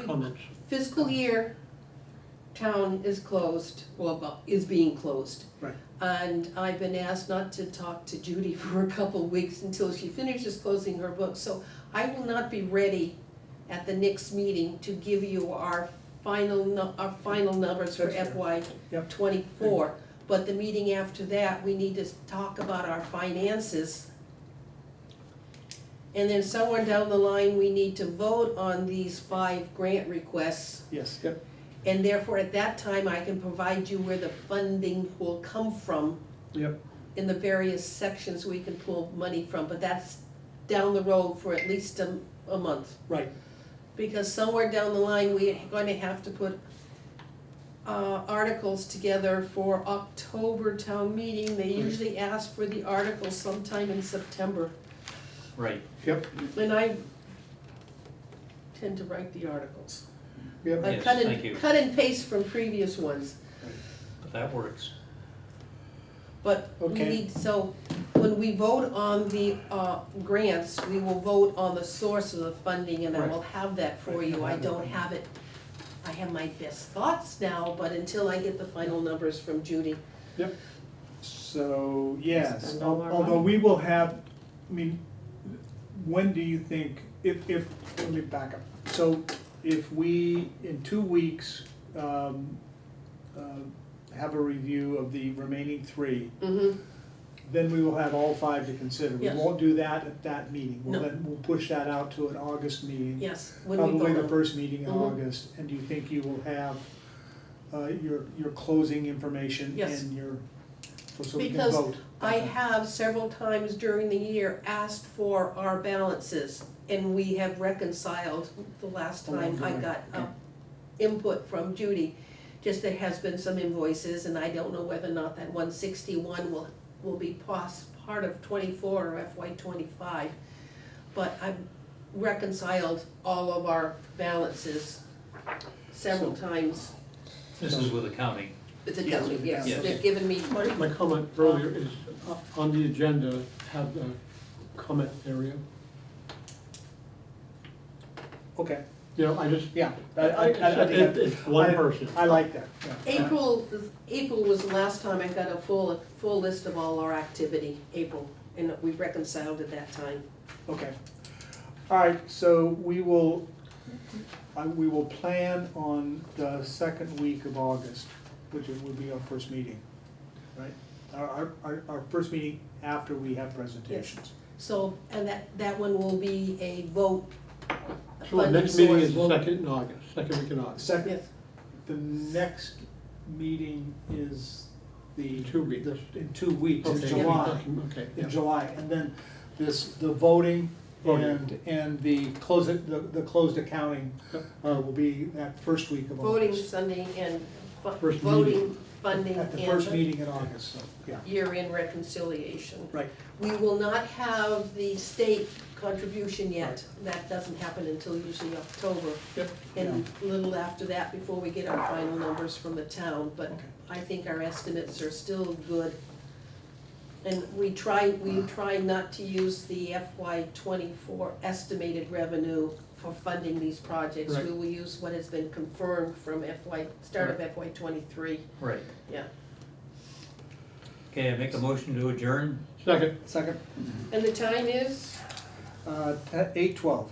Comments. Fiscal year town is closed, well, is being closed. Right. And I've been asked not to talk to Judy for a couple of weeks until she finishes closing her book. So I will not be ready at the next meeting to give you our final numbers for That's fair. FY Yep. '24. But the meeting after that, we need to talk about our finances. And then somewhere down the line, we need to vote on these 5 grant requests. Yes, yep, And therefore, at that time, I can provide you where the funding will come from yep. in the various sections we can pull money from, but that's down the road for at least a month. Right. Because somewhere down the line, we're going to have to put articles together for October town meeting. They usually ask for the articles sometime in September, Right. Yep, and I tend to write the articles. yep. I Yes, cut thank you. and, cut and paste from previous ones. But that works. But we Okay. need, so when we vote on the grants, we will vote on the source of the funding, and I will have that for Right, you. you'll I have that. don't have it, I have my best thoughts now, but until I get the final numbers from Judy. Yep. So, yes, Spend all our although money. we will have, I mean, when do you think, if, let me back up. So if we, in 2 weeks, have a review of the remaining 3, Mm-hmm. then we will have all 5 to consider. We Yes. won't do that at that meeting. No. We'll push that out to an August meeting. Yes, when we Probably vote the on. first meeting in Mhm. August. And do you think you will have your closing information Yes. and your, so we can Because vote? I have several times during the year asked for our balances, and we have reconciled the last time I got input from Judy. Just there has been some invoices, and I don't know whether or not that 161 will be part of '24 or FY '25. But I've reconciled all of our balances several times. This is with accounting. It's a Yes, counting, yes, yes. they've given me, My comment earlier is, on the agenda, have the comment area. Okay, You know, I just, yeah. I think it's one person. I like that, yeah. April was the last time I got a full list of all our activity, April, and we reconciled at that time. Okay. All right, so we will plan on the second week of August, which will be our first meeting, right? Our first meeting after we have presentations. So, and that one will be a vote, a So the funding next meeting source is vote. second in August, second week in August. Second, Yes, the next meeting is the. 2 weeks. In 2 weeks, in Okay, July. Okay, In yeah. July, and then the voting Voting. and the closed accounting will be that first week of voting August. Sunday and First voting, meeting. funding, At the first and meeting in August, so, yeah, year-end reconciliation. right. We will not have the state contribution yet, that doesn't happen until usually October. Yep. And a little after that, before we get our final numbers from the town, but Okay. I think our estimates are still good. And we try not to use the FY '24 estimated revenue for funding these projects. Right. We will use what has been confirmed from start of FY '23, Right. yeah. Okay, I make a motion to adjourn. Second. Second, And the time is? 8:12.